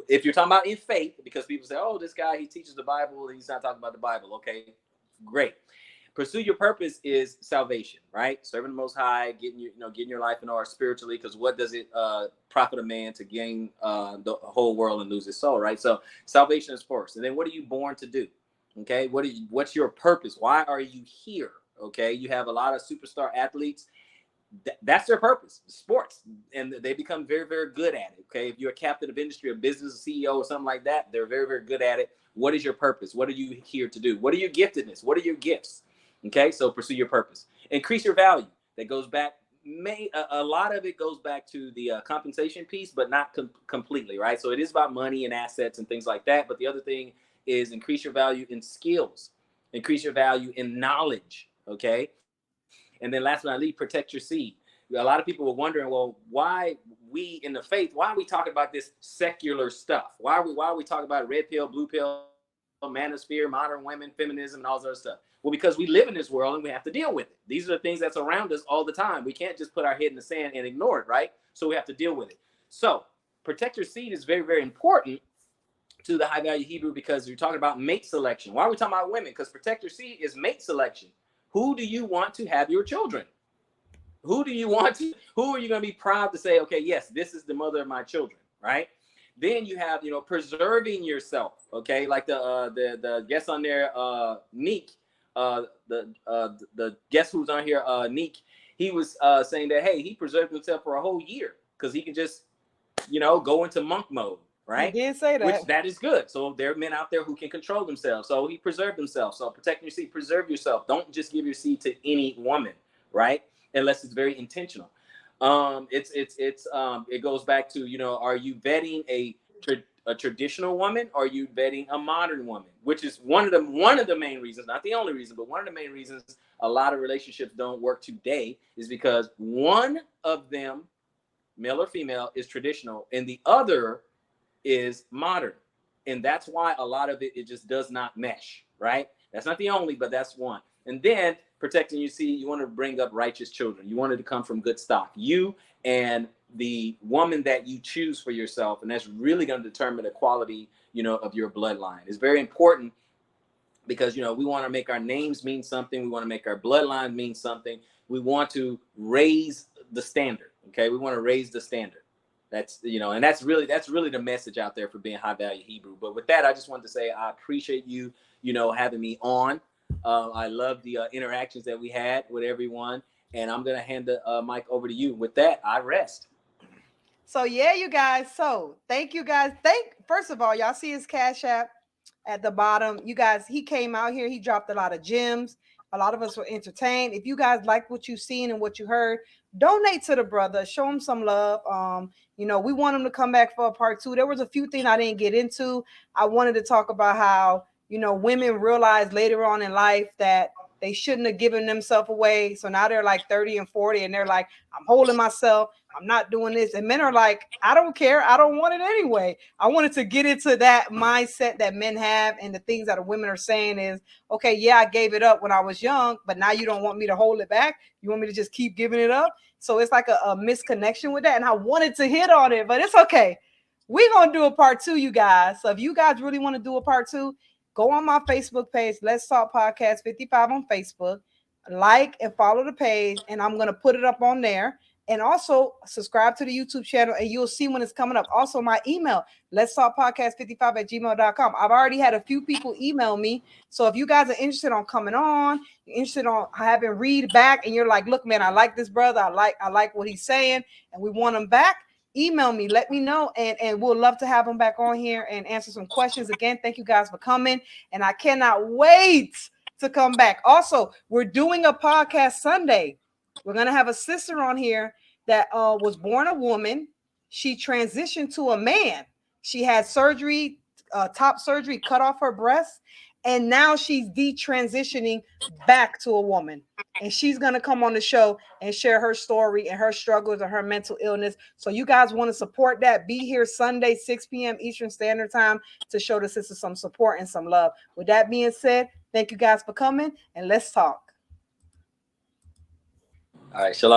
if you're talking about in faith, because people say, oh, this guy, he teaches the Bible, he's not talking about the Bible. Okay, great. Pursue your purpose is salvation, right? Serving the Most High, getting your life in order spiritually, because what does it profit a man to gain the whole world and lose his soul, right? So salvation is first. And then what are you born to do? Okay, what's your purpose? Why are you here? Okay, you have a lot of superstar athletes. that's their purpose, sports, and they become very, very good at it. Okay, if you're a captain of industry, a business CEO, or something like that, they're very, very good at it. What is your purpose? What are you here to do? What are your giftedness? What are your gifts? Okay, so pursue your purpose. Increase your value. That goes back. A lot of it goes back to the compensation piece, but not completely, right? So it is about money and assets and things like that. But the other thing is increase your value in skills, increase your value in knowledge. Okay. And then last but not least, protect your seed. A lot of people were wondering, well, why we in the faith, why are we talking about this secular stuff? Why are we talking about red pill, blue pill, manosphere, modern women, feminism, and all this other stuff? Well, because we live in this world and we have to deal with it. These are the things that's around us all the time. We can't just put our head in the sand and ignore it, right? So we have to deal with it. So protect your seed is very, very important to the high value Hebrew, because you're talking about mate selection. Why are we talking about women? Because protect your seed is mate selection. Who do you want to have your children? Who are you going to be proud to say, okay, yes, this is the mother of my children, right? Then you have, preserving yourself, okay? Like the guest on there, Neek, the guest who's on here, Neek, he was saying that, hey, he preserved himself for a whole year because he can just, go into monk mode, right? He did say that. Which that is good. So there are men out there who can control themselves. So he preserved himself. So protecting your seed, preserve yourself. Don't just give your seed to any woman, right? Unless it's very intentional. It goes back to, are you vetting a traditional woman, or are you vetting a modern woman? Which is one of the main reasons, not the only reason, but one of the main reasons a lot of relationships don't work today is because one of them, male or female, is traditional and the other is modern. And that's why a lot of it just does not mesh, right? That's not the only, but that's one. And then protecting your seed, you want to bring up righteous children. You want it to come from good stock. You and the woman that you choose for yourself, and that's really going to determine the quality, of your bloodline. It's very important because, we want to make our names mean something. We want to make our bloodline mean something. We want to raise the standard, okay? We want to raise the standard. That's, and that's really the message out there for being high value Hebrew. But with that, I just wanted to say I appreciate you, having me on. I love the interactions that we had with everyone, and I'm gonna hand the mic over to you. With that, I rest. So yeah, you guys. So thank you guys. First of all, y'all see his Cash App at the bottom. You guys, he came out here. He dropped a lot of gems. A lot of us were entertained. If you guys like what you've seen and what you heard, donate to the brother. Show him some love. We want him to come back for a part 2. There was a few things I didn't get into. I wanted to talk about how, women realize later on in life that they shouldn't have given themselves away. So now they're like 30 and 40 and they're like, I'm holding myself. I'm not doing this. And men are like, I don't care. I don't want it anyway. I wanted to get into that mindset that men have, and the things that the women are saying is, okay, yeah, I gave it up when I was young, but now you don't want me to hold it back. You want me to just keep giving it up. So it's like a misconnection with that. And I wanted to hit on it, but it's okay. We're going to do a part 2, you guys. So if you guys really want to do a part 2, go on my Facebook page, Let's Talk Podcast 55 on Facebook, like and follow the page, and I'm going to put it up on there. And also subscribe to the YouTube channel, and you'll see when it's coming up. Also, my email, let's talk podcast55 at gmail.com. I've already had a few people email me. So if you guys are interested on coming on, you're interested on having Reed back, and you're like, look, man, I like this brother. I like what he's saying, and we want him back. Email me, let me know, and we'll love to have him back on here and answer some questions. Again, thank you guys for coming, and I cannot wait to come back. Also, we're doing a podcast Sunday. We're going to have a sister on here that was born a woman. She transitioned to a man. She had surgery, top surgery, cut off her breast, and now she's detransitioning back to a woman. And she's going to come on the show and share her story and her struggles and her mental illness. So you guys want to support that, be here Sunday, 6 p.m. Eastern Standard Time to show the sister some support and some love. With that being said, thank you guys for coming, and let's talk. All right, shalom.